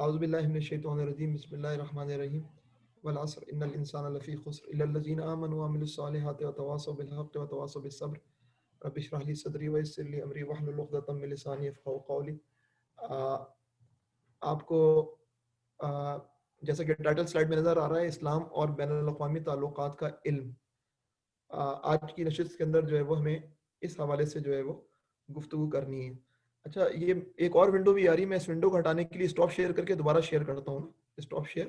اعوذ باللہ من الشیطان الرجیم بسم اللہ الرحمن الرحیم والعصر ان الانسان لفی خسر الا الذین آمنوا وعملوا الصالحات وتواصوا بالحق وتواصوا بالصبر رب اشرح لی صدری ویسر لی امری واحلل عقدۃ من لسانی یفقهوا قولی. آپ کو جیسا کہ ٹائٹل سلائیڈ میں نظر آ رہا ہے، اسلام اور بین الاقوامی تعلقات کا علم. آج کی نشست کے اندر جو ہے وہ ہمیں اس حوالے سے جو ہے وہ گفتگو کرنی ہے. اچھا، یہ ایک اور ونڈو بھی آ رہی ہے، میں اس ونڈو کو ہٹانے کے لیے اسٹاپ شیئر کر کے دوبارہ شیئر کرتا ہوں. اسٹاپ شیئر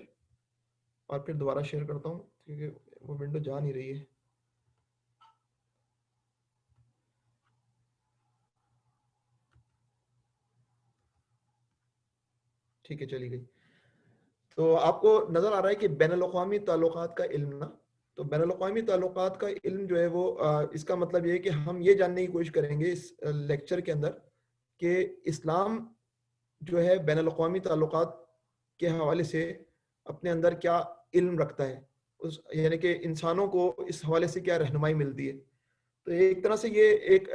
اور پھر دوبارہ شیئر کرتا ہوں کیونکہ وہ ونڈو جا نہیں رہی ہے. ٹھیک ہے، چلی گئی. تو آپ کو نظر آ رہا ہے کہ بین الاقوامی تعلقات کا علم نا، تو بین الاقوامی تعلقات کا علم جو ہے وہ اس کا مطلب یہ ہے کہ ہم یہ جاننے کی کوشش کریں گے اس لیکچر کے اندر کہ اسلام جو ہے بین الاقوامی تعلقات کے حوالے سے اپنے اندر کیا علم رکھتا ہے، یعنی کہ انسانوں کو اس حوالے سے کیا رہنمائی ملتی ہے. تو ایک طرح سے یہ ایک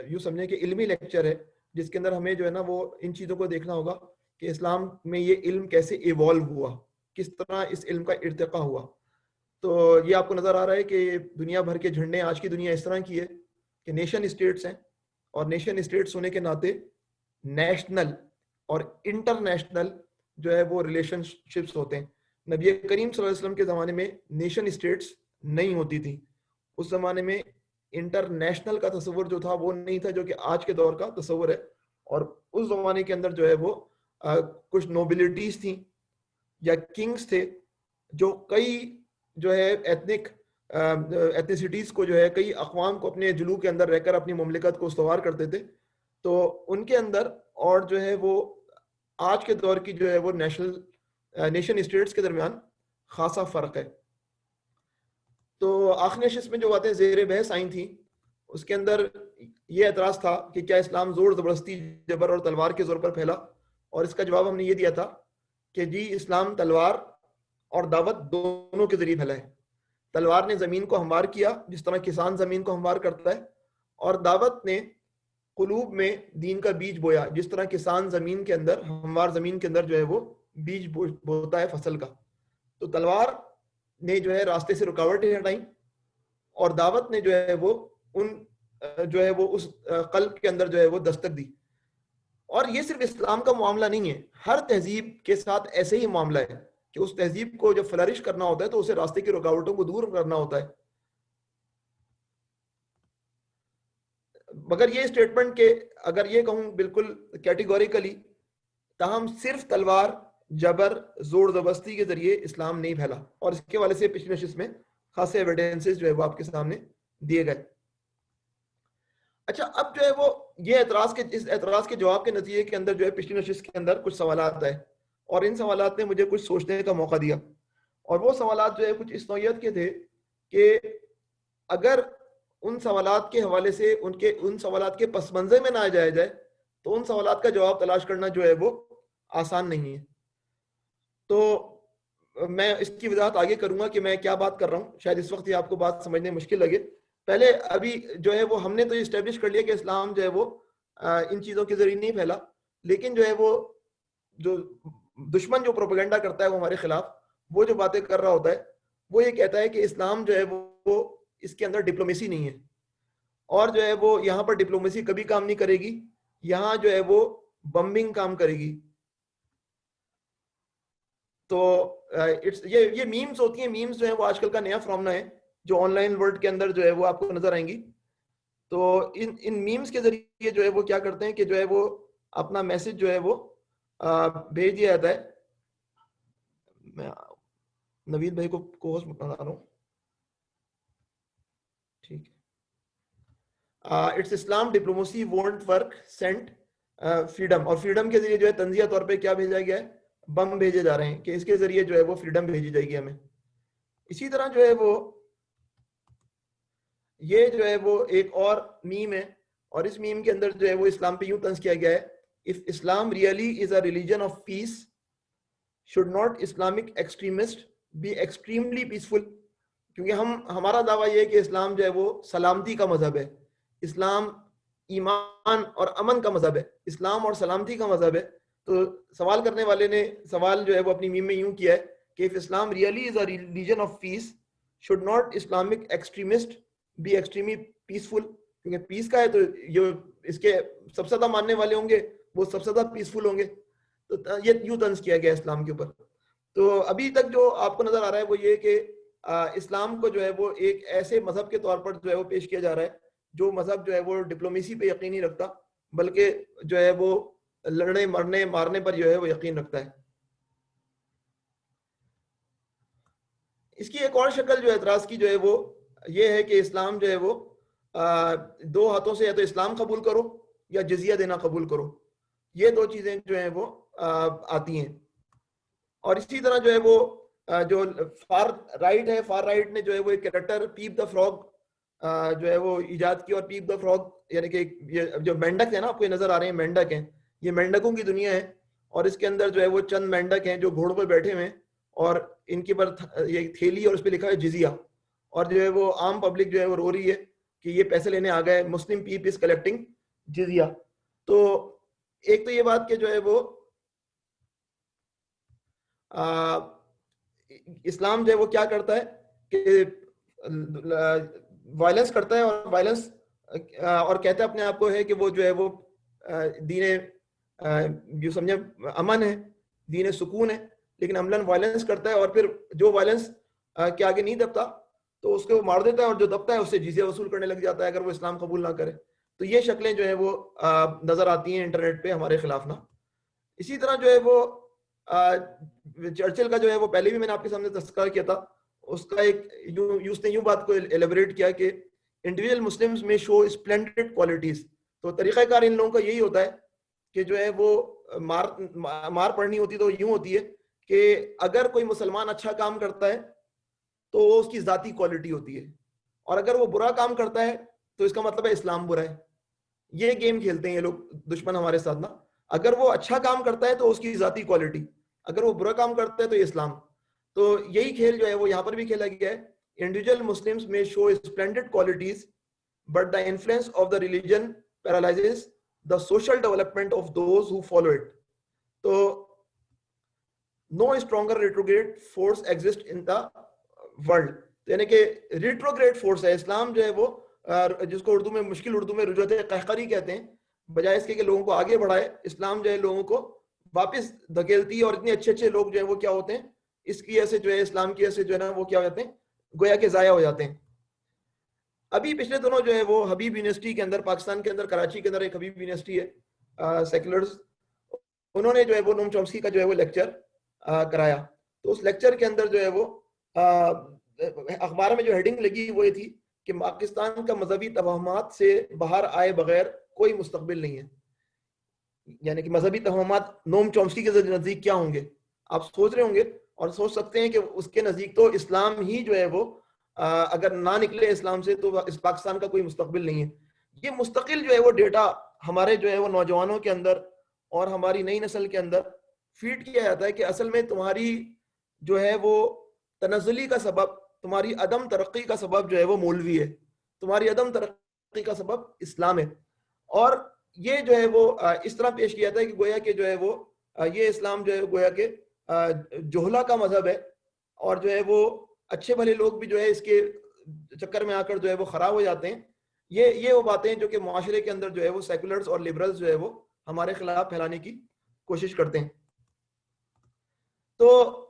یوں سمجھیں کہ علمی لیکچر ہے جس کے اندر ہمیں جو ہے نا وہ ان چیزوں کو دیکھنا ہوگا کہ اسلام میں یہ علم کیسے ایوالو ہوا، کس طرح اس علم کا ارتقا ہوا. تو یہ آپ کو نظر آ رہا ہے کہ دنیا بھر کے جھنڈے، آج کی دنیا اس طرح کی ہے کہ نیشن اسٹیٹس ہیں، اور نیشن اسٹیٹس ہونے کے ناطے نیشنل اور انٹرنیشنل جو ہے وہ ریلیشن شپس ہوتے ہیں. نبی کریم صلی اللہ علیہ وسلم کے زمانے میں نیشن اسٹیٹس نہیں ہوتی تھی. اس زمانے میں انٹرنیشنل کا تصور جو تھا وہ نہیں تھا جو کہ آج کے دور کا تصور ہے. اور اس زمانے کے اندر جو ہے وہ کچھ نوبلٹیز تھیں یا کنگز تھے جو کئی جو ہے ایتھنیسٹیز کو جو ہے کئی اقوام کو اپنے جلو کے اندر رہ کر اپنی مملکت کو استوار کرتے تھے. تو ان کے اندر اور جو ہے وہ آج کے دور کی جو ہے وہ نیشن اسٹیٹس کے درمیان خاصا فرق ہے. تو آخری نشست میں جو باتیں زیر بحث آئی تھیں اس کے اندر یہ اعتراض تھا کہ کیا اسلام زور زبردستی، جبر اور تلوار کے زور پر پھیلا، اور اس کا جواب ہم نے یہ دیا تھا کہ جی، اسلام تلوار اور دعوت دونوں کے ذریعے پھیلا ہے. تلوار نے زمین کو ہموار کیا جس طرح کسان زمین کو ہموار کرتا ہے، اور دعوت نے قلوب میں دین کا بیج بویا جس طرح کسان زمین کے اندر، ہموار زمین کے اندر جو ہے وہ بیج بوتا ہے فصل کا. تو تلوار نے جو ہے راستے سے رکاوٹیں ہٹائیں، اور دعوت نے جو ہے وہ اس قلب کے اندر جو ہے وہ دستک دی. اور یہ صرف اسلام کا معاملہ نہیں ہے، ہر تہذیب کے ساتھ ایسے ہی معاملہ ہے کہ اس تہذیب کو جب فلرش کرنا ہوتا ہے تو اسے راستے کی رکاوٹوں کو دور کرنا ہوتا ہے. مگر یہ اسٹیٹمنٹ کہ اگر یہ کہوں بالکل کیٹیگوریکلی، تاہم صرف تلوار، جبر، زور زبردستی کے ذریعے اسلام نہیں پھیلا، اور اس کے والے سے پچھلی نشست میں خاصے ایویڈنسز جو ہے وہ آپ کے سامنے دیے گئے. اچھا، اب جو ہے وہ یہ اس اعتراض کے جواب کے نتیجے کے اندر جو ہے پچھلی نشست کے اندر کچھ سوالات آئے، اور ان سوالات نے مجھے کچھ سوچنے کا موقع دیا. اور وہ سوالات جو ہے کچھ اس نوعیت کے تھے کہ اگر ان سوالات کے حوالے سے ان سوالات کے پس منظر میں نہ جایا جائے تو ان سوالات کا جواب تلاش کرنا جو ہے وہ آسان نہیں ہے. تو میں اس کی وضاحت آگے کروں گا کہ میں کیا بات کر رہا ہوں. شاید اس وقت یہ آپ کو بات سمجھنے مشکل لگے. پہلے ابھی جو ہے وہ ہم نے تو یہ اسٹیبلش کر لیا کہ اسلام جو ہے وہ ان چیزوں کے ذریعے نہیں پھیلا، لیکن جو ہے وہ جو دشمن جو پروپیگنڈا کرتا ہے وہ ہمارے خلاف، وہ جو باتیں کر رہا ہوتا ہے وہ یہ کہتا ہے کہ اسلام جو ہے وہ اس کے اندر ڈپلومیسی نہیں ہے، اور جو ہے وہ یہاں پر ڈپلومیسی کبھی کام نہیں کرے گی، یہاں جو ہے وہ بمبنگ کام کرے گی. تو یہ میمز ہوتی ہیں. میمز جو ہے وہ آج کل کا نیا فنامنا ہے جو آن لائن ورلڈ کے اندر جو ہے وہ آپ کو نظر آئیں گی. تو ان میمز کے ذریعے جو ہے وہ کیا کرتے ہیں کہ جو ہے وہ اپنا میسج جو ہے وہ بھیج دیا جاتا ہے. میں نوید بھائی کو ہوسٹ بتا رہا ہوں. ٹھیک ہے. It's Islam diplomacy won't work sent freedom, اور فریڈم کے ذریعے جو ہے تنزیہ طور پہ کیا بھیجا گیا ہے؟ بم بھیجے جا رہے ہیں کہ اس کے ذریعے جو ہے وہ فریڈم بھیجی جائے گی ہمیں. اسی طرح جو ہے وہ یہ جو ہے وہ ایک اور میم ہے، اور اس میم کے اندر جو ہے وہ اسلام پہ یوں طنز کیا گیا ہے: if Islam really is a religion of peace, should not Islamic extremists be extremely peaceful؟ کیونکہ ہمارا دعویٰ یہ ہے کہ اسلام جو ہے وہ سلامتی کا مذہب ہے، اسلام ایمان اور امن کا مذہب ہے، اسلام اور سلامتی کا مذہب ہے. تو سوال کرنے والے نے سوال جو ہے وہ اپنی میم میں یوں کیا ہے کہ if Islam really is a religion of peace, should not Islamic extremist be extremely peaceful؟ کیونکہ پیس کا ہے تو جو اس کے سب سے زیادہ ماننے والے ہوں گے وہ سب سے زیادہ پیسفل ہوں گے. تو یہ یوں طنز کیا گیا اسلام کے اوپر. تو ابھی تک جو آپ کو نظر آ رہا ہے وہ یہ کہ اسلام کو جو ہے وہ ایک ایسے مذہب کے طور پر جو ہے وہ پیش کیا جا رہا ہے جو مذہب جو ہے وہ ڈپلومیسی پہ یقین نہیں رکھتا, بلکہ جو ہے وہ لڑنے مرنے مارنے پر جو ہے وہ یقین رکھتا ہے. اس کی ایک اور شکل جو اعتراض کی جو ہے وہ یہ ہے کہ اسلام جو ہے وہ دو ہاتھوں سے یا تو اسلام قبول کرو یا جزیہ دینا قبول کرو, یہ دو چیزیں جو ہیں وہ آتی ہیں. اور اسی طرح جو ہے وہ جو فار رائٹ ہے, فار رائٹ نے جو ہے وہ ایک کریکٹر پیپ دا فراگ جو ہے وہ ایجاد کی, اور پیپ دا فراگ یعنی کہ یہ جو مینڈک ہے نا, آپ کو یہ نظر آ رہے ہیں مینڈک ہیں, یہ مینڈکوں کی دنیا ہے, اور اس کے اندر جو ہے وہ چند مینڈک ہیں جو گھوڑوں پر بیٹھے ہوئے ہیں, اور ان کے پر یہ تھیلی اور اس پہ لکھا ہے جزیہ, اور جو ہے وہ عام پبلک جو ہے وہ رو رہی ہے کہ یہ پیسے لینے آ گئے, مسلم پیپ از کلیکٹنگ جزیہ. تو ایک تو یہ بات کہ جو ہے وہ اسلام جو ہے وہ کیا کرتا ہے کہ وائلنس کرتا ہے, اور وائلنس اور کہتا ہے اپنے آپ کو ہے کہ وہ جو ہے وہ دین جو سمجھے امن ہے, دین سکون ہے, لیکن عملاً وائلنس کرتا ہے, اور پھر جو وائلنس کے آگے نہیں دبتا تو اس کو مار دیتا ہے, اور جو دبتا ہے اس سے جزیہ وصول کرنے لگ جاتا ہے اگر وہ اسلام قبول نہ کرے. تو یہ شکلیں جو ہیں وہ نظر آتی ہیں انٹرنیٹ پہ ہمارے خلاف نا. اسی طرح جو ہے وہ چرچل کا جو ہے وہ پہلے بھی میں نے آپ کے سامنے تذکرہ کیا تھا, اس کا ایک اس نے یوں بات کو ایلیبریٹ کیا کہ انڈیویجول مسلمز میں شو اسپلینڈڈ کوالٹیز. تو طریقہ کار ان لوگوں کا یہی ہوتا ہے کہ جو ہے وہ مار پڑنی ہوتی تو یوں ہوتی ہے کہ اگر کوئی مسلمان اچھا کام کرتا ہے تو وہ اس کی ذاتی کوالٹی ہوتی ہے, اور اگر وہ برا کام کرتا ہے تو اس کا مطلب ہے اسلام برا ہے. یہ گیم کھیلتے ہیں یہ لوگ دشمن ہمارے ساتھ نا. اگر وہ اچھا کام کرتا ہے تو اس کی ذاتی کوالٹی, اگر وہ برا کام کرتا ہے تو اسلام. تو یہی کھیل جو ہے وہ یہاں پر بھی کھیلا گیا ہے. انڈیویجول مسلمز میں show splendid qualities but the influence of the religion paralyses the social development of those who follow it. تو no stronger retrograde force exist in the world, یعنی کہ ریٹروگریڈ فورس ہے اسلام جو ہے وہ, جس کو اردو میں مشکل اردو میں رجوع قہقری کہتے ہیں, بجائے اس کے کہ لوگوں کو آگے بڑھائے, اسلام جو ہے لوگوں کو واپس دھکیلتی ہے. اور اتنے اچھے اچھے لوگ جو ہیں وہ کیا ہوتے ہیں اس کی وجہ سے جو ہے اسلام کی وجہ سے جو ہے نا وہ کیا ہو جاتے ہیں, گویا کہ ضائع ہو جاتے ہیں. ابھی پچھلے دنوں جو ہے وہ حبیب یونیورسٹی کے اندر, پاکستان کے اندر کراچی کے اندر ایک حبیب یونیورسٹی ہے سیکولرز, انہوں نے جو ہے وہ نوم چومسکی کا جو ہے وہ لیکچر کرایا. تو اس لیکچر کے اندر جو ہے وہ اخبار میں جو ہیڈنگ لگی وہ یہ تھی کہ پاکستان کا مذہبی توہمات سے باہر آئے بغیر کوئی مستقبل نہیں ہے. یعنی کہ مذہبی توہمات نوم چومسکی کے نزدیک کیا ہوں گے, آپ سوچ رہے ہوں گے اور سوچ سکتے ہیں کہ اس کے نزدیک تو اسلام ہی جو ہے وہ اگر نہ نکلے اسلام سے تو اس پاکستان کا کوئی مستقبل نہیں ہے. یہ مستقل جو ہے وہ ڈیٹا ہمارے جو ہے وہ نوجوانوں کے اندر اور ہماری نئی نسل کے اندر فیڈ کیا جاتا ہے کہ اصل میں تمہاری جو ہے وہ تنزلی کا سبب, تمہاری عدم ترقی کا سبب جو ہے وہ مولوی ہے, تمہاری عدم ترقی کا سبب اسلام ہے. اور یہ جو ہے وہ اس طرح پیش کیا جاتا ہے کہ گویا کہ جو ہے وہ یہ اسلام جو ہے گویا کہ جہلا کا مذہب ہے, اور جو ہے وہ اچھے بھلے لوگ بھی جو ہے اس کے چکر میں آ کر جو ہے وہ خراب ہو جاتے ہیں. یہ وہ باتیں جو کہ معاشرے کے اندر جو ہے وہ سیکولرز اور لبرلز جو ہے وہ ہمارے خلاف پھیلانے کی کوشش کرتے ہیں. تو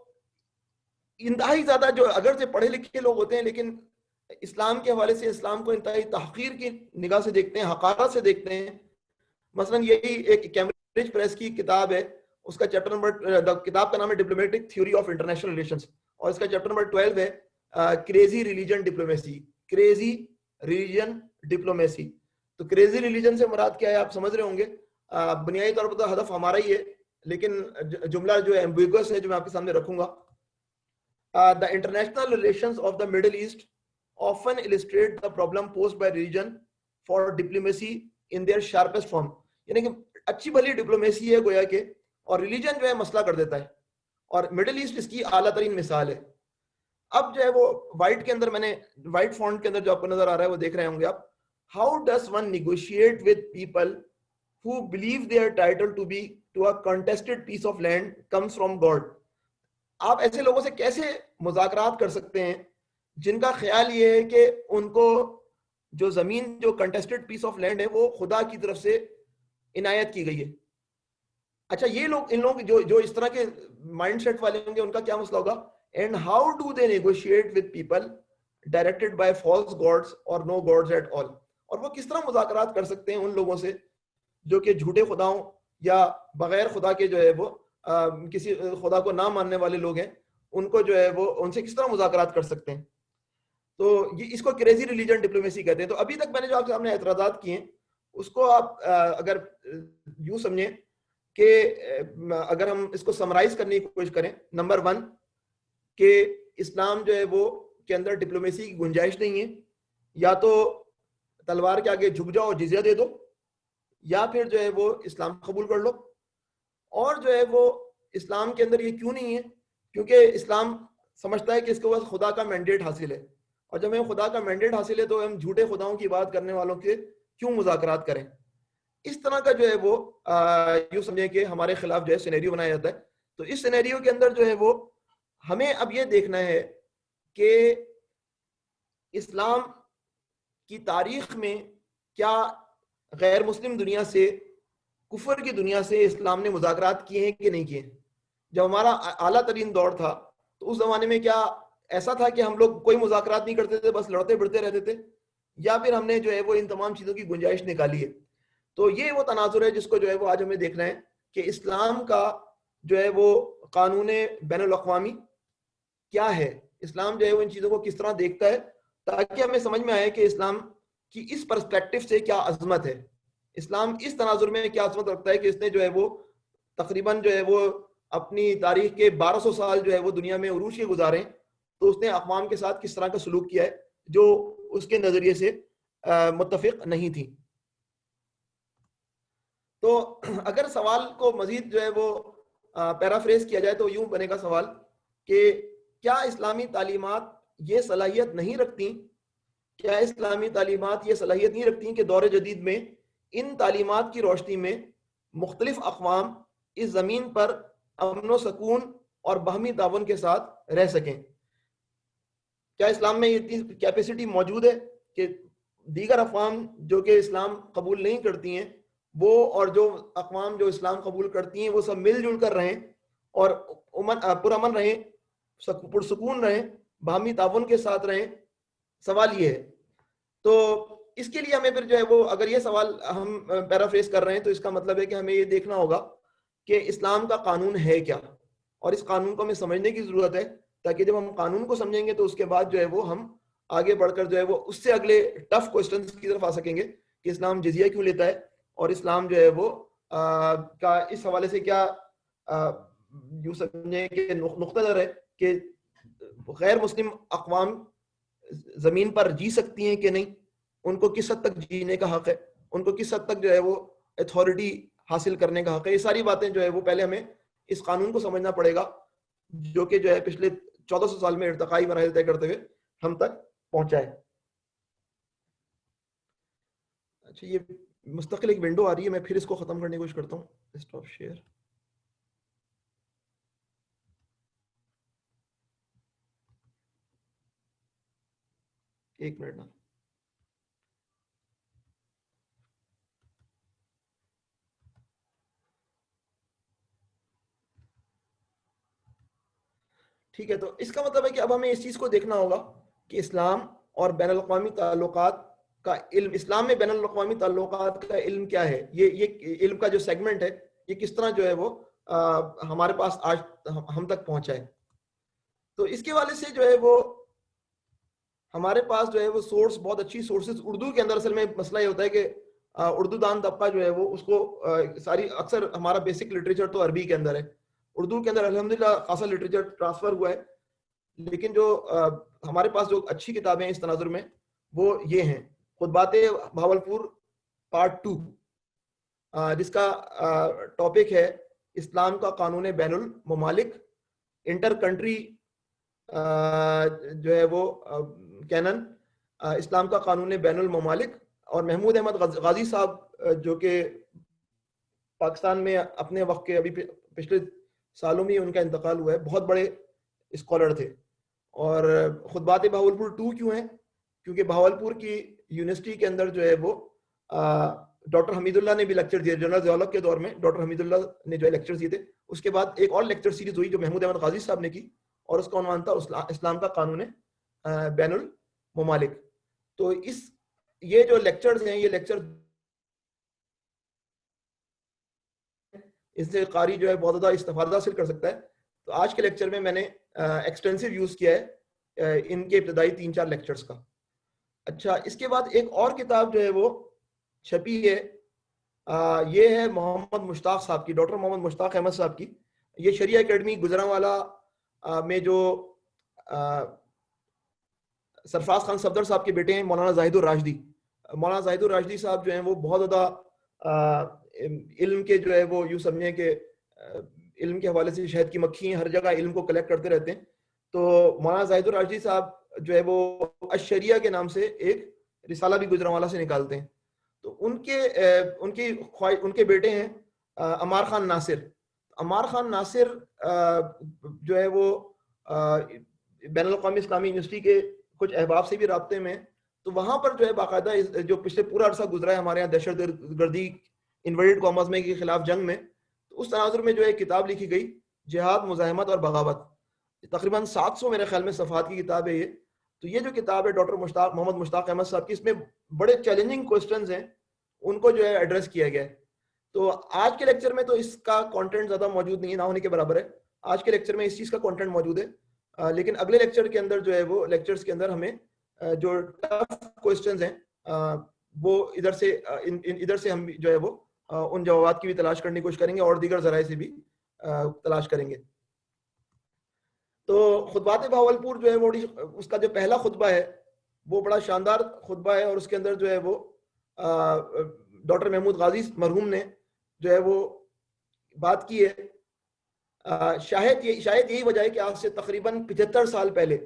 انتہائی زیادہ جو اگر سے پڑھے لکھے لوگ ہوتے ہیں لیکن اسلام کے حوالے سے اسلام کو انتہائی تحقیر کی نگاہ سے دیکھتے ہیں, حقارت سے دیکھتے ہیں. مثلا یہی ایک کیمبرج پریس کی کتاب ہے, اس کا چیپٹر نمبر, کتاب کا نام ہے diplomatic theory of international relations, اور اس کا چیپٹر نمبر 12 ہے crazy religion diplomacy. Crazy religion diplomacy. تو کریزی ریلیجن سے مراد کیا ہے آپ سمجھ رہے ہوں گے. بنیادی طور پر تو ہدف ہمارا ہی ہے, لیکن جملہ جو ایمبیگوس ہے جو میں آپ کے سامنے رکھوں گا. The international relations of the Middle East often illustrate the problem posed by religion for diplomacy in their sharpest form. یعنی کہ اچھی بھلی ڈپلومیسی ہے گویا کہ, اور ریلیجن جو ہے مسئلہ کر دیتا ہے, اور مڈل ایسٹ اس کی اعلیٰ ترین مثال ہے. اب جو ہے وہ وائٹ کے اندر, میں نے وائٹ فونٹ کے اندر جو آپ کو نظر آ رہا ہے وہ دیکھ رہے ہوں گے آپ. How does one negotiate with people who believe they are entitled to be to a contested piece of land comes from God. آپ ایسے لوگوں سے کیسے مذاکرات کر سکتے ہیں جن کا خیال یہ ہے کہ ان کو جو زمین جو کنٹیسٹڈ پیس آف لینڈ ہے وہ خدا کی طرف سے عنایت کی گئی ہے. اچھا یہ لوگ ان لوگ جو اس طرح کے مائنڈ سیٹ والے ہوں گے ان کا کیا مسئلہ ہوگا؟ And how do they negotiate with people directed by false gods or no God's at all. اور وہ کس طرح مذاکرات کر سکتے ہیں ان لوگوں سے جو کہ جھوٹے خداؤں یا بغیر خدا کے جو ہے وہ کسی خدا کو نہ ماننے والے لوگ ہیں, ان کو جو ہے وہ ان سے کس طرح مذاکرات کر سکتے ہیں؟ تو یہ اس کو کریزی ریلیجن ڈپلومیسی کہتے ہیں. تو ابھی تک میں نے جو آپ کے سامنے اعتراضات کیے ہیں اس کو آپ اگر یوں سمجھیں کہ اگر ہم اس کو سمرائز کرنے کی کوشش کریں, نمبر 1 کہ اسلام جو ہے وہ کے اندر ڈپلومیسی کی گنجائش نہیں ہے, یا تو تلوار کے آگے جھک جاؤ جزیہ دے دو, یا پھر جو ہے وہ اسلام قبول کر لو. اور جو ہے وہ اسلام کے اندر یہ کیوں نہیں ہے؟ کیونکہ اسلام سمجھتا ہے کہ اس کے پاس خدا کا مینڈیٹ حاصل ہے, اور جب ہمیں خدا کا مینڈیٹ حاصل ہے تو ہم جھوٹے خداؤں کی بات کرنے والوں کے کیوں مذاکرات کریں؟ اس طرح کا جو ہے وہ یوں سمجھیں کہ ہمارے خلاف جو ہے سینیریو بنایا جاتا ہے. تو اس سینیریو کے اندر جو ہے وہ ہمیں اب یہ دیکھنا ہے کہ اسلام کی تاریخ میں کیا غیر مسلم دنیا سے, کفر کی دنیا سے اسلام نے مذاکرات کیے ہیں کہ نہیں کیے. جب ہمارا اعلیٰ ترین دور تھا تو اس زمانے میں کیا ایسا تھا کہ ہم لوگ کوئی مذاکرات نہیں کرتے تھے, بس لڑتے بڑھتے رہتے تھے, یا پھر ہم نے جو ہے وہ ان تمام چیزوں کی گنجائش نکالی ہے؟ تو یہ وہ تناظر ہے جس کو جو ہے وہ آج ہمیں دیکھنا ہے کہ اسلام کا جو ہے وہ قانون بین الاقوامی کیا ہے, اسلام جو ہے وہ ان چیزوں کو کس طرح دیکھتا ہے, تاکہ ہمیں سمجھ میں آئے کہ اسلام کی اس پرسپیکٹو سے کیا عظمت ہے, اسلام اس تناظر میں کیا عظمت رکھتا ہے کہ اس نے جو ہے وہ تقریباً جو ہے وہ اپنی تاریخ کے 1200 سال جو ہے وہ دنیا میں عروج کے گزارے, تو اس نے اقوام کے ساتھ کس طرح کا سلوک کیا ہے جو اس کے نظریے سے متفق نہیں تھی. تو اگر سوال کو مزید جو ہے وہ پیرافریز کیا جائے تو یوں بنے گا سوال کہ کیا اسلامی تعلیمات یہ صلاحیت نہیں رکھتی, کیا اسلامی تعلیمات یہ صلاحیت نہیں رکھتی کہ دور جدید میں ان تعلیمات کی روشنی میں مختلف اقوام اس زمین پر امن و سکون اور باہمی تعاون کے ساتھ رہ سکیں؟ کیا اسلام میں یہ کیپیسٹی موجود ہے کہ دیگر اقوام جو کہ اسلام قبول نہیں کرتی ہیں وہ, اور جو اقوام جو اسلام قبول کرتی ہیں وہ سب مل جل کر رہیں اور پرامن رہیں, پرسکون رہیں, باہمی تعاون کے ساتھ رہیں؟ سوال یہ ہے. تو اس کے لیے ہمیں پھر جو ہے وہ اگر یہ سوال ہم پیرافریز کر رہے ہیں تو اس کا مطلب ہے کہ ہمیں یہ دیکھنا ہوگا کہ اسلام کا قانون ہے کیا, اور اس قانون کو ہمیں سمجھنے کی ضرورت ہے, تاکہ جب ہم قانون کو سمجھیں گے تو اس کے بعد جو ہے وہ ہم آگے بڑھ کر جو ہے وہ اس سے اگلے ٹف کوسچنز کی طرف آ سکیں گے کہ اسلام جزیہ کیوں لیتا ہے, اور اسلام جو ہے وہ کا اس حوالے سے کیا یوں سمجھیں کہ نقطہ نظر ہے کہ غیر مسلم اقوام زمین پر جی سکتی ہیں کہ نہیں, ان کو کس حد تک جینے کا حق ہے, ان کو کس حد تک جو ہے وہ اتھارٹی حاصل کرنے کا حق ہے. یہ ساری باتیں جو ہے وہ پہلے ہمیں اس قانون کو سمجھنا پڑے گا جو کہ جو ہے پچھلے 1400 سال میں ارتقائی مراحل طے کرتے ہوئے ہم تک پہنچا ہے. اچھا یہ مستقل ایک ونڈو آ رہی ہے, میں پھر اس کو ختم کرنے کی کوشش کرتا ہوں. Stop share. ایک منٹ نا. ٹھیک ہے, تو اس کا مطلب ہے کہ اب ہمیں اس چیز کو دیکھنا ہوگا کہ اسلام اور بین الاقوامی تعلقات کا علم, اسلام میں بین الاقوامی تعلقات کا علم کیا ہے, یہ علم کا جو سیگمنٹ ہے یہ کس طرح جو ہے وہ ہمارے پاس آج ہم تک پہنچا ہے. تو اس کے حوالے سے جو ہے وہ ہمارے پاس جو ہے وہ سورس, بہت اچھی سورسز اردو کے اندر. اصل میں مسئلہ یہ ہوتا ہے کہ اردو دان طبقہ جو ہے وہ اس کو ساری اکثر ہمارا بیسک لٹریچر تو عربی کے اندر ہے, اردو کے اندر الحمدللہ خاصا لٹریچر ٹرانسفر ہوا ہے, لیکن جو ہمارے پاس جو اچھی کتابیں ہیں اس تناظر میں وہ یہ ہیں. خطبات بہاولپور پارٹ 2 جس کا ٹاپک ہے اسلام کا قانون بین الممالک, انٹر کنٹری جو ہے وہ کینن, اسلام کا قانون بین الممالک. اور محمود احمد غازی صاحب جو کہ پاکستان میں اپنے وقت کے ابھی پچھلے سالوں میں ان کا انتقال ہوا ہے، بہت بڑے اسکالر تھے. اور خطبات بہاولپور 2 کیوں ہیں؟ کیونکہ بہاولپور کی یونیورسٹی کے اندر جو ہے وہ ڈاکٹر حمید اللہ نے بھی لیکچر دیے. جنرل ضیاء کے دور میں ڈاکٹر حمید اللہ نے جو ہے لیکچر دیے تھے. اس کے بعد ایک اور لیکچر سیریز ہوئی جو محمود احمد غازی صاحب نے کی، اور اس کا عنوان تھا اسلام کا قانون بین الممالک. تو یہ جو لیکچرز ہیں، یہ لیکچر اس سے قاری جو ہے بہت زیادہ استفادہ حاصل کر سکتا ہے. تو آج کے لیکچر میں نے ایکسٹینسو یوز کیا ہے ان کے ابتدائی 3-4 لیکچرز کا. اچھا، اس کے بعد ایک اور کتاب جو ہے وہ چھپی ہے، یہ ہے محمد مشتاق صاحب کی، ڈاکٹر محمد مشتاق احمد صاحب کی. یہ شریعہ اکیڈمی گجرانوالا میں جو سرفراز خان صفدر صاحب کے بیٹے ہیں مولانا زاہد الراشدی. مولانا زاہد الراشدی صاحب جو ہیں وہ بہت زیادہ علم کے جو ہے وہ یوں سمجھیں کہ علم کے حوالے سے شہد کی مکھی ہیں، ہر جگہ علم کو کلیکٹ کرتے رہتے ہیں. تو مولانا زاہد الراشدی صاحب جو ہے وہ الشریعہ کے نام سے ایک رسالہ بھی گجرانوالا سے نکالتے ہیں. تو ان کے بیٹے ہیں عمار خان ناصر. عمار خان ناصر جو ہے وہ بین الاقوامی اسلامی یونیورسٹی کے کچھ احباب سے بھی رابطے میں. تو وہاں پر جو ہے باقاعدہ جو پچھلے پورا عرصہ گزرا ہے ہمارے یہاں دہشت گردی انورٹڈ کامرس میں کے خلاف جنگ میں، تو اس تناظر میں جو ہے کتاب لکھی گئی جہاد، مزاحمت اور بغاوت. تقریباً 700 میرے خیال میں صفحات کی کتاب ہے یہ. تو یہ جو کتاب ہے ڈاکٹر محمد مشتاق احمد صاحب کی، اس میں بڑے چیلنجنگ کوسچنز ہیں، ان کو جو ہے ایڈریس کیا گیا ہے. تو آج کے لیکچر میں تو اس کا کانٹینٹ زیادہ موجود نہیں ہے، نہ ہونے کے برابر ہے. آج کے لیکچر میں اس چیز کا کانٹینٹ موجود ہے، لیکن اگلے لیکچر کے اندر جو ہے وہ لیکچرز کے اندر ہمیں جو ٹف کوسچنز ہیں وہ ادھر سے ہم جو ہے وہ ان جوابات کی بھی تلاش کرنے کی کوشش کریں گے، اور دیگر ذرائع سے بھی تلاش کریں گے. تو خطبات بہاولپور جو ہے وہ اس کا جو پہلا خطبہ ہے وہ بڑا شاندار خطبہ ہے، اور اس کے اندر جو ہے وہ ڈاکٹر محمود غازی مرحوم نے جو ہے وہ بات کی ہے. شاید یہی وجہ ہے کہ آج سے تقریباً 75 سال پہلے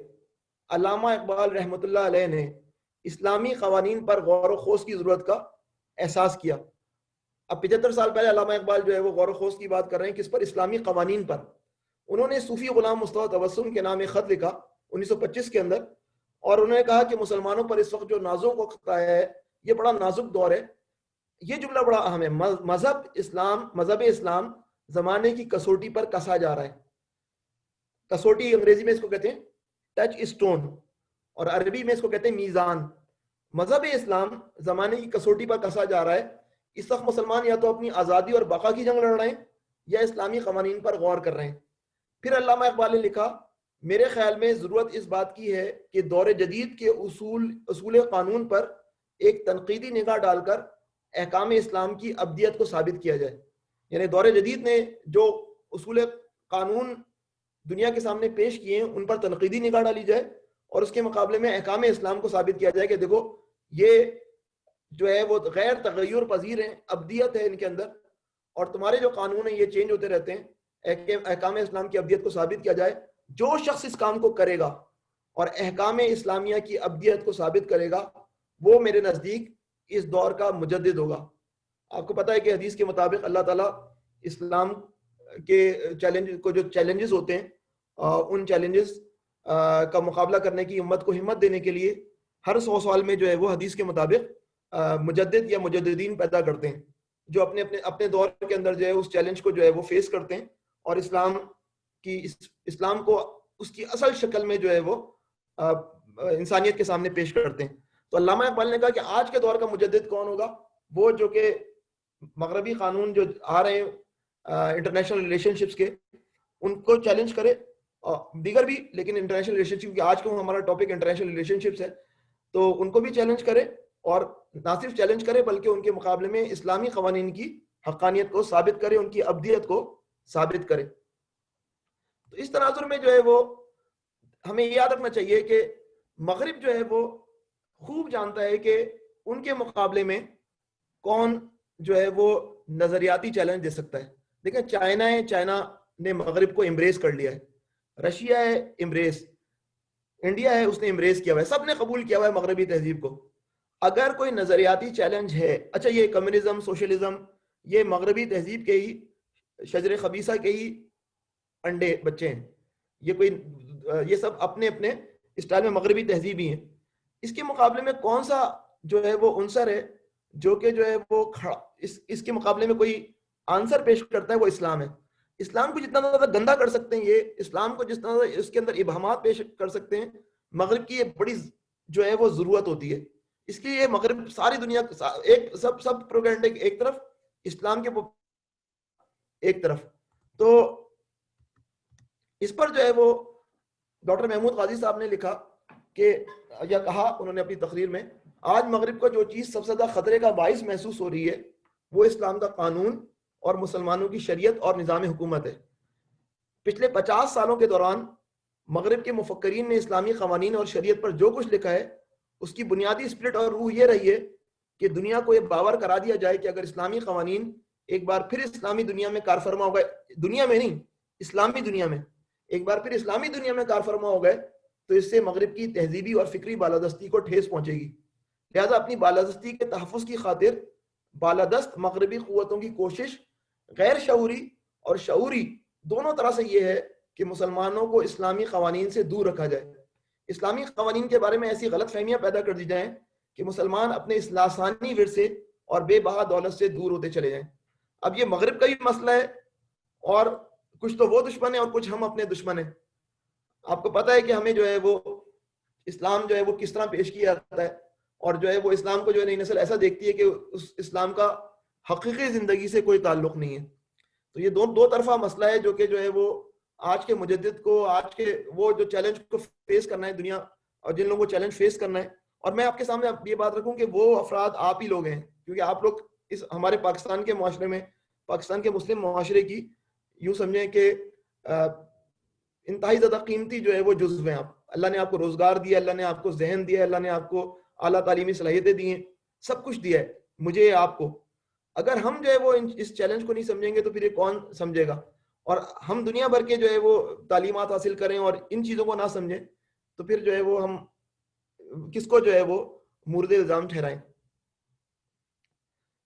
علامہ اقبال رحمۃ اللہ علیہ نے اسلامی قوانین پر غور و خوض کی ضرورت کا احساس کیا. اب 75 سال پہلے علامہ اقبال جو ہے وہ غور و خوض کی بات کر رہے ہیں، کس پر؟ اسلامی قوانین پر. انہوں نے صوفی غلام مصطفیٰ تبسم کے نام ایک خط لکھا 1925 کے اندر، اور انہوں نے کہا کہ مسلمانوں پر اس وقت جو نازک وقت آیا ہے، یہ بڑا نازک دور ہے. یہ جملہ بڑا اہم ہے، مذہب اسلام زمانے کی کسوٹی پر کسا جا رہا ہے. کسوٹی انگریزی میں اس کو کہتے ہیں ٹچ اسٹون، اور عربی میں اس کو کہتے ہیں میزان. مذہب اسلام زمانے کی کسوٹی پر کسا جا رہا ہے. اس وقت مسلمان یا تو اپنی آزادی اور بقا کی جنگ لڑ رہے ہیں، یا اسلامی قوانین پر غور کر رہے ہیں. پھر علامہ اقبال نے لکھا، میرے خیال میں ضرورت اس بات کی ہے کہ دور جدید کے اصول قانون پر ایک تنقیدی نگاہ ڈال کر احکام اسلام کی ابدیت کو ثابت کیا جائے. یعنی دور جدید نے جو اصول قانون دنیا کے سامنے پیش کیے ہیں ان پر تنقیدی نگاہ ڈالی جائے، اور اس کے مقابلے میں احکام اسلام کو ثابت کیا جائے کہ دیکھو یہ جو ہے وہ غیر تغیر پذیر ہیں، ابدیت ہے ان کے اندر، اور تمہارے جو قانون ہیں یہ چینج ہوتے رہتے ہیں. احکام اسلام کی ابدیت کو ثابت کیا جائے. جو شخص اس کام کو کرے گا اور احکام اسلامیہ کی ابدیت کو ثابت کرے گا، وہ میرے نزدیک اس دور کا مجدد ہوگا. آپ کو پتہ ہے کہ حدیث کے مطابق اللہ تعالیٰ اسلام کے جو چیلنجز ہوتے ہیں، ان چیلنجز کا مقابلہ کرنے کی امت کو ہمت دینے کے لیے ہر 100 سال میں جو ہے وہ حدیث کے مطابق مجدد یا مجددین پیدا کرتے ہیں، جو اپنے دور کے اندر جو ہے اس چیلنج کو جو ہے وہ فیس کرتے ہیں، اور اسلام کو اس کی اصل شکل میں جو ہے وہ انسانیت کے سامنے پیش کرتے ہیں. تو علامہ اقبال نے کہا کہ آج کے دور کا مجدد کون ہوگا؟ وہ جو کہ مغربی قانون جو آ رہے ہیں انٹرنیشنل ریلیشن شپس کے، ان کو چیلنج کرے، دیگر بھی، لیکن انٹرنیشنل ریلیشن شپ کی آج کو ہمارا ٹاپک انٹرنیشنل ریلیشن شپس ہے، تو ان کو بھی چیلنج کرے، اور نہ صرف چیلنج کرے بلکہ ان کے مقابلے میں اسلامی قوانین کی حقانیت کو ثابت کرے، ان کی ابدیت کو ثابت کرے. تو اس تناظر میں جو ہے وہ ہمیں یہ یاد رکھنا چاہیے کہ مغرب جو ہے وہ خوب جانتا ہے کہ ان کے مقابلے میں کون جو ہے وہ نظریاتی چیلنج دے سکتا ہے. دیکھیں چائنا نے مغرب کو امبریس کر لیا ہے، رشیا ہے امبریس، انڈیا ہے اس نے امبریس کیا ہوا ہے، سب نے قبول کیا ہوا ہے مغربی تہذیب کو. اگر کوئی نظریاتی چیلنج ہے، اچھا یہ کمیونزم، سوشلزم یہ مغربی تہذیب کے ہی شجر خبیثہ کے ہی انڈے بچے ہیں. یہ سب اپنے اپنے اسٹائل میں مغربی تہذیب ہی ہیں. اس کے مقابلے میں کون سا جو ہے وہ عنصر ہے جو کہ جو ہے وہ اس کے مقابلے میں کوئی آنسر پیش کرتا ہے؟ وہ اسلام ہے. اسلام کو جتنا زیادہ گندا کر سکتے ہیں یہ، اسلام کو جتنا زیادہ اس کے اندر ابہامات پیش کر سکتے ہیں، مغرب کی یہ بڑی جو ہے وہ ضرورت ہوتی ہے. اس کے لیے مغرب ساری دنیا ایک سب پروپیگنڈے ایک طرف، اسلام کے ایک طرف. تو اس پر جو ہے وہ ڈاکٹر محمود غازی صاحب نے لکھا کہ یا کہا انہوں نے اپنی تقریر میں، آج مغرب کو جو چیز سب سے زیادہ خطرے کا باعث محسوس ہو رہی ہے وہ اسلام کا قانون اور مسلمانوں کی شریعت اور نظام حکومت ہے. پچھلے 50 سالوں کے دوران مغرب کے مفکرین نے اسلامی قوانین اور شریعت پر جو کچھ لکھا ہے اس کی بنیادی اسپرٹ اور روح یہ رہی ہے کہ دنیا کو یہ باور کرا دیا جائے کہ اگر اسلامی قوانین ایک بار پھر اسلامی دنیا میں کار فرما ہو گئے، دنیا میں نہیں اسلامی دنیا میں ایک بار پھر اسلامی دنیا میں کار فرما ہو گئے تو اس سے مغرب کی تہذیبی اور فکری بالادستی کو ٹھیس پہنچے گی. لہذا اپنی بالادستی کے تحفظ کی خاطر بالادست مغربی قوتوں کی کوشش غیر شعوری اور شعوری دونوں طرح سے یہ ہے کہ مسلمانوں کو اسلامی قوانین سے دور رکھا جائے. اسلامی قوانین کے بارے میں ایسی غلط فہمیاں پیدا کر دی جائیں کہ مسلمان اپنے اس لاسانی ورثے اور بے بہا دولت سے دور ہوتے چلے جائیں. اب یہ مغرب کا بھی مسئلہ ہے، اور کچھ تو وہ دشمن ہیں اور کچھ ہم اپنے دشمن ہیں. آپ کو پتہ ہے کہ ہمیں جو ہے وہ اسلام جو ہے وہ کس طرح پیش کیا جاتا ہے، اور جو ہے وہ اسلام کو جو ہے نئی نسل ایسا دیکھتی ہے کہ اس اسلام کا حقیقی زندگی سے کوئی تعلق نہیں ہے. تو یہ دو طرفہ مسئلہ ہے جو کہ جو ہے وہ آج کے مجدد کو، آج کے وہ جو چیلنج کو فیس کرنا ہے دنیا، اور جن لوگوں کو چیلنج فیس کرنا ہے. اور میں آپ کے سامنے یہ بات رکھوں کہ وہ افراد آپ ہی لوگ ہیں، کیونکہ آپ لوگ اس ہمارے پاکستان کے معاشرے میں، پاکستان کے مسلم معاشرے کی یوں سمجھیں کہ انتہائی زیادہ قیمتی جو ہے وہ جزو ہیں. آپ، اللہ نے آپ کو روزگار دیا، اللہ نے آپ کو ذہن دیا، اللہ نے آپ کو اعلیٰ تعلیمی صلاحیتیں دی ہیں، سب کچھ دیا ہے مجھے آپ کو. اگر ہم جو ہے وہ اس چیلنج کو نہیں سمجھیں گے تو پھر یہ کون سمجھے گا؟ اور ہم دنیا بھر کے جو ہے وہ تعلیمات حاصل کریں اور ان چیزوں کو نہ سمجھیں تو پھر جو ہے وہ ہم کس کو جو ہے وہ مورد الزام ٹھہرائیں؟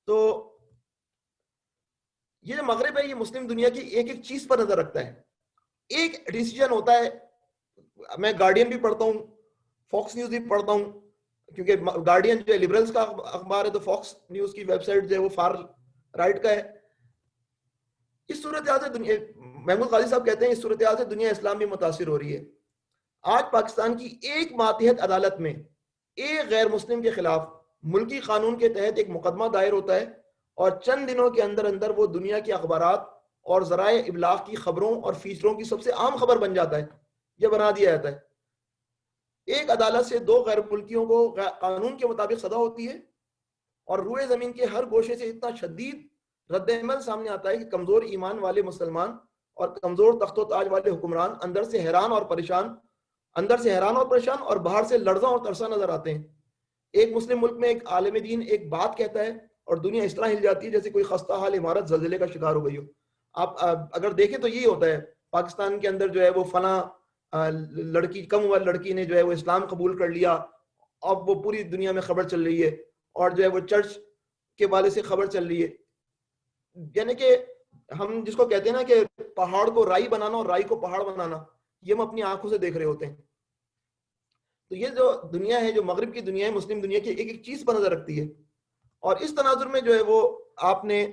تو یہ جو مغرب ہے یہ مسلم دنیا کی ایک ایک چیز پر نظر رکھتا ہے. ایک ڈیسیجن ہوتا ہے، میں گارڈین بھی پڑھتا ہوں، فاکس نیوز بھی پڑھتا ہوں، کیونکہ گارڈین جو ہے لبرلز کا اخبار ہے تو فاکس نیوز کی ویب سائٹ جو ہے وہ فار رائٹ کا ہے. اس صورتحال سے دنیا، محمود غازی صاحب کہتے ہیں اس صورتحال سے دنیا اسلام بھی متاثر ہو رہی ہے. آج پاکستان کی ایک ماتحت عدالت میں ایک غیر مسلم کے خلاف ملکی قانون کے تحت ایک مقدمہ دائر ہوتا ہے، اور چند دنوں کے اندر اندر وہ دنیا کے اخبارات اور ذرائع ابلاغ کی خبروں اور فیچروں کی سب سے عام خبر بن جاتا ہے، یہ بنا دیا جاتا ہے. ایک عدالت سے دو غیر ملکیوں کو قانون کے مطابق سزا ہوتی ہے، اور روئے زمین کے ہر گوشے سے اتنا شدید رد عمل سامنے آتا ہے کہ کمزور ایمان والے مسلمان اور کمزور تخت و تاج والے حکمران اندر سے حیران اور پریشان اور باہر سے لرزاں اور ترساں نظر آتے ہیں. ایک مسلم ملک میں ایک عالم دین ایک بات کہتا ہے اور دنیا اس طرح ہل جاتی ہے جیسے کوئی خستہ حال عمارت زلزلے کا شکار ہو گئی ہو. آپ اگر دیکھیں تو یہی ہوتا ہے پاکستان کے اندر جو ہے وہ فلاں لڑکی، کم عمر لڑکی نے جو ہے وہ اسلام قبول کر لیا، اب وہ پوری دنیا میں خبر چل رہی ہے، اور جو ہے وہ چرچ کے والے سے خبر چل رہی ہے. یعنی کہ ہم جس کو کہتے ہیں نا کہ پہاڑ کو رائی بنانا اور رائی کو پہاڑ بنانا، یہ ہم اپنی آنکھوں سے دیکھ رہے ہوتے ہیں. تو یہ جو دنیا ہے، جو مغرب کی دنیا ہے، مسلم دنیا کی ایک ایک چیز پر نظر رکھتی ہے. اور اس تناظر میں جو ہے وہ آپ نے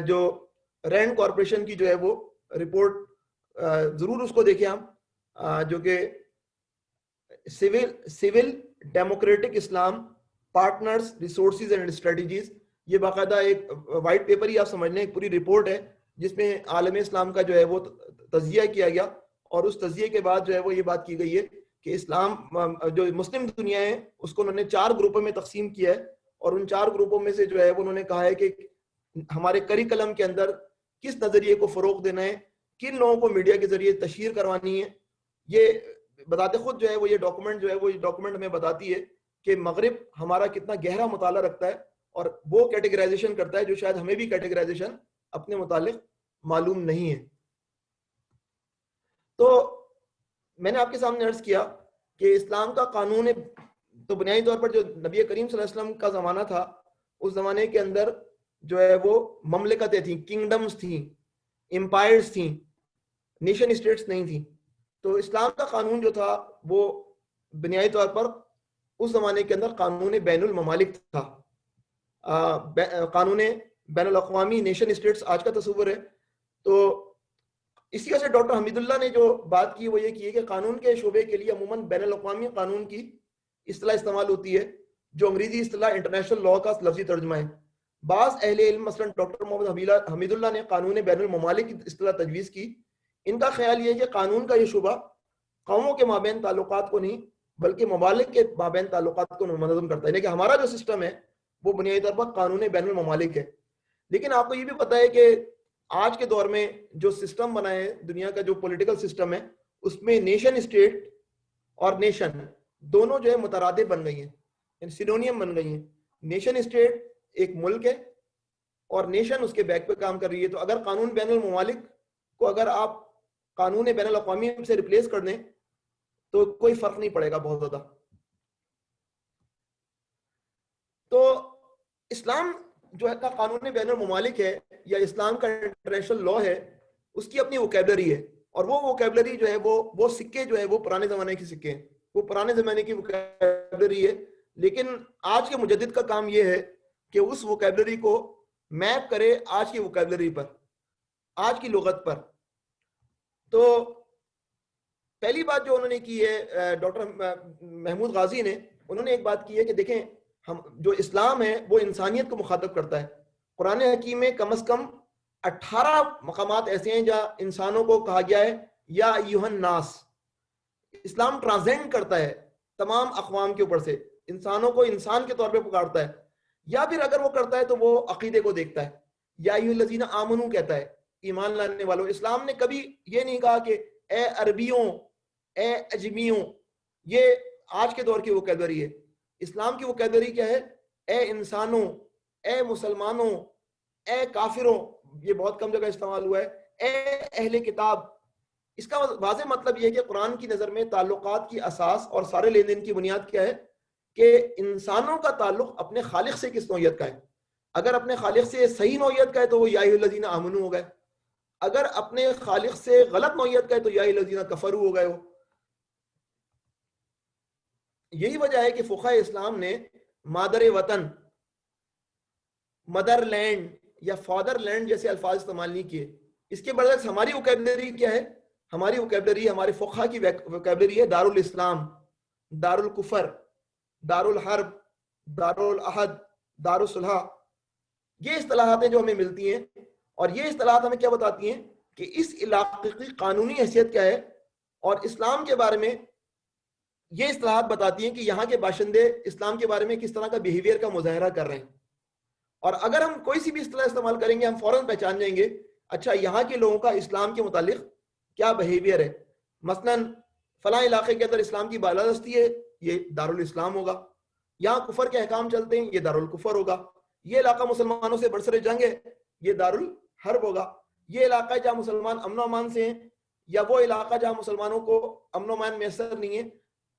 جو رینڈ کارپوریشن کی جو ہے وہ رپورٹ ضرور اس کو دیکھیں آپ، جو کہ civil democratic Islam partners resources and strategies, یہ باقاعدہ ایک وائٹ پیپر ہی آپ سمجھ لیں، ایک پوری رپورٹ ہے جس میں عالم اسلام کا جو ہے وہ تجزیہ کیا گیا. اور اس تجزیے کے بعد جو ہے وہ یہ بات کی گئی ہے کہ اسلام جو مسلم دنیا ہے اس کو انہوں نے 4 گروپوں میں تقسیم کیا ہے، اور ان 4 گروپوں میں سے جو ہے وہ انہوں نے کہا ہے کہ ہمارے کریکلم کے اندر کس نظریے کو فروغ دینا ہے، کن لوگوں کو میڈیا کے ذریعے تشہیر کروانی ہے. یہ بتاتے خود جو ہے وہ یہ ڈاکومنٹ جو ہے وہ ڈاکومنٹ میں بتاتی ہے کہ مغرب ہمارا کتنا گہرا مطالعہ رکھتا ہے اور وہ کیٹیگرائزیشن کرتا ہے جو شاید ہمیں بھی کیٹیگرائزیشن اپنے متعلق معلوم نہیں ہے. تو میں نے آپ کے سامنے عرض کیا کہ اسلام کا قانون تو بنیادی طور پر جو نبی کریم صلی اللہ علیہ وسلم کا زمانہ تھا، اس زمانے کے اندر جو ہے وہ مملکتیں تھیں, کنگڈمز تھیں, امپائرز تھیں, نیشن اسٹیٹس نہیں تھیں. تو اسلام کا قانون جو تھا وہ بنیادی طور پر اس زمانے کے اندر قانون بین الممالک تھا. قانون بین الاقوامی نیشن اسٹیٹس آج کا تصور ہے. تو اسی وجہ سے ڈاکٹر حمید اللہ نے جو بات کی وہ یہ کی ہے کہ قانون کے شعبے کے لیے عموماً بین الاقوامی قانون کی اصطلاح استعمال ہوتی ہے, جو انگریزی اصطلاح انٹرنیشنل لا کا لفظی ترجمہ ہے. بعض اہل علم مثلا ڈاکٹر محمد حمید اللہ نے قانون بین الممالک کی اصطلاح تجویز کی. ان کا خیال یہ ہے کہ قانون کا یہ شعبہ قوموں کے مابین تعلقات کو نہیں بلکہ ممالک کے مابین تعلقات کو منظم کرتا ہے. یعنی کہ ہمارا جو سسٹم ہے وہ بنیادی طور پر قانون بین الممالک ہے. لیکن آپ کو یہ بھی پتہ ہے کہ آج کے دور میں جو سسٹم بنا ہے دنیا کا, جو پولیٹیکل سسٹم ہے, اس میں نیشن اسٹیٹ اور نیشن دونوں جو ہے مترادف بن گئی ہیں, سینونیم بن گئی ہیں. نیشن اسٹیٹ ایک ملک ہے اور نیشن اس کے بیک پہ کام کر رہی ہے. تو اگر قانون بین الممالک کو اگر آپ قانون بین الاقوامی سے ریپلیس کر دیں تو کوئی فرق نہیں پڑے گا بہت زیادہ. تو اسلام جو ہے قانون بین الممالک ہے یا اسلام کا انٹرنیشنل لا ہے, اس کی اپنی ووکیبلری ہے, اور وہ ووکیبلری جو ہے وہ سکے جو ہے وہ پرانے زمانے کے سکے ہیں, وہ پرانے زمانے کی ووکیبلری ہے. لیکن آج کے مجدد کا کام یہ ہے کہ اس ووکیبلری کو میپ کرے آج کی ووکیبلری پر, آج کی لغت پر. تو پہلی بات جو انہوں نے کی ہے ڈاکٹر محمود غازی نے, انہوں نے ایک بات کی ہے کہ دیکھیں ہم جو اسلام ہے وہ انسانیت کو مخاطب کرتا ہے. قرآن حکیم میں کم از کم 18 مقامات ایسے ہیں جہاں انسانوں کو کہا گیا ہے یا ایھا الناس. اسلام ٹرانسینڈ کرتا ہے تمام اقوام کے اوپر سے, انسانوں کو انسان کے طور پہ پکارتا ہے. یا پھر اگر وہ کرتا ہے تو وہ عقیدے کو دیکھتا ہے, یا ایھا الذین آمنوا کہتا ہے, ایمان لانے والوں. اسلام نے کبھی یہ نہیں کہا کہ اے عربیوں, اے اجمیوں. یہ آج کے دور کی ووکیبلری ہے. اسلام کی ووکیبلری کیا ہے؟ اے انسانوں, اے مسلمانوں, اے کافروں. یہ بہت کم جگہ استعمال ہوا ہے. اے اہل کتاب. اس کا واضح مطلب یہ ہے کہ قرآن کی نظر میں تعلقات کی اساس اور سارے لین دین کی بنیاد کیا ہے کہ انسانوں کا تعلق اپنے خالق سے کس نوعیت کا ہے. اگر اپنے خالق سے صحیح نوعیت کا ہے تو وہ یا ایھا الذین آمنوا ہو گئے. اگر اپنے خالق سے غلط نوعیت کا ہے تو یا ایھا الذین کفروا ہو گئے ہو. یہی وجہ ہے کہ فقہاء اسلام نے مادر وطن, مدر لینڈ یا فادر لینڈ جیسے الفاظ استعمال نہیں کیے. اس کے برعکس ہماری ووکیبلری کیا ہے؟ ہماری ووکیبلری, ہمارے فقہاء کی ووکیبلری ہے دار الاسلام, دار الکفر, دار الحرب, دار العہد, دار الصلح. یہ اصطلاحات ہیں جو ہمیں ملتی ہیں, اور یہ اصطلاحات ہمیں کیا بتاتی ہیں کہ اس علاقے کی قانونی حیثیت کیا ہے, اور اسلام کے بارے میں یہ اصطلاحات بتاتی ہیں کہ یہاں کے باشندے اسلام کے بارے میں کس طرح کا بیہیویئر کا مظاہرہ کر رہے ہیں. اور اگر ہم کوئی سی بھی اصطلاح استعمال کریں گے ہم فوراً پہچان جائیں گے اچھا یہاں کے لوگوں کا اسلام کے متعلق کیا بیہیویئر ہے. مثلاً فلاں علاقے کے اندر اسلام کی بالادستی ہے, یہ دارالاسلام ہوگا. یہاں کفر کے احکام چلتے ہیں, یہ دارالکفر ہوگا. یہ علاقہ مسلمانوں سے برسر جنگ ہے, یہ دارالحرب ہوگا. یہ علاقہ جہاں مسلمان امن و امان سے ہیں, یا وہ علاقہ جہاں مسلمانوں کو امن و امان میسر نہیں ہے.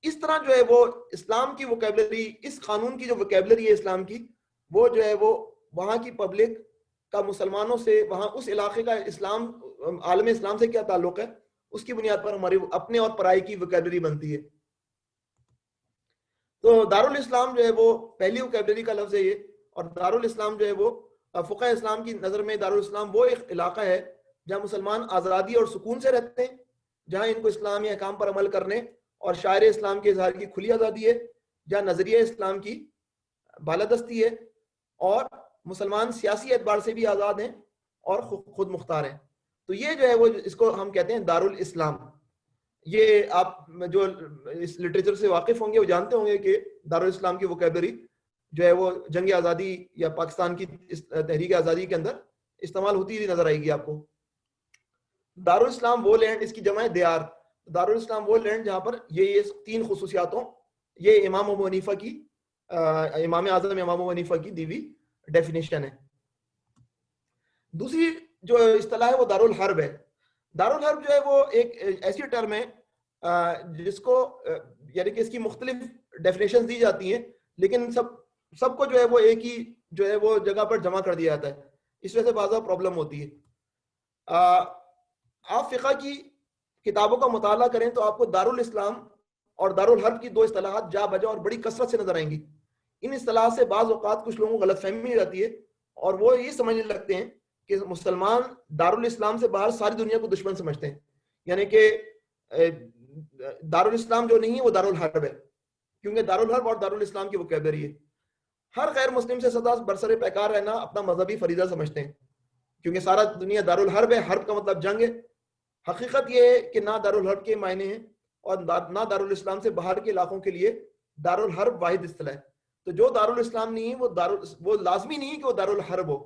اس طرح جو ہے وہ اسلام کی ووکیبلری, اس قانون کی جو ووکیبلری ہے اسلام کی, وہ جو ہے وہ وہاں کی پبلک کا مسلمانوں سے, وہاں اس علاقے کا اسلام, عالم اسلام سے کیا تعلق ہے, اس کی بنیاد پر ہماری اپنے اور پرائی کی ووکیبلری بنتی ہے. تو دارالاسلام جو ہے وہ پہلی ووکیبلری کا لفظ ہے یہ. اور دارالاسلام جو ہے وہ فقہ اسلام کی نظر میں دارالاسلام وہ ایک علاقہ ہے جہاں مسلمان آزادی اور سکون سے رہتے ہیں, جہاں ان کو اسلامی احکام پر عمل کرنے اور شاعر اسلام کے اظہار کی کھلی آزادی ہے, جہاں نظریہ اسلام کی بالادستی ہے, اور مسلمان سیاسی اعتبار سے بھی آزاد ہیں اور خود مختار ہیں. تو یہ جو ہے وہ اس کو ہم کہتے ہیں دارالاسلام. یہ آپ جو اس لٹریچر سے واقف ہوں گے وہ جانتے ہوں گے کہ دارالاسلام کی ووکیبلری جو ہے وہ جنگ آزادی یا پاکستان کی تحریک آزادی کے اندر استعمال ہوتی ہوئی نظر آئے گی آپ کو. دارالاسلام وہ لینڈ, اس کی جمع ہے دیار. دارالاسلام وہ لینڈ جہاں پر یہ 3 خصوصیاتوں, یہ امام ابو حنیفہ کی, امام اعظم امام ابو حنیفہ کی دی ہوئی ڈیفینیشن ہے. دوسری جو اصطلاح ہے وہ دارالحرب ہے. دارالحرب جو ہے وہ ایک ایسی ٹرم ہے جس کو یعنی کہ اس کی مختلف ڈیفینیشنز دی جاتی ہیں, لیکن سب سب کو جو ہے وہ ایک ہی جو ہے وہ جگہ پر جمع کر دیا جاتا ہے. اس وجہ سے بعض پرابلم ہوتی ہے. آپ فقہ کی کتابوں کا مطالعہ کریں تو آپ کو دارالاسلام اور دارالحرب کی دو اصطلاحات جا بجا اور بڑی کثرت سے نظر آئیں گی. ان اصطلاحات سے بعض اوقات کچھ لوگوں کو غلط فہمی ہو جاتی ہے اور وہ یہ سمجھنے لگتے ہیں کہ مسلمان دارالاسلام سے باہر ساری دنیا کو دشمن سمجھتے ہیں, یعنی کہ دارالاسلام جو نہیں ہے وہ دارالحرب ہے, کیونکہ دارالحرب اور دارالاسلام کی وکیبلری ہے. ہر غیر مسلم سے سدا برسر پیکار رہنا اپنا مذہبی فریضہ سمجھتے ہیں, کیونکہ سارا دنیا دارالحرب ہے, حرب کا مطلب جنگ ہے. حقیقت یہ ہے کہ نہ دارالحرب کے معنی ہیں اور نہ دارالاسلام سے باہر کے علاقوں کے لیے دارالحرب واحد اصطلاح ہے. تو جو دارالاسلام نہیں ہے وہ لازمی نہیں ہے کہ وہ دارالحرب ہو.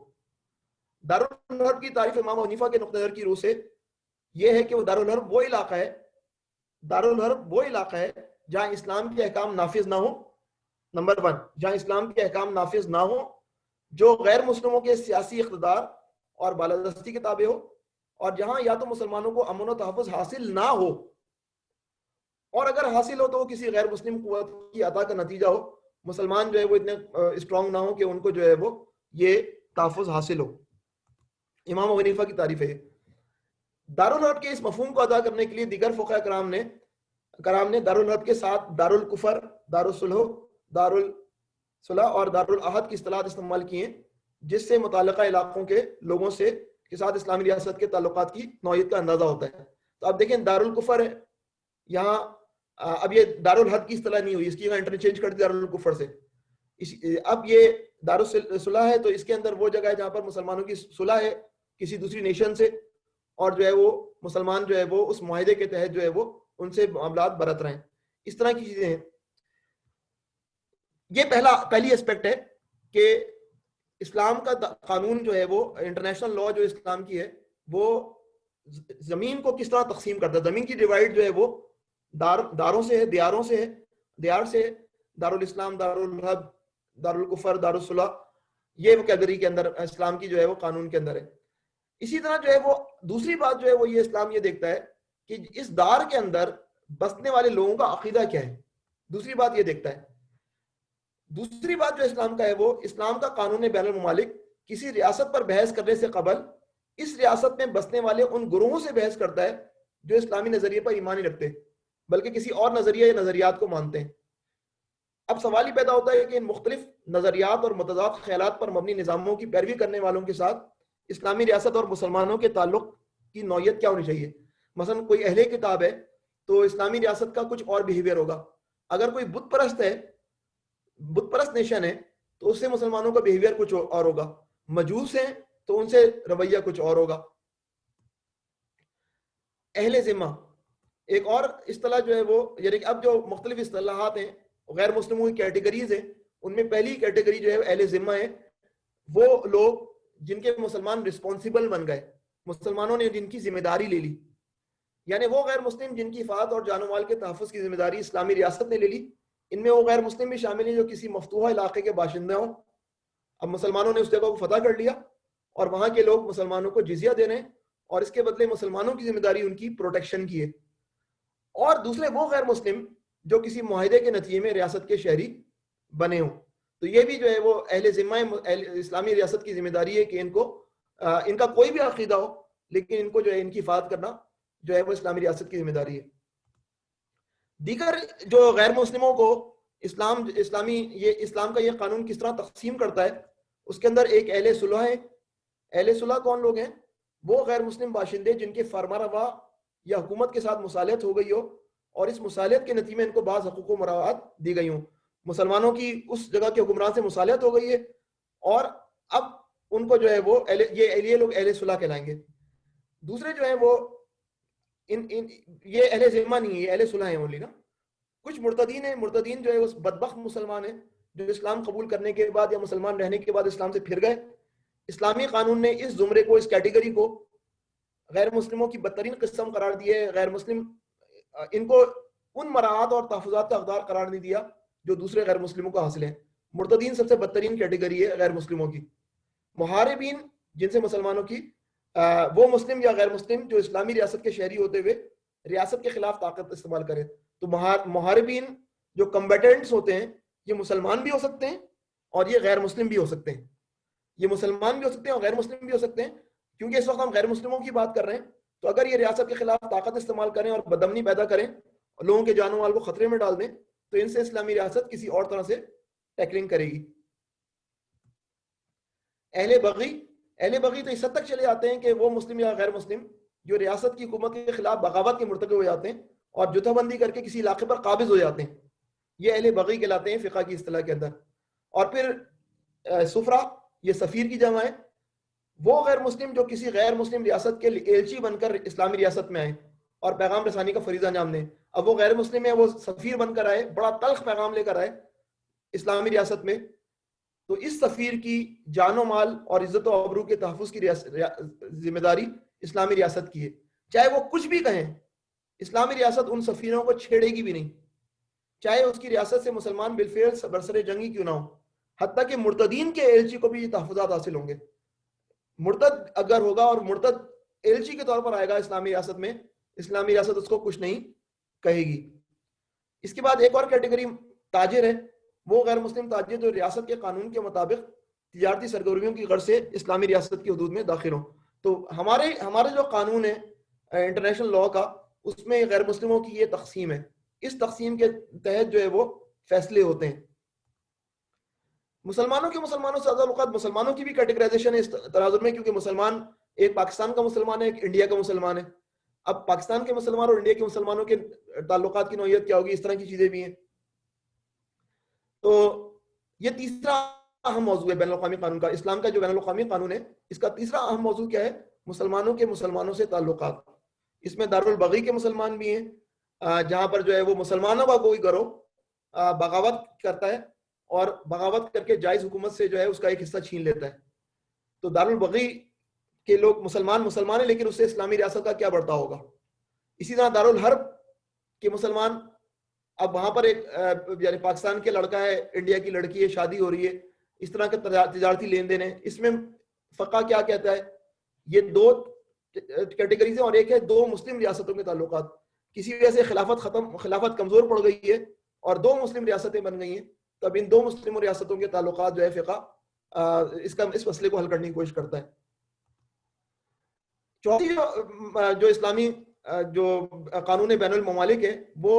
دارالحرب کی تعریف امام حنیفہ کے نقطہ نظر کی روح سے یہ ہے کہ وہ دارالحرب وہ علاقہ ہے, دارالحرب وہ علاقہ ہے جہاں اسلام کے احکام نافذ نہ ہو. نمبر 1, جہاں اسلام کے احکام نافذ نہ ہو, جو غیر مسلموں کے سیاسی اقتدار اور بالادستی کے تابع ہو, اور جہاں یا تو مسلمانوں کو امن و تحفظ حاصل نہ ہو, اور اگر حاصل ہو تو وہ کسی غیر مسلم قوت کی عطا کا نتیجہ ہو. مسلمان جو ہے وہ اتنے اسٹرانگ نہ ہو کہ ان کو جو ہے وہ یہ تحفظ حاصل ہو. امام حنیفہ کی تعریف ہے. دارالحرب کے اس مفہوم کو ادا کرنے کے لیے دیگر فقہاء کرام نے دارالحرب کے ساتھ دارالکفر, دارالصلح اور دارالعہد کی اصطلاحات استعمال کی ہیں, جس سے متعلقہ علاقوں کے لوگوں کے ساتھ اسلامی ریاست کے تعلقات کی نوعیت کا اندازہ ہوتا ہے. تو آپ دیکھیں دارالکفر ہے یہاں, اب یہ دارالحرب کی اصطلاح نہیں ہوئی, اس کی انٹرچینج کر دی دارالکفر سے. اب یہ دارالصلح ہے تو اس کے اندر وہ جگہ ہے جہاں پر مسلمانوں کی صلح ہے کسی دوسری نیشن سے, اور جو ہے وہ مسلمان جو ہے وہ اس معاہدے کے تحت جو ہے وہ ان سے معاملات برت رہے ہیں. اس طرح کی چیزیں ہیں. یہ پہلی اسپیکٹ ہے کہ اسلام کا قانون جو ہے وہ انٹرنیشنل لا جو اسلام کی ہے وہ زمین کو کس طرح تقسیم کرتا ہے. زمین کی ڈیوائڈ جو ہے وہ داروں سے ہے, دیار سے ہے, دارالاسلام, دارالحرب, دارالکفر, دارالصلح, یہ وکیبلری کے اندر اسلام کی جو ہے وہ قانون کے اندر ہے. اسی طرح جو ہے وہ دوسری بات جو ہے وہ یہ اسلام یہ دیکھتا ہے کہ اس دار کے اندر بسنے والے لوگوں کا عقیدہ کیا ہے. دوسری بات یہ دیکھتا ہے. دوسری بات جو اسلام کا ہے وہ اسلام کا قانون بین الممالک کسی ریاست پر بحث کرنے سے قبل اس ریاست میں بسنے والے ان گروہوں سے بحث کرتا ہے جو اسلامی نظریے پر ایمان نہیں رکھتے بلکہ کسی اور نظریے یا نظریات کو مانتے ہیں. اب سوال ہی پیدا ہوتا ہے کہ ان مختلف نظریات اور متضاد خیالات پر مبنی نظاموں کی پیروی کرنے والوں کے ساتھ اسلامی ریاست اور مسلمانوں کے تعلق کی نوعیت کیا ہونی چاہیے. مثلا کوئی اہل کتاب ہے تو اسلامی ریاست کا کچھ اور بیہیویئر ہوگا. اگر کوئی بت پرست ہے, بت پرست نیشن ہے, تو اس سے مسلمانوں کا بیہیویئر کچھ اور ہوگا. مجوس ہیں تو ان سے رویہ کچھ اور ہوگا. اہل ذمہ ایک اور اصطلاح جو ہے وہ, یعنی اب جو مختلف اصطلاحات ہیں غیر مسلموں کی کیٹیگریز ہیں, ان میں پہلی کیٹیگری جو ہے اہل ذمہ ہے. وہ لوگ جن کے مسلمان رسپانسیبل بن گئے, مسلمانوں نے جن کی ذمہ داری لے لی, یعنی وہ غیر مسلم جن کی حفاظت اور جان و مال کے تحفظ کی ذمہ داری اسلامی ریاست نے لے لی. ان میں وہ غیر مسلم بھی شامل ہیں جو کسی مفتوحہ علاقے کے باشندے ہوں. اب مسلمانوں نے اس جگہ کو فتح کر لیا اور وہاں کے لوگ مسلمانوں کو جزیہ دے رہے ہیں اور اس کے بدلے مسلمانوں کی ذمہ داری ان کی پروٹیکشن کی ہے. اور دوسرے وہ غیر مسلم جو کسی معاہدے کے نتیجے میں ریاست کے شہری بنے ہوں. تو یہ بھی جو ہے وہ اہل ذمہ اسلامی ریاست کی ذمہ داری ہے کہ ان کا کوئی بھی عقیدہ ہو لیکن ان کو جو ہے ان کی حفاظت کرنا جو ہے وہ اسلامی ریاست کی ذمہ داری ہے. دیگر جو غیر مسلموں کو اسلام کا یہ قانون کس طرح تقسیم کرتا ہے, اس کے اندر ایک اہل صلح ہے. اہل صلح کون لوگ ہیں؟ وہ غیر مسلم باشندے جن کے فرما روا یا حکومت کے ساتھ مصالحت ہو گئی ہو اور اس مصالحت کے نتیجے میں ان کو بعض حقوق و مراعات دی گئی ہوں. مسلمانوں کی اس جگہ کے حکمران سے مصالحت ہو گئی ہے اور اب ان کو جو ہے وہ یہ لوگ اہل صلح کہلائیں گے. دوسرے جو ہیں وہ یہ اہل ذمہ نہیں ہے, اہل صلح ہیں اونلی نا. کچھ مرتدین ہیں, مرتدین جو ہے وہ بدبخت مسلمان ہیں جو اسلام قبول کرنے کے بعد یا مسلمان رہنے کے بعد اسلام سے پھر گئے. اسلامی قانون نے اس زمرے کو, اس کیٹیگری کو غیر مسلموں کی بدترین قسم قرار دی ہے. غیر مسلم ان کو ان مراعات اور تحفظات کا حقدار قرار نہیں دیا جو دوسرے غیر مسلموں کو حاصل ہیں. مرتدین سب سے بدترین کیٹیگری ہے غیر مسلموں کی. محاربین جن سے مسلمانوں کی وہ مسلم یا غیر مسلم جو اسلامی ریاست کے شہری ہوتے ہوئے ریاست کے خلاف طاقت استعمال کرے. تو محاربین جو کمبیٹنٹس ہوتے ہیں یہ مسلمان بھی ہو سکتے ہیں اور یہ غیر مسلم بھی ہو سکتے ہیں، یہ مسلمان بھی ہو سکتے ہیں اور غیر مسلم بھی ہو سکتے ہیں، کیونکہ اس وقت ہم غیر مسلموں کی بات کر رہے ہیں. تو اگر یہ ریاست کے خلاف طاقت استعمال کریں اور بدامنی پیدا کریں اور لوگوں کے جان و مال کو خطرے میں ڈال دیں تو ان سے اسلامی ریاست کسی اور طرح سے ٹیکلنگ کرے گی. اہل بغی تو اس حد تک چلے جاتے ہیں کہ وہ مسلم یا غیر مسلم جو ریاست کی حکومت کے خلاف بغاوت کے مرتکب ہو جاتے ہیں اور جتھا بندی کر کے کسی علاقے پر قابض ہو جاتے ہیں، یہ اہل بغی کہلاتے ہیں فقہ کی اصطلاح کے اندر. اور پھر سفرا، یہ سفیر کی جمع ہے، وہ غیر مسلم جو کسی غیر مسلم ریاست کے ایلچی بن کر اسلامی ریاست میں آئے اور پیغام رسانی کا فریضہ انجام دیں. اب وہ غیر مسلم ہے، وہ سفیر بن کر آئے، بڑا تلخ پیغام لے کر آئے اسلامی ریاست میں، تو اس سفیر کی جان و مال اور عزت و آبرو کے تحفظ کی ذمہ داری اسلامی ریاست کی ہے. چاہے وہ کچھ بھی کہیں، اسلامی ریاست ان سفیروں کو چھیڑے گی بھی نہیں، چاہے اس کی ریاست سے مسلمان بالفعل برسر جنگی کیوں نہ ہو. حتیٰ کہ مرتدین کے ایلچی کو بھی یہ تحفظات حاصل ہوں گے. مرتد اگر ہوگا اور مرتد ایلچی کے طور پر آئے گا اسلامی ریاست میں، اسلامی ریاست اس کو کچھ نہیں کہے گی. اس کے بعد ایک اور کیٹیگری تاجر ہے، وہ غیر مسلم تاجر جو ریاست کے قانون کے مطابق تجارتی سرگرمیوں کی غرض سے اسلامی ریاست کی حدود میں داخل ہوں. تو ہمارے جو قانون ہے انٹرنیشنل لاء کا، اس میں غیر مسلموں کی یہ تقسیم ہے. اس تقسیم کے تحت جو ہے وہ فیصلے ہوتے ہیں. مسلمانوں سے زیادہ اوقات مسلمانوں کی بھی کیٹیگرائزیشن ہے اس تناظر میں، کیونکہ مسلمان ایک پاکستان کا مسلمان ہے، ایک انڈیا کا مسلمان ہے. اب پاکستان کے مسلمان اور انڈیا کے مسلمانوں کے تعلقات کی نوعیت کیا ہوگی، اس طرح کی چیزیں بھی ہیں. تو یہ تیسرا اہم موضوع ہے بین الاقوامی قانون کا. اسلام کا جو بین الاقوامی قانون ہے، اس کا تیسرا اہم موضوع کیا ہے؟ مسلمانوں کے مسلمانوں سے تعلقات. اس میں دارالبغی کے مسلمان بھی ہیں، جہاں پر جو ہے وہ مسلمانوں کا کوئی گروہ بغاوت کرتا ہے اور بغاوت کر کے جائز حکومت سے جو ہے اس کا ایک حصہ چھین لیتا ہے. تو دارالبغی کے لوگ مسلمان ہیں، لیکن اس سے اسلامی ریاست کا کیا بڑھتا ہوگا. اسی طرح دارالحرب کے مسلمان، اب وہاں پر ایک یعنی پاکستان کے لڑکا ہے، انڈیا کی لڑکی ہے، شادی ہو رہی ہے، اس طرح کے تجارتی لین دین ہے. اس میں فقہ کیا کہتا ہے؟ یہ دو کیٹیگریز ہیں، اور ایک ہے دو مسلم ریاستوں کے تعلقات. کسی وجہ سے خلافت کمزور پڑ گئی ہے اور دو مسلم ریاستیں بن گئی ہیں، تب ان دو مسلم ریاستوں کے تعلقات جو ہے فقہ اس مسئلے کو حل کرنے کی کوشش کرتا ہے. چوتھی جو اسلامی جو قانون بین الممالک ہے، وہ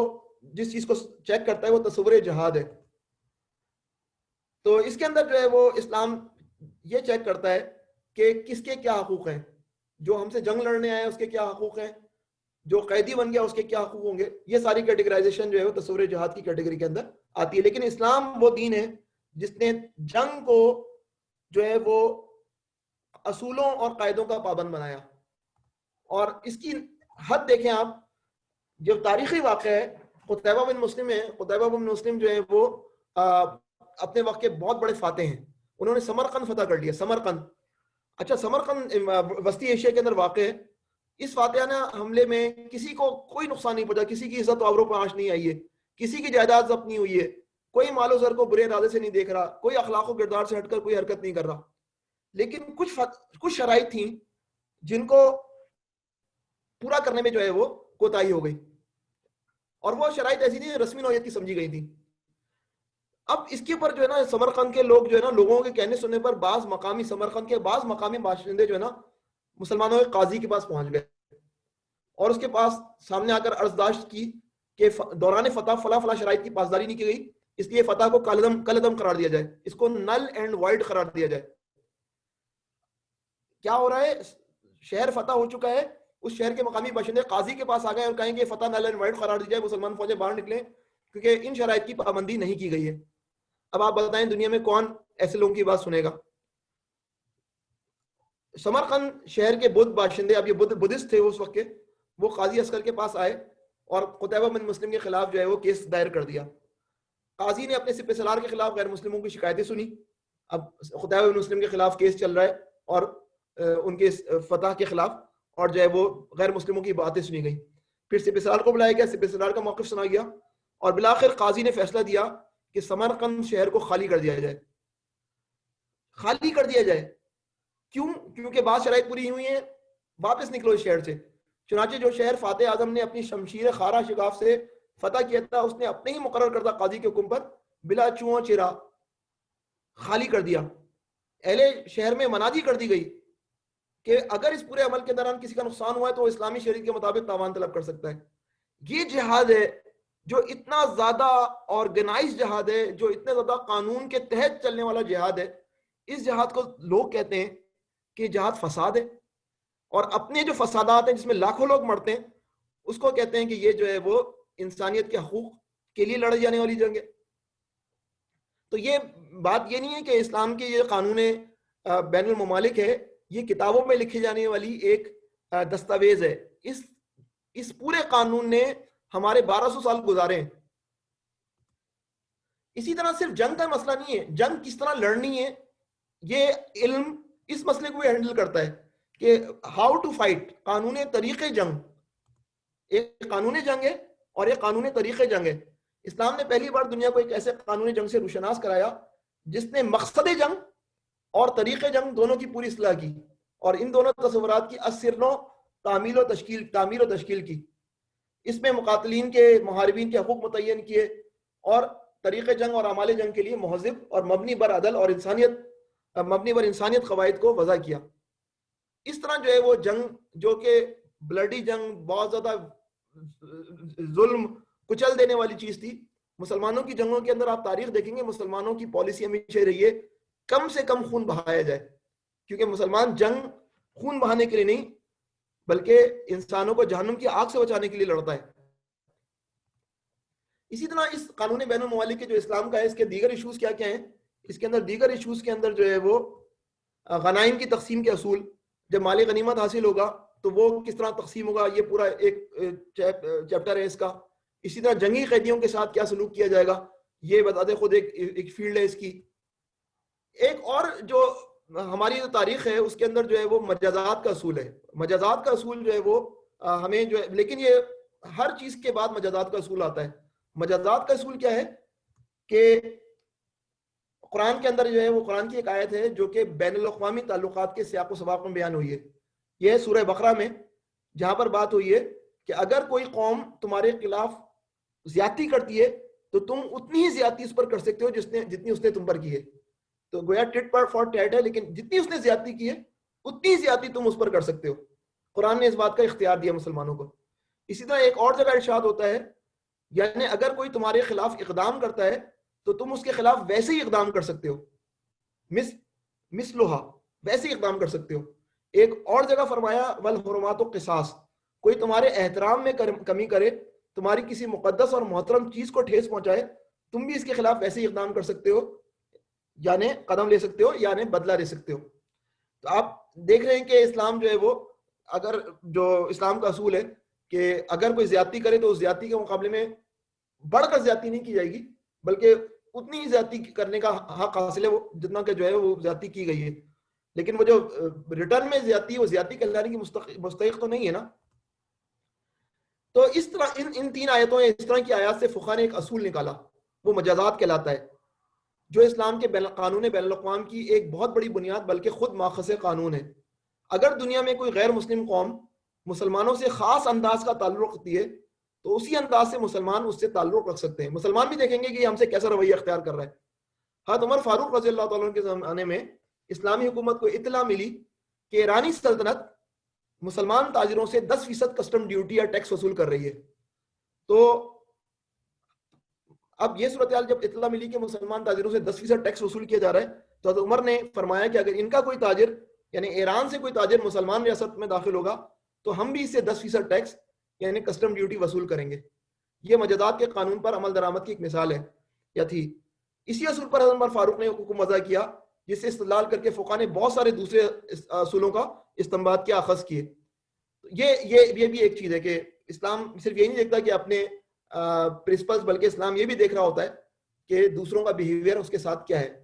جس چیز کو چیک کرتا ہے وہ تصور جہاد ہے. تو اس کے اندر جو ہے وہ اسلام یہ چیک کرتا ہے کہ کس کے کیا حقوق ہیں، جو ہم سے جنگ لڑنے آئے اس کے کیا حقوق ہیں، جو قیدی بن گیا اس کے کیا حقوق ہوں گے. یہ ساری کیٹیگرائزیشن جو ہے وہ تصور جہاد کی کیٹیگری کے اندر آتی ہے. لیکن اسلام وہ دین ہے جس نے جنگ کو جو ہے وہ اصولوں اور قاعدوں کا پابند بنایا. اور اس کی حد دیکھیں آپ، جو تاریخی واقعہ ہے، قتیبہ بن مسلم ہے. قتیبہ بن مسلم جو ہے وہ اپنے وقت کے بہت بڑے فاتح ہیں. انہوں نے سمرقند فتح کر لیا. سمرقند، اچھا سمرقند وسطی ایشیا کے اندر واقع ہے. اس فاتحانہ حملے میں کسی کو کوئی نقصان نہیں پہنچا، کسی کی عزت و آبرو پر آنچ نہیں آئی ہے، کسی کی جائیداد ضبط نہیں ہوئی ہے، کوئی مال و زر کو برے ارادے سے نہیں دیکھ رہا، کوئی اخلاق و کردار سے ہٹ کر کوئی حرکت نہیں کر رہا. لیکن کچھ شرائط تھیں جن کو پورا کرنے میں جو ہے وہ کوتاہی ہو گئی، اور وہ شرائط ایسی تھی رسمی نوعیت کی سمجھی گئی تھی. اب اس کے اوپر جو ہے نا سمرقند کے لوگ جو ہے نا، لوگوں کے کہنے سننے پر سمرقند کے بعض مقامی باشندے جو ہے نا مسلمانوں کے قاضی کے پاس پہنچ گئے اور اس کے پاس سامنے آ کر عرضداشت کی کہ دوران فتح فلاں شرائط کی پاسداری نہیں کی گئی، اس لیے فتح کو کالعدم قرار دیا جائے، اس کو نل اینڈ وائڈ قرار دیا جائے. کیا ہو رہا ہے؟ شہر فتح ہو چکا ہے، اس شہر کے مقامی باشندے قاضی کے پاس آ گئے اور کہیں گے فتح نل اینڈ وائڈ قرار دی جائے، مسلمان فوجیں باہر نکلیں، کیونکہ ان شرائط کی پابندی نہیں کی گئی ہے. اب آپ بتائیں دنیا میں کون ایسے لوگوں کی بات سنے گا؟ سمرقند شہر کے بدھ باشندے، اب یہ بدھسٹ تھے اس وقت کے، وہ قاضی عسکر کے پاس آئے اور قتیبہ بن مسلم کے خلاف جو ہے وہ کیس دائر کر دیا. قاضی نے اپنے سپہ سالار کے خلاف غیر مسلموں کی شکایتیں سنی. اب قتیبہ بن مسلم کے خلاف کیس چل رہا ہے اور ان کے فتح کے خلاف، اور جو ہے وہ غیر مسلموں کی باتیں سنی گئی. پھر سپہ سالار کو بلایا گیا، سپہ سالار کا موقف سنا گیا، اور بالآخر قاضی نے فیصلہ دیا کہ سمرقند شہر کو خالی کر دیا جائے. خالی کر دیا جائے کیوں؟ کیونکہ بعض شرائط پوری ہوئی ہیں، واپس نکلو اس شہر سے. چنانچہ جو شہر فاتح اعظم نے اپنی شمشیر خارا شگاف سے فتح کیا تھا، اس نے اپنے ہی مقرر کردہ قاضی کے حکم پر بلا چوں چرا خالی کر دیا. اہل شہر میں منادی کر دی گئی کہ اگر اس پورے عمل کے دوران کسی کا نقصان ہوا ہے تو وہ اسلامی شریعت کے مطابق تاوان طلب کر سکتا ہے. یہ جہاد ہے جو اتنا زیادہ آرگنائز جہاد ہے, جو اتنے زیادہ قانون کے تحت چلنے والا جہاد ہے. اس جہاد کو لوگ کہتے ہیں کہ جہاد فساد ہے, اور اپنے جو فسادات ہیں جس میں لاکھوں لوگ مرتے ہیں اس کو کہتے ہیں کہ یہ جو ہے وہ انسانیت کے حقوق کے لیے لڑی جانے والی جنگ ہے. تو یہ بات یہ نہیں ہے کہ اسلام کے یہ قانون بین الممالک ہے, یہ کتابوں میں لکھی جانے والی ایک دستاویز ہے. اس پورے قانون نے ہمارے 1200 سال گزارے ہیں. اسی طرح صرف جنگ کا مسئلہ نہیں ہے, جنگ کس طرح لڑنی ہے یہ علم اس مسئلے کو بھی ہینڈل کرتا ہے کہ ہاؤ ٹو فائٹ, قانون طریقے جنگ. ایک قانون جنگ ہے اور ایک قانون طریقے جنگ ہے. اسلام نے پہلی بار دنیا کو ایک ایسے قانون جنگ سے روشناس کرایا جس نے مقصد جنگ اور طریق جنگ دونوں کی پوری اصلاح کی, اور ان دونوں تصورات کی اثر و تعمیل و تشکیل کی. اس میں مقاتلین کے, محاربین کے حقوق متعین کیے, اور طریق جنگ اور اعمال جنگ کے لیے مہذب اور مبنی بر عدل اور انسانیت قواعد کو وضع کیا. اس طرح جو ہے وہ جنگ جو کہ بلڈی جنگ, بہت زیادہ ظلم کچل دینے والی چیز تھی. مسلمانوں کی جنگوں کے اندر آپ تاریخ دیکھیں گے, مسلمانوں کی پالیسی ہمیشہ رہی ہے کم سے کم خون بہایا جائے, کیونکہ مسلمان جنگ خون بہانے کے لیے نہیں بلکہ انسانوں کو جہنم کی آگ سے بچانے کے لیے لڑتا ہے. اسی طرح اس قانون بین الممالک کے جو اسلام کا ہے, اس کے دیگر ایشوز کیا کیا ہیں. اس کے اندر دیگر ایشوز کے اندر جو ہے وہ غنائم کی تقسیم کے اصول, جب مالی غنیمت حاصل ہوگا تو وہ کس طرح تقسیم ہوگا, یہ پورا ایک چیپٹر ہے اس کا. اسی طرح جنگی قیدیوں کے ساتھ کیا سلوک کیا جائے گا, یہ بتاتے خود ایک فیلڈ ہے اس کی. ایک اور جو ہماری جو تاریخ ہے اس کے اندر جو ہے وہ مجازات کا اصول ہے. مجازات کا اصول جو ہے وہ ہمیں جو ہے, لیکن یہ ہر چیز کے بعد مجازات کا اصول آتا ہے. مجازات کا اصول کیا ہے کہ قرآن کے اندر جو ہے وہ, قرآن کی ایک آیت ہے جو کہ بین الاقوامی تعلقات کے سیاق و سباق میں بیان ہوئی ہے. یہ ہے سورہ بقرہ میں, جہاں پر بات ہوئی ہے کہ اگر کوئی قوم تمہارے خلاف زیادتی کرتی ہے تو تم اتنی ہی زیادتی اس پر کر سکتے ہو جتنی اس نے تم پر کی ہے. تو گویا ٹٹ فار ٹیٹ ہے, لیکن جتنی اس نے زیادتی کی ہے اتنی زیادتی تم اس پر کر سکتے ہو. قرآن نے اس بات کا اختیار دیا مسلمانوں کو. اسی طرح ایک اور جگہ ارشاد ہوتا ہے, یعنی اگر کوئی تمہارے خلاف اقدام کرتا ہے تو تم اس کے خلاف ویسے ہی اقدام کر سکتے ہو, مثلھا, ویسے ہی اقدام کر سکتے ہو. ایک اور جگہ فرمایا والحرمات قصاص, کوئی تمہارے احترام میں کمی کرے, تمہاری کسی مقدس اور محترم چیز کو ٹھیس پہنچائے, تم بھی اس کے خلاف ویسے ہی اقدام کر سکتے ہو, یعنی قدم لے سکتے ہو, یعنی بدلہ لے سکتے ہو. تو آپ دیکھ رہے ہیں کہ اسلام جو ہے وہ, اگر جو اسلام کا اصول ہے کہ اگر کوئی زیادتی کرے تو اس زیادتی کے مقابلے میں بڑھ کر زیادتی نہیں کی جائے گی, بلکہ اتنی ہی زیادتی کرنے کا حق حاصل ہے وہ جتنا کہ جو ہے وہ زیادتی کی گئی ہے. لیکن وہ جو ریٹرن میں زیادتی ہے وہ زیادتی کہلانے کی مستحق تو نہیں ہے نا. تو اس طرح ان تین آیتوں یا اس طرح کی آیات سے فقہا نے ایک اصول نکالا, وہ مجازات کہلاتا ہے, جو اسلام کے قانون بین الاقوام کی ایک بہت بڑی بنیاد بلکہ خود ماخذ قانون ہے. اگر دنیا میں کوئی غیر مسلم قوم مسلمانوں سے خاص انداز کا تعلق رکھتی ہے تو اسی انداز سے مسلمان اس سے تعلق رکھ سکتے ہیں. مسلمان بھی دیکھیں گے کہ ہم سے کیسا رویہ اختیار کر رہا ہے. حضرت عمر فاروق رضی اللہ تعالیٰ عنہ کے زمانے میں اسلامی حکومت کو اطلاع ملی کہ ایرانی سلطنت مسلمان تاجروں سے 10% کسٹم ڈیوٹی یا ٹیکس وصول کر رہی ہے. تو اب یہ صورتحال جب اطلاع ملی کہ مسلمان تاجروں سے 10% ٹیکس وصول کیا جا رہا ہے, تو حضرت عمر نے فرمایا کہ اگر ان کا کوئی تاجر, یعنی ایران سے کوئی تاجر مسلمان ریاست میں داخل ہوگا تو ہم بھی اس سے 10% ٹیکس یعنی کسٹم ڈیوٹی وصول کریں گے. یہ مجازات کے قانون پر عمل درآمد کی ایک مثال ہے یا تھی. اسی اصول پر حضرت عمر فاروق نے حکم وضع کیا, جس سے استدلال کر کے فقہا نے بہت سارے دوسرے اصولوں کا استنباط کیا, اخذ کیے. یہ بھی ایک چیز ہے کہ اسلام صرف یہی نہیں دیکھتا کہ اپنے پرنسپلز, بلکہ اسلام یہ بھی دیکھ رہا ہوتا ہے کہ دوسروں کا بیہیویئر اس کے ساتھ کیا ہے.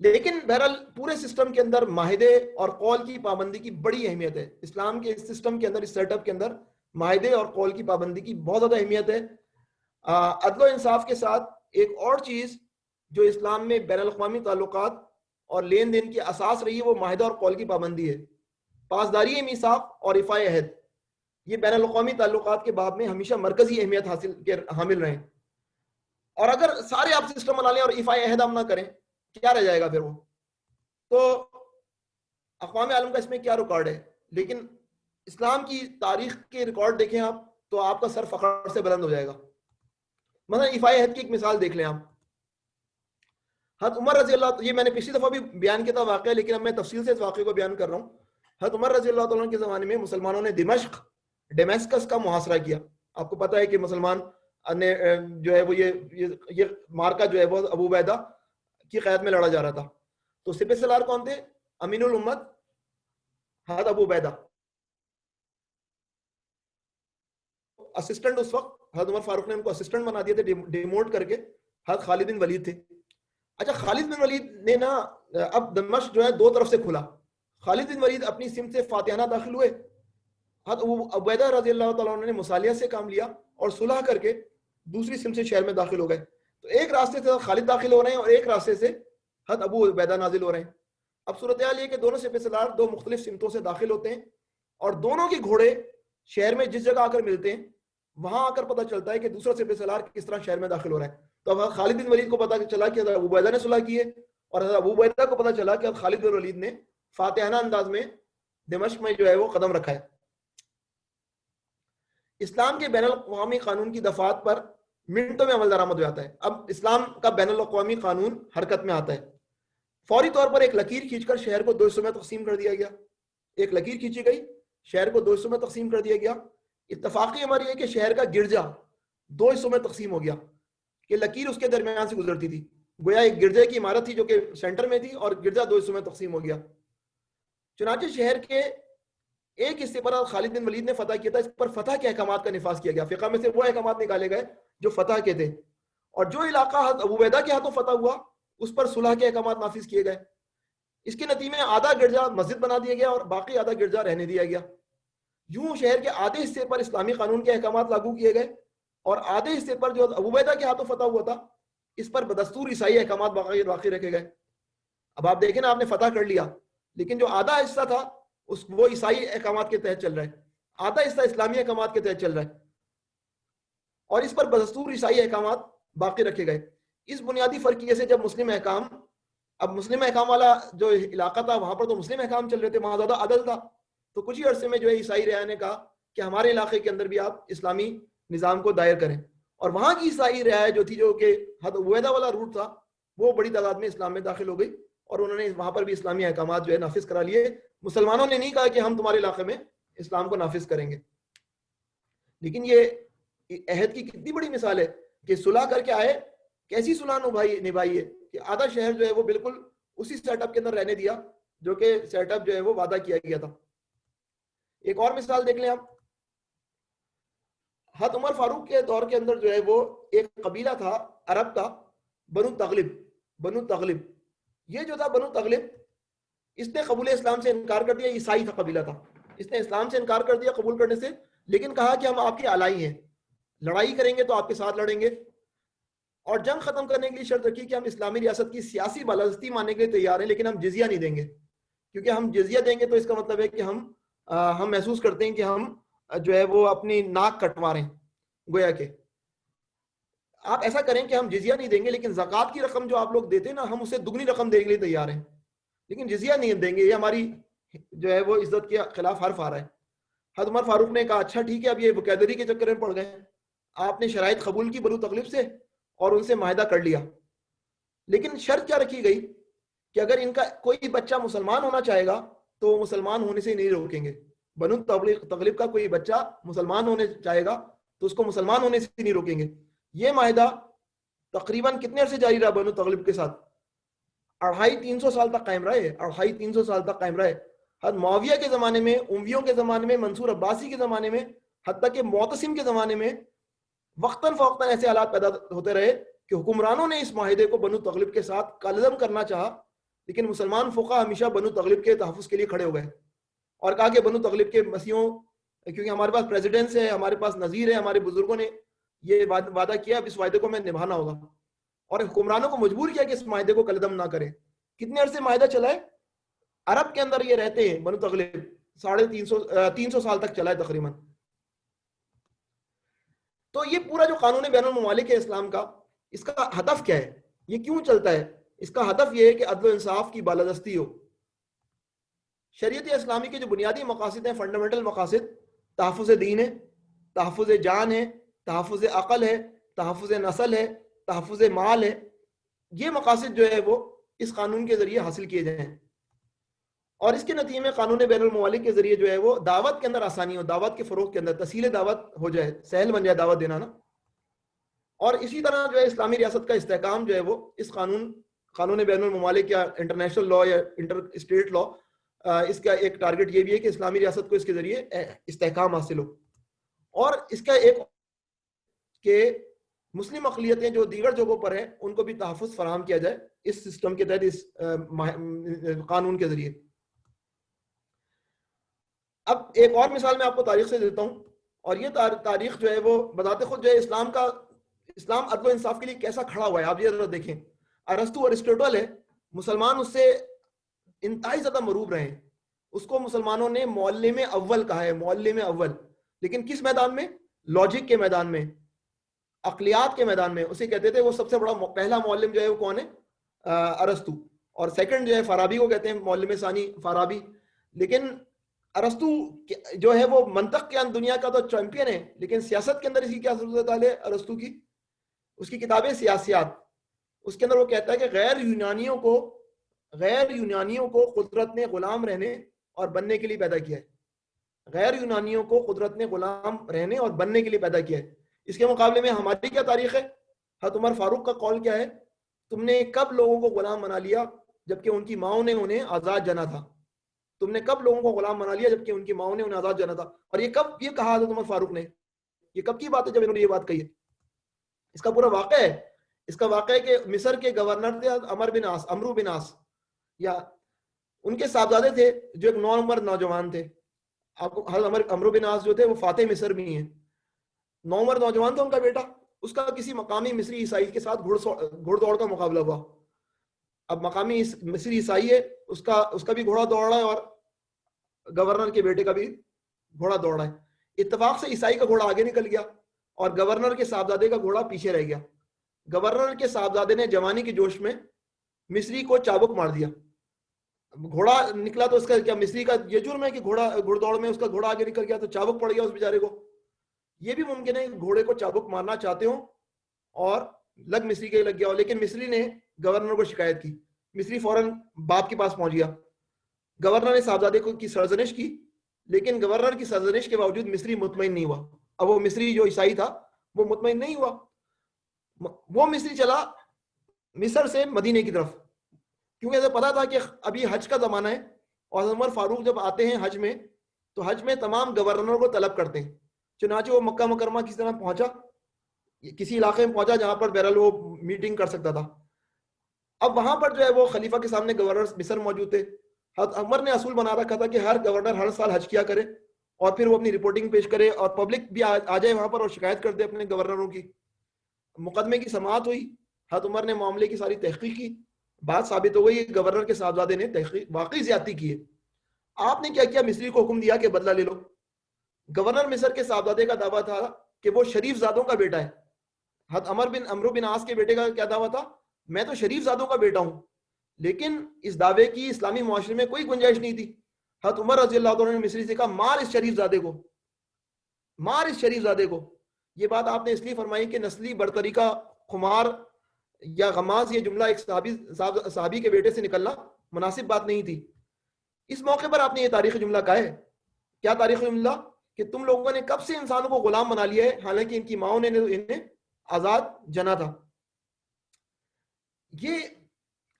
لیکن بہرحال پورے سسٹم کے اندر معاہدے اور قول کی پابندی کی بڑی اہمیت ہے. اسلام کے اس سسٹم کے اندر, اس سیٹ اپ کے اندر معاہدے اور قول کی پابندی کی بہت زیادہ اہمیت ہے. عدل و انصاف کے ساتھ ایک اور چیز جو اسلام میں بین الاقوامی تعلقات اور لین دین کی اساس رہی ہے وہ معاہدہ اور قول کی پابندی ہے. پاسداری میثاق اور رفاع عہد, یہ بین الاقوامی تعلقات کے باب میں ہمیشہ مرکزی اہمیت حامل رہے. اور اگر سارے آپ سسٹم بنا لیں اور ایفائی عہد ہم نہ کریں, کیا رہ جائے گا پھر وہ؟ تو اقوام عالم کا اس میں کیا ریکارڈ ہے؟ لیکن اسلام کی تاریخ کے ریکارڈ دیکھیں آپ تو آپ کا سر فخر سے بلند ہو جائے گا. مثلا ایفائی عہد کی ایک مثال دیکھ لیں آپ. حضرت عمر رضی اللہ, یہ میں نے پچھلی دفعہ بھی بیان کیا تھا واقعہ, لیکن اب میں تفصیل سے اس واقعے کو بیان کر رہا ہوں. حضرت عمر رضی اللہ تعالیٰ کے زمانے میں مسلمانوں نے ڈیمیسکس کا محاصرہ کیا. آپ کو پتا ہے کہ مسلمان نے جو ہے وہ یہ مارکا جو ہے وہ ابو عبیدہ کی قیادت میں لڑا جا رہا تھا. تو سپہ سالار کون تھے؟ امین الامت حضرت ابو عبیدہ. اسسٹنٹ اس وقت حضرت عمر فاروق نے ان کو اسسٹنٹ بنا دیا تھے ڈیموٹ کر کے. حضرت خالد بن ولید تھے. اچھا, خالد بن ولید نے نا اب دمشق جو ہے دو طرف سے کھلا. خالد بن ولید اپنی سمت سے فاتحانہ داخل ہوئے. حضرت ابو عبیدہ رضی اللہ تعالیٰ عنہ نے مصالحہ سے کام لیا اور صلح کر کے دوسری سمت سے شہر میں داخل ہو گئے. تو ایک راستے سے خالد داخل ہو رہے ہیں اور ایک راستے سے حضرت ابو عبیدہ نازل ہو رہے ہیں. اب صورتحال یہ کہ دونوں سپہ سالار دو مختلف سمتوں سے داخل ہوتے ہیں اور دونوں کے گھوڑے شہر میں جس جگہ آ کر ملتے ہیں وہاں آ کر پتہ چلتا ہے کہ دوسرا سپہ سالار کس طرح شہر میں داخل ہو رہا ہے. تو اب خالد بن ولید کو پتہ چلا کہ ابو عبیدہ نے صلح کی ہے, اور حضرت ابو عبیدہ کو پتہ چلا کہ خالد بن ولید نے فاتحانہ انداز میں دمشق میں جو ہے وہ قدم رکھا ہے. اسلام کے بین الاقوامی قانون کی دفعات پر منٹوں میں عمل درآمد ہو جاتا ہے. اب اسلام کا بین الاقوامی قانون حرکت میں آتا ہے. فوری طور پر ایک لکیر کھینچ کر شہر کو دو حصوں میں تقسیم کر دیا گیا. ایک لکیر کھینچی گئی, شہر کو دو حصوں میں تقسیم کر دیا گیا. اتفاقی عمر یہ کہ شہر کا گرجا دو حصوں میں تقسیم ہو گیا کہ لکیر اس کے درمیان سے گزرتی تھی. گویا ایک گرجے کی عمارت تھی جو کہ سینٹر میں تھی اور گرجا دو حصوں میں تقسیم ہو گیا. چنانچہ شہر کے ایک حصے پر خالد بن ولید نے فتح کیا تھا. اس پر فتح کے احکامات کا نفاذ کیا گیا. فقہ میں سے وہ احکامات نکالے گئے جو فتح کے تھے, اور جو علاقہ ابو عبیدہ کے ہاتھوں فتح ہوا اس پر صلح کے احکامات نافذ کیے گئے. اس کے نتیجے میں آدھا گرجا مسجد بنا دیا گیا اور باقی آدھا گرجا رہنے دیا گیا. یوں شہر کے آدھے حصے پر اسلامی قانون کے احکامات لاگو کیے گئے اور آدھے حصے پر جو ابو عبیدہ کے ہاتھوں فتح ہوا تھا اس پر بدستور عیسائی احکامات باقی رکھے گئے. اب آپ دیکھیں نا, آپ نے فتح کر لیا لیکن جو آدھا حصہ تھا وہ عیسائی احکامات کے تحت چل رہا ہے, آدھا حصہ اسلامی احکامات کے تحت چل رہا ہے, اور اس پر بدستور عیسائی احکامات باقی رکھے گئے. اس بنیادی فرقیے سے جب مسلم احکام والا جو علاقہ تھا وہاں پر تو مسلم احکام چل رہے تھے, وہاں زیادہ عدل تھا, تو کچھ ہی عرصے میں جو ہے عیسائی رعایا نے کہا کہ ہمارے علاقے کے اندر بھی آپ اسلامی نظام کو دائر کریں. اور وہاں کی عیسائی رعایا جو تھی, جو کہ حضرت عبیدہ والا روٹ تھا, وہ بڑی تعداد میں اسلام میں داخل ہو گئی اور انہوں نے وہاں پر بھی اسلامی احکامات جو ہے نافذ کرا لیے. مسلمانوں نے نہیں کہا کہ ہم تمہارے علاقے میں اسلام کو نافذ کریں گے. لیکن یہ عہد کی کتنی بڑی مثال ہے کہ صلح کر کے آئے, کیسی صلح نبھائی ہے کہ آدھا شہر جو ہے وہ بالکل اسی سیٹ اپ کے اندر رہنے دیا جو کہ سیٹ اپ جو ہے وہ وعدہ کیا گیا تھا. ایک اور مثال دیکھ لیں آپ. حضرت عمر فاروق کے دور کے اندر جو ہے وہ ایک قبیلہ تھا عرب کا, بنو تغلب. یہ جو تھا بنو تغلب, اس نے قبول اسلام سے انکار کر دیا. عیسائی تھا قبیلہ تھا, اس نے اسلام سے انکار کر دیا قبول کرنے سے, لیکن کہا کہ ہم آپ کے الائی ہیں, لڑائی کریں گے تو آپ کے ساتھ لڑیں گے, اور جنگ ختم کرنے کے لیے شرط رکھی کہ ہم اسلامی ریاست کی سیاسی بالادستی ماننے کے لیے تیار ہیں, لیکن ہم جزیہ نہیں دیں گے, کیونکہ ہم جزیہ دیں گے تو اس کا مطلب ہے کہ ہم محسوس کرتے ہیں کہ ہم جو ہے وہ اپنی ناک کٹوا رہے ہیں. گویا کہ آپ ایسا کریں کہ ہم جزیہ نہیں دیں گے, لیکن زکوٰۃ کی رقم جو آپ لوگ دیتے ہیں نا, ہم اسے دگنی رقم دینے کے لیے تیار ہیں, لیکن جزیہ نہیں دیں گے, یہ ہماری جو ہے وہ عزت کے خلاف حرف آ رہا ہے. حضرت عمر فاروق نے کہا اچھا ٹھیک ہے, اب یہ وکیلری کے چکر میں پڑ گئے. آپ نے شرائط قبول کی بنو تغلب سے اور ان سے معاہدہ کر لیا, لیکن شرط کیا رکھی گئی کہ اگر ان کا کوئی بچہ مسلمان ہونا چاہے گا تو وہ مسلمان ہونے سے نہیں روکیں گے. بنو تغلب کا کوئی بچہ مسلمان ہونے چاہے گا تو اس کو مسلمان ہونے سے نہیں روکیں گے. یہ معاہدہ تقریباً کتنے عرصے جاری رہا بنو تغلب کے ساتھ؟ 250-300 سال تک قائم رہے. 250-300 سال تک قائم رہے. حضرت معاویہ کے زمانے میں, امویوں کے زمانے میں, منصور عباسی کے زمانے میں, حتیٰ کہ معتصم کے زمانے میں وقتاً فوقتاً ایسے حالات پیدا ہوتے رہے کہ حکمرانوں نے اس معاہدے کو بنو تغلب کے ساتھ کالعدم کرنا چاہا, لیکن مسلمان فقہ ہمیشہ بنو تغلب کے تحفظ کے لیے کھڑے ہو گئے اور کہا کہ بنو تغلب کے مسیحوں, کیونکہ ہمارے پاس پریزیڈنٹس ہے, ہمارے پاس نظیر ہے, ہمارے بزرگوں نے یہ وعدہ کیا, اب اس وعدے کو میں نبھانا ہوگا, اور حکمرانوں کو مجبور کیا کہ اس معاہدے کو کالعدم نہ کریں. کتنے عرصے معاہدہ چلا ہے؟ عرب کے اندر یہ رہتے ہیں بنو تغلب 350 سال تک چلا ہے تقریباً. تو یہ پورا جو قانون بین الممالک ہے اسلام کا, اس کا ہدف کیا ہے, یہ کیوں چلتا ہے. اس کا ہدف یہ ہے کہ عدل و انصاف کی بالادستی ہو. شریعت اسلامی کے جو بنیادی مقاصد ہیں, فنڈامنٹل مقاصد, تحفظ دین ہے, تحفظ جان ہے, تحفظ عقل ہے, تحفظ نسل ہے, تحفظ مال ہے, یہ مقاصد جو ہے وہ اس قانون کے ذریعے حاصل کیے جائیں. اور اس کے نتیجے میں قانون بین الممالک کے ذریعے جو ہے وہ دعوت کے اندر آسانی ہو, دعوت کے فروغ کے اندر تسہیل دعوت ہو جائے, سہل بن جائے دعوت دینا نا. اور اسی طرح جو ہے اسلامی ریاست کا استحکام جو ہے وہ اس قانون بین الممالک یا انٹرنیشنل لا یا انٹر اسٹیٹ لا, اس کا ایک ٹارگٹ یہ بھی ہے کہ اسلامی ریاست کو اس کے ذریعے استحکام حاصل ہو. اور اس کا ایک کہ مسلم اقلیتیں جو دیگر جگہوں پر ہیں ان کو بھی تحفظ فراہم کیا جائے اس سسٹم کے تحت, اس قانون کے ذریعے. اب ایک اور مثال میں آپ کو تاریخ سے دیتا ہوں, اور یہ تاریخ جو ہے وہ بذات خود جو ہے اسلام عدل و انصاف کے لیے کیسا کھڑا ہوا ہے. آپ یہ ذرا دیکھیں, ارسطو ارسٹوٹل ہے, مسلمان اس سے انتہائی زیادہ مروب رہے ہیں. اس کو مسلمانوں نے معلم اول کہا ہے, معلم اول. لیکن کس میدان میں؟ لاجک کے میدان میں, عقلیات کے میدان میں اسے کہتے تھے. وہ سب سے بڑا پہلا معلم جو ہے وہ کون ہے؟ ارسطو. اور سیکنڈ جو ہے فارابی کو کہتے ہیں معلم ثانی, فارابی. لیکن ارسطو جو ہے وہ منطق کے دنیا کا تو چیمپئن ہے, لیکن سیاست کے اندر اس کی کیا صورت حال ہے ارسطو کی؟ اس کی کتابیں سیاسیات, اس کے اندر وہ کہتا ہے کہ غیر یونانیوں کو قدرت نے غلام رہنے اور بننے کے لیے پیدا کیا ہے. غیر یونانیوں کو قدرت نے غلام رہنے اور بننے کے لیے پیدا کیا ہے. اس کے مقابلے میں ہماری کیا تاریخ ہے؟ حضرت عمر فاروق کا قول کیا ہے؟ تم نے کب لوگوں کو غلام بنا لیا جبکہ ان کی ماؤں نے انہیں آزاد جنا تھا. تم نے کب لوگوں کو غلام بنا لیا جبکہ ان کی ماؤں نے انہیں آزاد جانا تھا. اور یہ کب یہ کہا حضرت عمر فاروق نے؟ یہ کب کی بات ہے جب انہوں نے یہ بات کہی ہے؟ اس کا پورا واقعہ ہے. اس کا واقعہ ہے کہ مصر کے گورنر تھے عمرو بن عاص, یا ان کے صاحبزادے تھے جو ایک نوعمر نوجوان تھے. آپ کو حضرت عمرو بن عاص جو تھے وہ فاتح مصر بھی ہیں, نوعمر نوجوان تھا ان کا بیٹا. اس کا کسی مقامی مصری عیسائی کے ساتھ گھڑ دوڑ کا مقابلہ ہوا. اب مقامی مصری عیسائی ہے, اس کا بھی گھوڑا دوڑ رہا ہے اور گورنر کے بیٹے کا بھی گھوڑا دوڑ رہا ہے. اتفاق سے عیسائی کا گھوڑا آگے نکل گیا اور گورنر کے صاحبزادے کا گھوڑا پیچھے رہ گیا. گورنر کے صاحبزادے نے جوانی کے جوش میں مصری کو چابک مار دیا. گھوڑا نکلا تو اس کا کیا مصری کا یہ جرم ہے کہ گھڑ دوڑ میں اس کا گھوڑا آگے نکل گیا تو چابک پڑ گیا اس بیچارے کو. یہ بھی ممکن ہے کہ گھوڑے کو چابک مارنا چاہتے ہوں اور لگ مصری کے لگ گیا ہو, لیکن مصری نے گورنر کو شکایت کی. مصری فوراً باپ کے پاس پہنچ گیا. گورنر نے صاحبزادے کی سرزنش کی, لیکن گورنر کی سرزنش کے باوجود مصری مطمئن نہیں ہوا. اب وہ مصری جو عیسائی تھا وہ مطمئن نہیں ہوا. وہ مصری چلا مصر سے مدینے کی طرف, کیونکہ اسے پتا تھا کہ ابھی حج کا زمانہ ہے, اور عمر فاروق جب آتے ہیں حج میں تو حج میں تمام گورنروں کو طلب کرتے ہیں. چنانچہ وہ مکہ مکرمہ کسی طرح پہنچا, کسی علاقے میں پہنچا جہاں پر بہرحال وہ میٹنگ کر سکتا تھا. اب وہاں پر جو ہے وہ خلیفہ کے سامنے گورنر مصر موجود تھے. حضرت عمر نے اصول بنا رکھا تھا کہ ہر گورنر ہر سال حج کیا کرے اور پھر وہ اپنی رپورٹنگ پیش کرے اور پبلک بھی آ جائے وہاں پر اور شکایت کر دے اپنے گورنروں کی. مقدمے کی سماعت ہوئی, حضرت عمر نے معاملے کی ساری تحقیق کی. بات ثابت ہو گئی گورنر کے صاحبزادے نے تحقیق واقعی زیادتی کی ہے. آپ نے کیا کیا؟ مصری کو حکم دیا کہ بدلہ لے لو. گورنر مصر کے صاحبزادے کا دعویٰ تھا کہ وہ شریف زادوں کا بیٹا ہے. حضرت عمرو بن عاص کے بیٹے کا کیا دعویٰ تھا؟ میں تو شریف زادوں کا بیٹا ہوں. لیکن اس دعوے کی اسلامی معاشرے میں کوئی گنجائش نہیں تھی. حضرت عمر رضی اللہ عنہ نے مصری سے کہا مار اس شریف زادے کو, مار اس شریف زادے کو. یہ بات آپ نے اس لیے فرمائی کہ نسلی برتری کا خمار یا غماز یہ جملہ ایک صحابی کے بیٹے سے نکلنا مناسب بات نہیں تھی. اس موقع پر آپ نے یہ تاریخی جملہ کہا ہے. کیا تاریخی جملہ؟ کہ تم لوگوں نے کب سے انسانوں کو غلام بنا لیا ہے حالانکہ ان کی ماؤں نے انہیں آزاد جنا تھا. یہ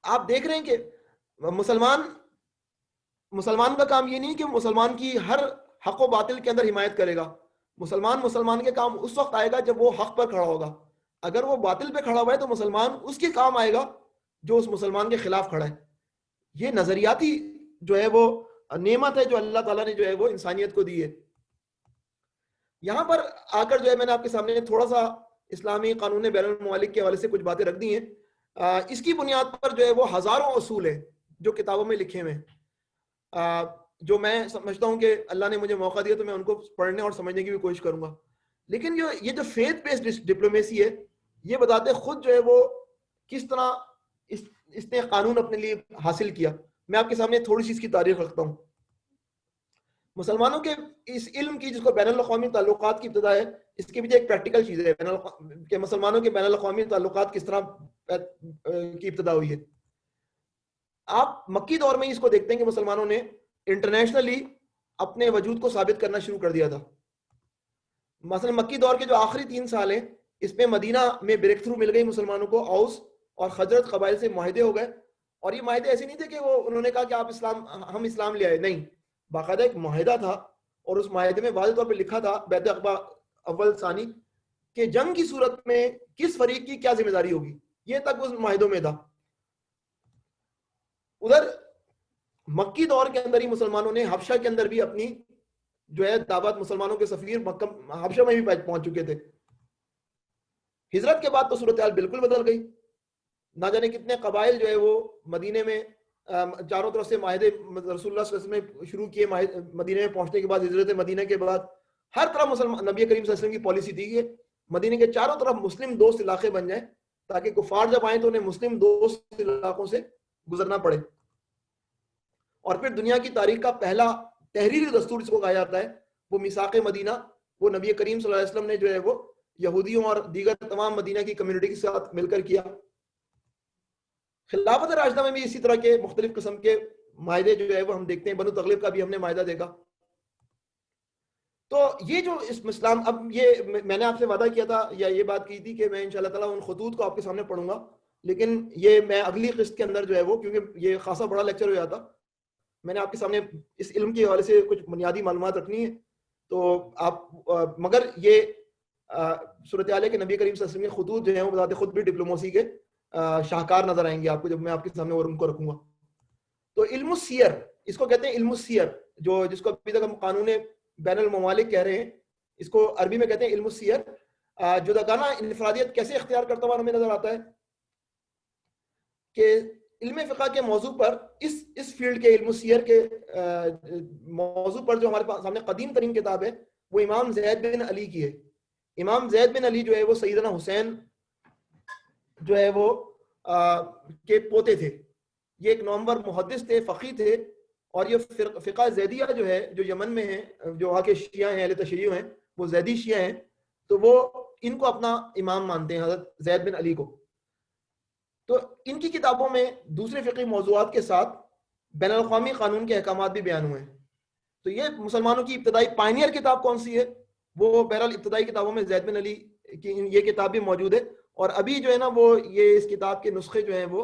آپ دیکھ رہے ہیں کہ مسلمان کا کام یہ نہیں کہ مسلمان کی ہر حق و باطل کے اندر حمایت کرے گا. مسلمان کے کام اس وقت آئے گا جب وہ حق پر کھڑا ہوگا. اگر وہ باطل پہ کھڑا ہوا ہے تو مسلمان اس کے کام آئے گا جو اس مسلمان کے خلاف کھڑا ہے. یہ نظریاتی جو ہے وہ نعمت ہے جو اللہ تعالیٰ نے جو ہے وہ انسانیت کو دی ہے. یہاں پر آ کر جو ہے میں نے آپ کے سامنے تھوڑا سا اسلامی قانون بین الممالک کے حوالے سے کچھ باتیں رکھ دی ہیں. اس کی بنیاد پر جو ہے وہ ہزاروں اصول ہیں جو کتابوں میں لکھے ہوئے ہیں, جو میں سمجھتا ہوں کہ اللہ نے مجھے موقع دیا تو میں ان کو پڑھنے اور سمجھنے کی بھی کوشش کروں گا. لیکن یہ جو فیتھ بیسڈ ڈپلومیسی ہے یہ بتاتے خود جو ہے وہ کس طرح اس نے قانون اپنے لیے حاصل کیا. میں آپ کے سامنے تھوڑی سی اس کی تاریخ رکھتا ہوں. مسلمانوں کے اس علم کی جس کو بین الاقوامی تعلقات کی ابتدا ہے, اس کے پیچھے ایک پریکٹیکل چیز ہے کہ مسلمانوں کے بین الاقوامی تعلقات کس طرح کی ابتدا ہوئی ہے. آپ مکی دور میں اس کو دیکھتے ہیں کہ مسلمانوں نے انٹرنیشنلی اپنے وجود کو ثابت کرنا شروع کر دیا تھا. مثلا مکی دور کے جو آخری 3 سال ہیں اس میں مدینہ میں بریک تھرو مل گئی مسلمانوں کو. اوس اور خزرج قبائل سے معاہدے ہو گئے, اور یہ معاہدے ایسے نہیں تھے کہ وہ انہوں نے کہا کہ آپ ہم اسلام لے آئے, نہیں, باقاعدہ ایک معاہدہ تھا, اور اس معاہدے میں واضح طور پہ لکھا تھا بیعت عقبہ اول ثانی کہ جنگ کی صورت میں کس فریق کی کیا ذمہ داری ہوگی, یہ تک اس معاہدوں میں تھا. ادھر مکی دور کے اندر ہی مسلمانوں نے حبشہ کے اندر بھی اپنی جو ہے دعوت, مسلمانوں کے سفیر حبشہ میں بھی پہنچ چکے تھے. ہجرت کے بعد تو صورتحال بالکل بدل گئی. نہ جانے کتنے قبائل جو ہے وہ مدینے میں چاروں طرف سے معاہدے رسول اللہ صلی اللہ علیہ وسلم نے شروع کیے. مدینے میں پہنچنے کے بعد, ہجرت مدینہ کے بعد, ہر طرف مسلمان نبی کریم صلی اللہ علیہ وسلم کی پالیسی تھی کہ مدینے کے چاروں طرف مسلم دوست علاقے بن جائیں تاکہ کفار جب آئیں تو انہیں مسلم دوست علاقوں سے گزرنا پڑے. اور پھر دنیا کی تاریخ کا پہلا تحریری دستور جس کو کہا جاتا ہے وہ میثاق مدینہ, وہ نبی کریم صلی اللہ علیہ وسلم نے جو ہے وہ یہودیوں اور دیگر تمام مدینہ کی کمیونٹی کے ساتھ مل کر کیا. خلافت راشدہ میں بھی اسی طرح کے مختلف قسم کے معاہدے جو ہے وہ ہم دیکھتے ہیں. بنو تغلب کا بھی ہم نے معاہدہ دیکھا. تو یہ جو اسلام, اب یہ میں نے آپ سے وعدہ کیا تھا یا یہ بات کی تھی کہ میں انشاءاللہ تعالیٰ ان خطوط کو آپ کے سامنے پڑھوں گا, لیکن یہ میں اگلی قسط کے اندر جو ہے وہ, کیونکہ یہ خاصا بڑا لیکچر ہو جاتا, میں نے آپ کے سامنے اس علم کے حوالے سے کچھ بنیادی معلومات رکھنی ہے. تو آپ مگر یہ صورتحال ہے کہ نبی کریم صلی اللہ علیہ وسلم کے خطوط جو ہیں وہ بذات خود بھی ڈپلوماسی کے شاہکار نظر آئیں گے آپ کو جب میں آپ کے سامنے اور ان کو رکھوں گا. تو علم السیر, اس کو کہتے ہیں علم السیر, جس کو ابھی تک ہم قانون بین الممالک کہہ رہے ہیں, اس کو عربی میں کہتے ہیں علم السیر. جداگانہ انفرادیت کیسے اختیار کرتا ہوا ہمیں نظر آتا ہے کہ علم فقہ کے موضوع پر, اس فیلڈ کے علم السیر کے موضوع پر جو ہمارے پاس سامنے قدیم ترین کتاب ہے وہ امام زید بن علی کی ہے. امام زید بن علی جو ہے وہ سیدنا حسین جو ہے وہ کے پوتے تھے. یہ ایک نامور محدث تھے, فقیہ تھے, اور یہ فقہ زیدیہ جو ہے جو یمن میں ہے, جو وہاں کے شیعہ ہیں, اہل تشیع ہیں, وہ زیدی شیعہ ہیں, تو وہ ان کو اپنا امام مانتے ہیں, حضرت زید بن علی کو. تو ان کی کتابوں میں دوسرے فقہی موضوعات کے ساتھ بین الاقوامی قانون کے احکامات بھی بیان ہوئے ہیں. تو یہ مسلمانوں کی ابتدائی پائنیئر کتاب کون سی ہے, وہ بہرحال ابتدائی کتابوں میں زید بن علی کی یہ کتاب بھی موجود ہے. اور ابھی جو ہے نا وہ یہ اس کتاب کے نسخے جو ہیں وہ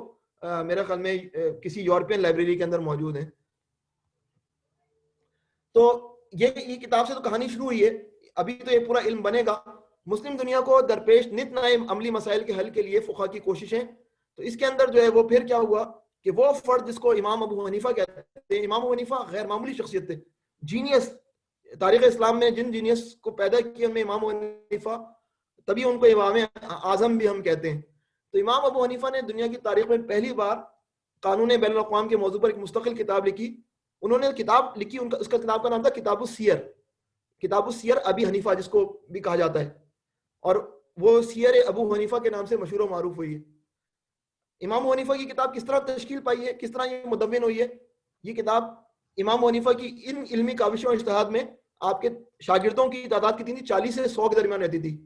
میرے خیال میں کسی یورپین لائبریری کے اندر موجود ہیں. تو یہ کتاب سے تو کہانی شروع ہوئی ہے, ابھی تو یہ پورا علم بنے گا. مسلم دنیا کو درپیش نت نئے عملی مسائل کے حل کے لیے فقہ کی کوششیں. تو اس کے اندر جو ہے وہ پھر کیا ہوا کہ وہ فرد جس کو امام ابو حنیفہ کہتے ہیں, امام ابو حنیفہ غیر معمولی شخصیت تھے, جینیس. تاریخ اسلام میں جن جینیس کو پیدا کیا میں امام ابو حنیفہ, تبھی ان کو امام اعظم بھی ہم کہتے ہیں. تو امام ابو حنیفہ نے دنیا کی تاریخ میں پہلی بار قانون بین الاقوام کے موضوع پر ایک مستقل کتاب لکھی. انہوں نے کتاب لکھی, اس کا کتاب کا نام تھا کتاب السیر. کتاب السیر ابی حنیفہ جس کو بھی کہا جاتا ہے, اور وہ سیر ابو حنیفہ کے نام سے مشہور و معروف ہوئی ہے. امام ابو حنیفہ کی کتاب کس طرح تشکیل پائی ہے, کس طرح یہ مدون ہوئی ہے, یہ کتاب امام ابو حنیفہ کی ان علمی کاوشوں اور اجتہاد میں آپ کے شاگردوں کی تعداد کتنی تھی, 40 سے 100 کے درمیان رہتی تھی.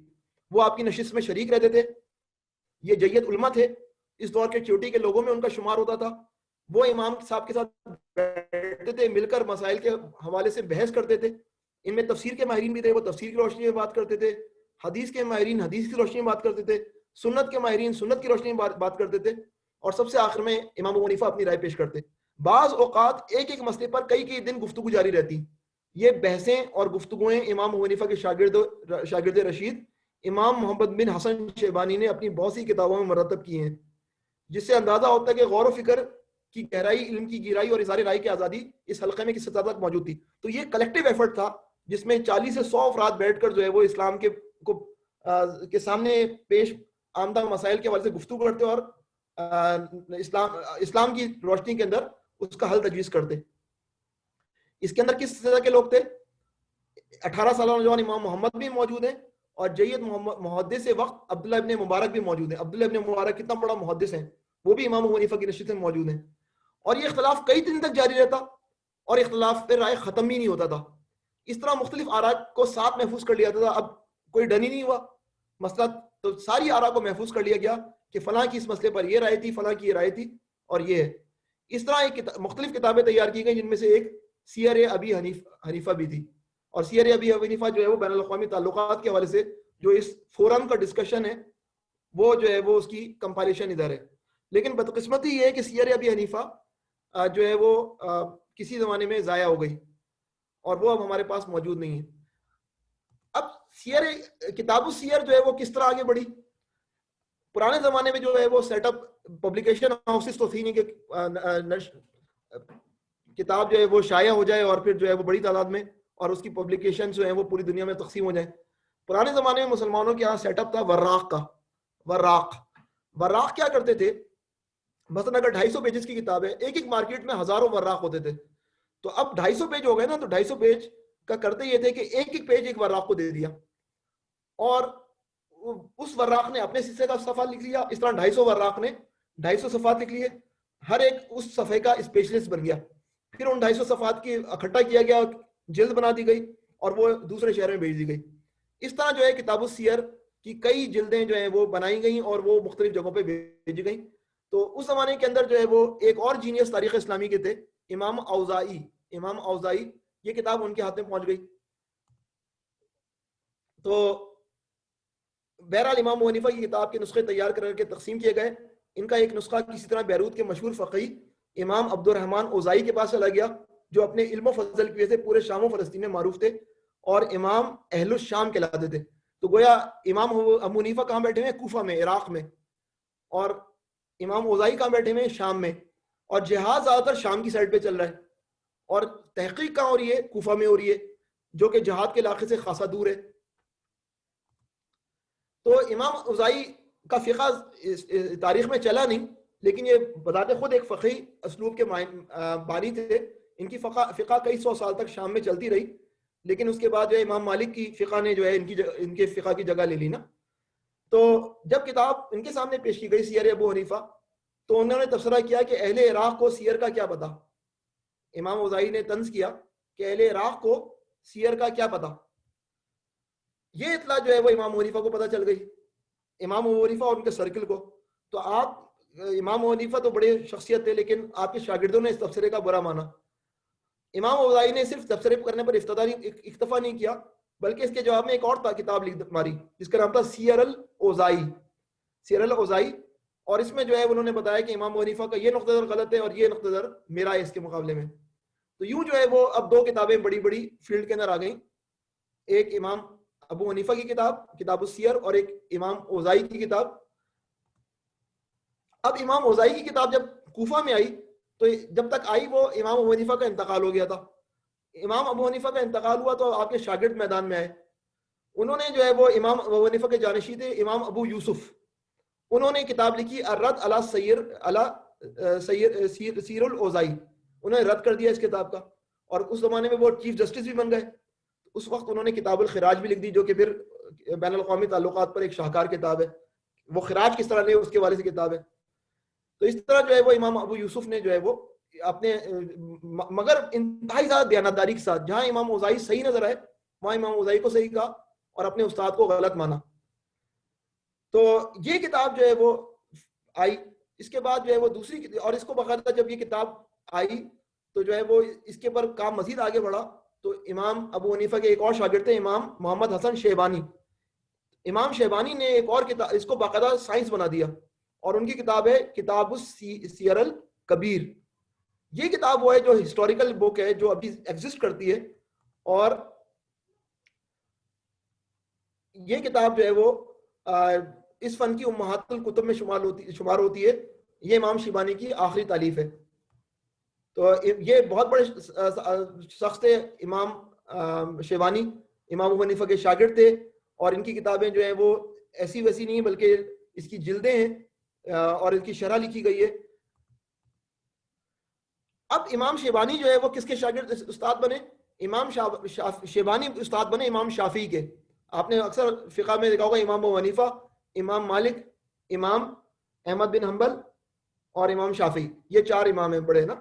وہ آپ کی نشست میں شریک رہتے تھے. یہ جید علماء تھے, اس دور کے چوٹی کے لوگوں میں ان کا شمار ہوتا تھا. وہ امام صاحب کے ساتھ بیٹھتے تھے, مل کر مسائل کے حوالے سے بحث کرتے تھے. ان میں تفسیر کے ماہرین بھی تھے, وہ تفسیر کی روشنی میں بات کرتے تھے, حدیث کے ماہرین حدیث کی روشنی میں بات کرتے تھے, سنت کے ماہرین سنت کی روشنی میں بات کرتے تھے, اور سب سے آخر میں امام ابو حنیفہ اپنی رائے پیش کرتے. بعض اوقات ایک ایک مسئلے پر کئی دن گفتگو جاری رہتی. یہ بحثیں اور گفتگویں امام ابو حنیفہ کے شاگرد رشید امام محمد بن حسن شیبانی نے اپنی بہت سی کتابوں میں مرتب کی ہیں, جس سے اندازہ ہوتا ہے کہ غور و فکر کی گہرائی, علم کی گہرائی اور اظہار رائے کی آزادی اس حلقے میں کس حد تک موجود تھی. تو یہ کلیکٹیو ایفرٹ تھا جس میں 40 سے 100 افراد بیٹھ کر جو ہے وہ اسلام کے سامنے پیش آمدہ مسائل کے حوالے سے گفتگو کرتے اور اسلام کی روشنی کے اندر اس کا حل تجویز کرتے. اس کے اندر کس طرح کے لوگ تھے؟ 18 سالہ نوجوان امام محمد بھی موجود ہیں, اور جید محدث وقت عبداللہ ابن مبارک بھی موجود ہیں. عبداللہ ابن مبارک کتنا بڑا محدث ہیں, وہ بھی امام ابو حنیفہ کی نشست میں موجود ہیں. اور یہ اختلاف کئی دن تک جاری رہتا اور اختلاف پہ رائے ختم ہی نہیں ہوتا تھا. اس طرح مختلف آراء کو ساتھ محفوظ کر لیا جاتا تھا. اب کوئی ڈن ہی نہیں ہوا مسئلہ, تو ساری آراء کو محفوظ کر لیا گیا کہ فلاں کی اس مسئلے پر یہ رائے تھی, فلاں کی یہ رائے تھی, اور یہ ہے. اس طرح ایک مختلف کتابیں تیار کی گئیں, جن میں سے ایک سیر ابی حنیفہ بھی تھی. اور سیر ابی حنیفہ جو ہے وہ بین الاقوامی تعلقات کے حوالے سے جو اس فورم کا ڈسکشن ہے, وہ جو ہے وہ اس کی کمپائلیشن ادھر ہے. لیکن بدقسمتی یہ ہے کہ سیر ابی حنیفہ جو ہے وہ کسی زمانے میں ضائع ہو گئی اور وہ اب ہمارے پاس موجود نہیں ہے. اب کتاب السیر جو ہے وہ کس طرح آگے بڑھی. پرانے زمانے میں جو ہے وہ سیٹ اپ پبلیکیشن ہاؤسز تو تھی نہیں کہ کتاب جو ہے وہ شائع ہو جائے اور پھر جو ہے وہ بڑی تعداد میں اور اس کی پبلیکیشن جو ہیں وہ پوری دنیا میں تقسیم ہو جائیں. پرانے زمانے میں مسلمانوں کے یہاں سیٹ اپ تھا وراق کا. وراق کیا کرتے تھے, مثلا اگر 250 پیجز کی کتاب ہے, ایک ایک مارکیٹ میں ہزاروں وراق ہوتے تھے. تو اب 250 پیج ہو گئے نا, تو 250 پیج کا کرتے یہ تھے کہ ایک ایک پیج ایک وراق کو دے دیا, اور اس وراق نے اپنے حصے کا صفحہ لکھ لیا. اس طرح 250 وراق نے 250 صفحات لکھ لیے, ہر ایک اس صفحے کا اسپیشلسٹ بن گیا. پھر ان 250 صفحات کی اکٹھا کیا گیا, جلد بنا دی گئی اور وہ دوسرے شہر میں بھیج دی گئی. اس طرح جو ہے کتاب السیر کی کئی جلدیں جو ہیں وہ بنائی گئیں اور وہ مختلف جگہوں پہ بھیجی گئیں. تو اس زمانے کے اندر جو ہے وہ ایک اور جینیس تاریخ اسلامی کے تھے, امام اوزائی. یہ کتاب ان کے ہاتھ میں پہنچ گئی. تو بہرحال امام ابو حنیفہ کی کتاب کے نسخے تیار کر کے تقسیم کیے گئے. ان کا ایک نسخہ کسی طرح بیروت کے مشہور فقیہ امام عبد الرحمن اوزائی کے پاس چلا گیا, جو اپنے علم و فضل کی وجہ سے پورے شام و فلسطین میں معروف تھے اور امام اہل الشام کہلاتے تھے. تو گویا امام ابو حنیفہ کہاں بیٹھے ہیں, کوفہ میں, عراق میں, اور امام اوزائی کہاں بیٹھے ہیں, شام میں. اور جہاد زیادہ تر شام کی سائڈ پہ چل رہا ہے, اور تحقیق کہاں ہو رہی ہے, کوفہ میں ہو رہی ہے, جو کہ جہاد کے علاقے سے خاصا دور ہے. تو امام اوزائی کا فقہ تاریخ میں چلا نہیں, لیکن یہ بذات خود ایک فقہی اسلوب کے بانی تھے. ان کی فقہ کئی سو سال تک شام میں چلتی رہی, لیکن اس کے بعد جو ہے امام مالک کی فقہ نے جو ہے ان کے فقہ کی جگہ لے لی نا. تو جب کتاب ان کے سامنے پیش کی گئی سیر ابو حنیفہ, تو انہوں نے تبصرہ کیا کہ اہل عراق کو سیر کا کیا پتا. امام اوزائی نے طنز کیا کہ اہل عراق کو سیر کا کیا پتا. یہ اطلاع جو ہے وہ امام ابو حنیفہ کو پتہ چل گئی, امام ابو حنیفہ اور ان کے سرکل کو. تو آپ امام ابو حنیفہ تو بڑے شخصیت تھے, لیکن آپ کے شاگردوں نے اس تبصرے کا برا مانا. امام اوزائی نے صرف تبصرے کرنے پر اکتفا نہیں کیا, بلکہ اس کے جواب میں ایک اور کتاب لکھ ماری جس کا نام تھا سیر الاوزائی. اور اس میں جو ہے انہوں نے بتایا کہ امام ابو حنیفہ کا یہ نقطہ نظر غلط ہے اور یہ نقطہ نظر میرا ہے اس کے مقابلے میں. تو یوں جو ہے وہ اب دو کتابیں بڑی بڑی فیلڈ کے اندر آ گئیں, ایک امام ابو حنیفہ کی کتاب السیر, اور ایک امام اوزائی کی کتاب. اب امام اوزائی کی کتاب جب کوفہ میں آئی, تو جب تک آئی وہ امام ابو حنیفہ کا انتقال ہو گیا تھا. امام ابو حنیفہ کا انتقال ہوا تو آپ کے شاگرد میدان میں آئے. انہوں نے جو ہے وہ امام ابو حنیفہ کے جانشی تھے امام ابو یوسف. انہوں نے کتاب لکھی الرد علی سیر الاوزائی. انہوں نے رد کر دیا اس کتاب کا, اور اس زمانے میں وہ چیف جسٹس بھی بن گئے. اس وقت انہوں نے کتاب الخراج بھی لکھ دی, جو کہ پھر بین الاقوامی تعلقات پر ایک شاہکار کتاب ہے. وہ خراج کس طرح لے اس کے والے سے کتاب ہے. تو اس طرح جو ہے وہ امام ابو یوسف نے جو ہے وہ اپنے مگر انتہائی زیادہ دیانتداری کے ساتھ, جہاں امام اوزائی صحیح نظر آئے وہاں امام اوزائی کو صحیح کہا اور اپنے استاد کو غلط مانا. تو یہ کتاب جو ہے وہ آئی. اس کے بعد جو ہے وہ دوسری, اور اس کو باقاعدہ جب یہ کتاب آئی تو جو ہے وہ اس کے پر کام مزید آگے بڑھا. تو امام ابو حنیفہ کے ایک اور شاگرد تھے امام محمد حسن شیبانی. امام شیبانی نے ایک اور کتاب, اس کو باقاعدہ سائنس بنا دیا, اور ان کی کتاب ہے کتاب السیر الکبیر. یہ کتاب وہ ہے جو ہسٹوریکل بک ہے, جو ابھی ایگزسٹ کرتی ہے, اور یہ کتاب جو ہے وہ اس فن کی امہات الکتب میں شمار ہوتی ہے. یہ امام شیبانی کی آخری تالیف ہے. تو یہ بہت بڑے شخص تھے امام شیبانی, امام ابو حنیفہ کے شاگرد تھے, اور ان کی کتابیں جو ہیں وہ ایسی ویسی نہیں بلکہ اس کی جلدیں ہیں اور ان کی شرح لکھی گئی ہے. اب امام شیبانی جو ہے وہ کس کے شاگرد استاد بنے؟ امام شیبانی استاد بنے امام شافعی کے. آپ نے اکثر فقہ میں دیکھا ہوگا امام ابو حنیفہ، امام مالک، امام احمد بن حنبل اور امام شافعی، یہ 4 امام ہیں بڑے نا.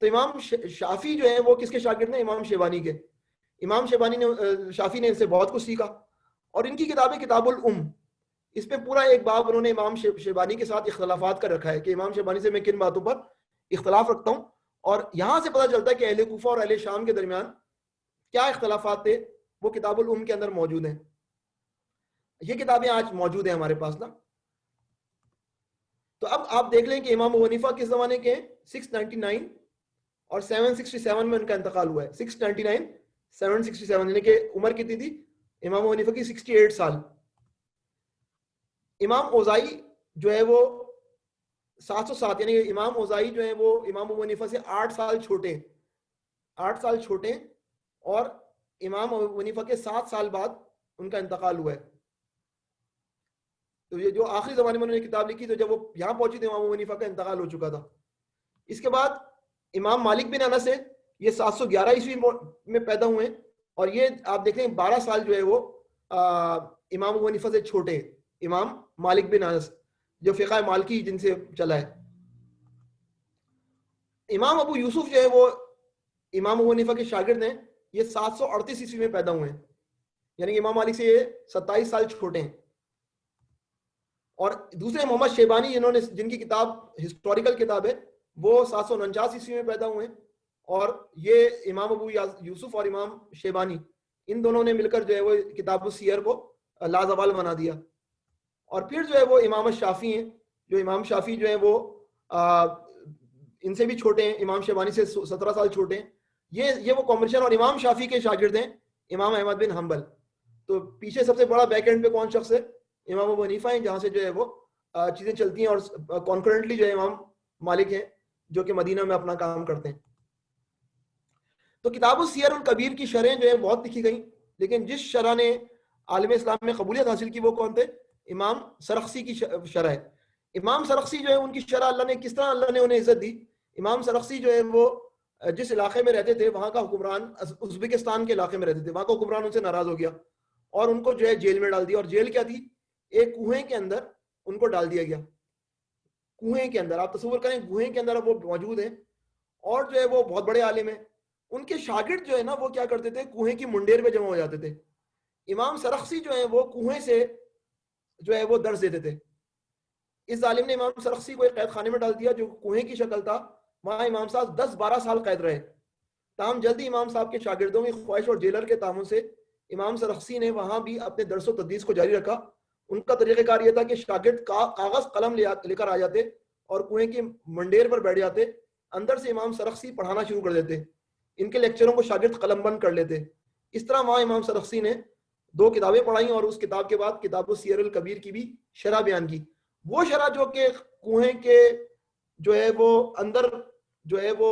تو امام شافعی جو ہیں وہ کس کے شاگرد ہیں؟ امام شیبانی کے. امام شیبانی نے شافعی نے ان سے بہت کچھ سیکھا، اور ان کی کتاب ہے کتاب الام. اس پہ پورا ایک باب انہوں نے امام شیبانی کے ساتھ اختلافات کر رکھا ہے کہ امام شیبانی سے میں کن باتوں پر اختلاف رکھتا ہوں. اور یہاں سے پتہ چلتا ہے کہ اہل کوفہ اور اہل شام کے درمیان کیا اختلافات تھے، وہ کتاب الام کے اندر موجود ہیں. یہ کتابیں آج موجود ہیں ہمارے پاس نا. تو اب آپ دیکھ لیں کہ امام ابو حنیفہ کس زمانے کے ہیں؟ 699 اور 767 میں ان کا انتقال ہوا ہے. 699 767 یعنی کہ عمر کتنی تھی امام ابو حنیفہ کی؟ 68 سال. امام اوزائی جو ہے وہ 707 یعنی کہ امام اوزائی جو ہے وہ امام ابو حنیفہ سے 8 سال چھوٹے، 8 سال چھوٹے، اور امام ابو حنیفہ کے 7 سال بعد ان کا انتقال ہوا ہے. تو یہ جو آخری زمانے میں انہوں نے کتاب لکھی، تو جب وہ یہاں پہنچی تو امام ابو حنیفہ کا انتقال ہو چکا تھا. اس کے بعد امام مالک بن انس ہے، یہ 711 عیسوی میں پیدا ہوئے ہیں، اور یہ آپ دیکھیں 12 سال جو ہے وہ امام ابو حنیفہ سے چھوٹے ہیں. امام مالک بن انس جو فقہ مالکی جن سے چلا ہے. امام ابو یوسف جو ہے وہ امام ابو حنیفہ کے شاگرد ہیں، یہ 738 عیسوی میں پیدا ہوئے ہیں، یعنی کہ امام مالک سے یہ 27 سال چھوٹے ہیں. اور دوسرے محمد شیبانی جنہوں نے جن کی کتاب ہسٹوریکل کتاب ہے، وہ 749 عیسوی میں پیدا ہوئے ہیں. اور یہ امام ابو یوسف اور امام شیبانی ان دونوں نے مل کر جو ہے وہ کتاب السیر کو لازوال بنا دیا. اور پھر جو ہے وہ امام شافعی ہیں، جو امام شافعی جو ہیں وہ ان سے بھی چھوٹے ہیں، امام شیبانی سے 17 سال چھوٹے ہیں. یہ وہ کمبینیشن. اور امام شافعی کے شاگرد ہیں امام احمد بن حنبل. تو پیچھے سب سے بڑا بیک اینڈ پہ کون شخص ہے؟ امام ابو حنیفہ ہیں، جہاں سے جو ہے وہ چیزیں چلتی ہیں. اور کانکرنٹلی جو ہے امام مالک ہیں جو کہ مدینہ میں اپنا کام کرتے ہیں. تو کتاب السیر الکبیر کی شرحیں جو ہے بہت لکھی گئیں، لیکن جس شرح نے عالم اسلام میں قبولیت حاصل کی وہ کون تھے؟ امام سرخسی کی شرح ہے. امام سرخسی جو ہے ان کی شرح اللہ نے کس طرح اللہ نے انہیں عزت دی. امام سرخسی جو ہے وہ جس علاقے میں رہتے تھے وہاں کا حکمران ازبکستان کے علاقے میں رہتے تھے، وہاں کا حکمران ان سے ناراض ہو گیا اور ان کو جو ہے جیل میں ڈال دیا. اور جیل کیا تھی؟ ایک کنویں کے اندر ان کو ڈال دیا گیا. کنویں کے اندر آپ تصور کریں، کنویں کے اندر وہ موجود ہیں اور جو ہے وہ بہت بڑے عالم ہیں. ان کے شاگرد جو ہے نا وہ کیا کرتے تھے؟ کنویں کی منڈیر پہ جمع ہو جاتے تھے. امام سرخسی جو ہیں وہ کنویں سے جو ہے وہ درس دیتے تھے. اس ظالم نے امام سرخسی کو ایک قید خانے میں ڈال دیا جو کنویں کی شکل تھا. وہاں امام صاحب 10-12 سال قید رہے. تاہم جلدی امام صاحب کے شاگردوں کی خواہش اور جیلر کے تعاون سے امام سرخسی نے وہاں بھی اپنے درس و تدریس کو جاری رکھا. ان کا طریقہ کار یہ تھا کہ شاگرد کاغذ قلم لے کر آ جاتے اور کنویں کی منڈیر پر بیٹھ جاتے. اندر سے امام سرخسی پڑھانا شروع کر دیتے. ان کے لیکچروں کو شاگرد قلم بند کر لیتے. اس طرح وہاں امام سرخسی نے 2 کتابیں پڑھائیں اور اس کتاب کے بعد کتاب السیر الکبیر کی بھی شرح بیان کی. وہ شرح جو کہ کنویں کے جو ہے وہ اندر جو ہے وہ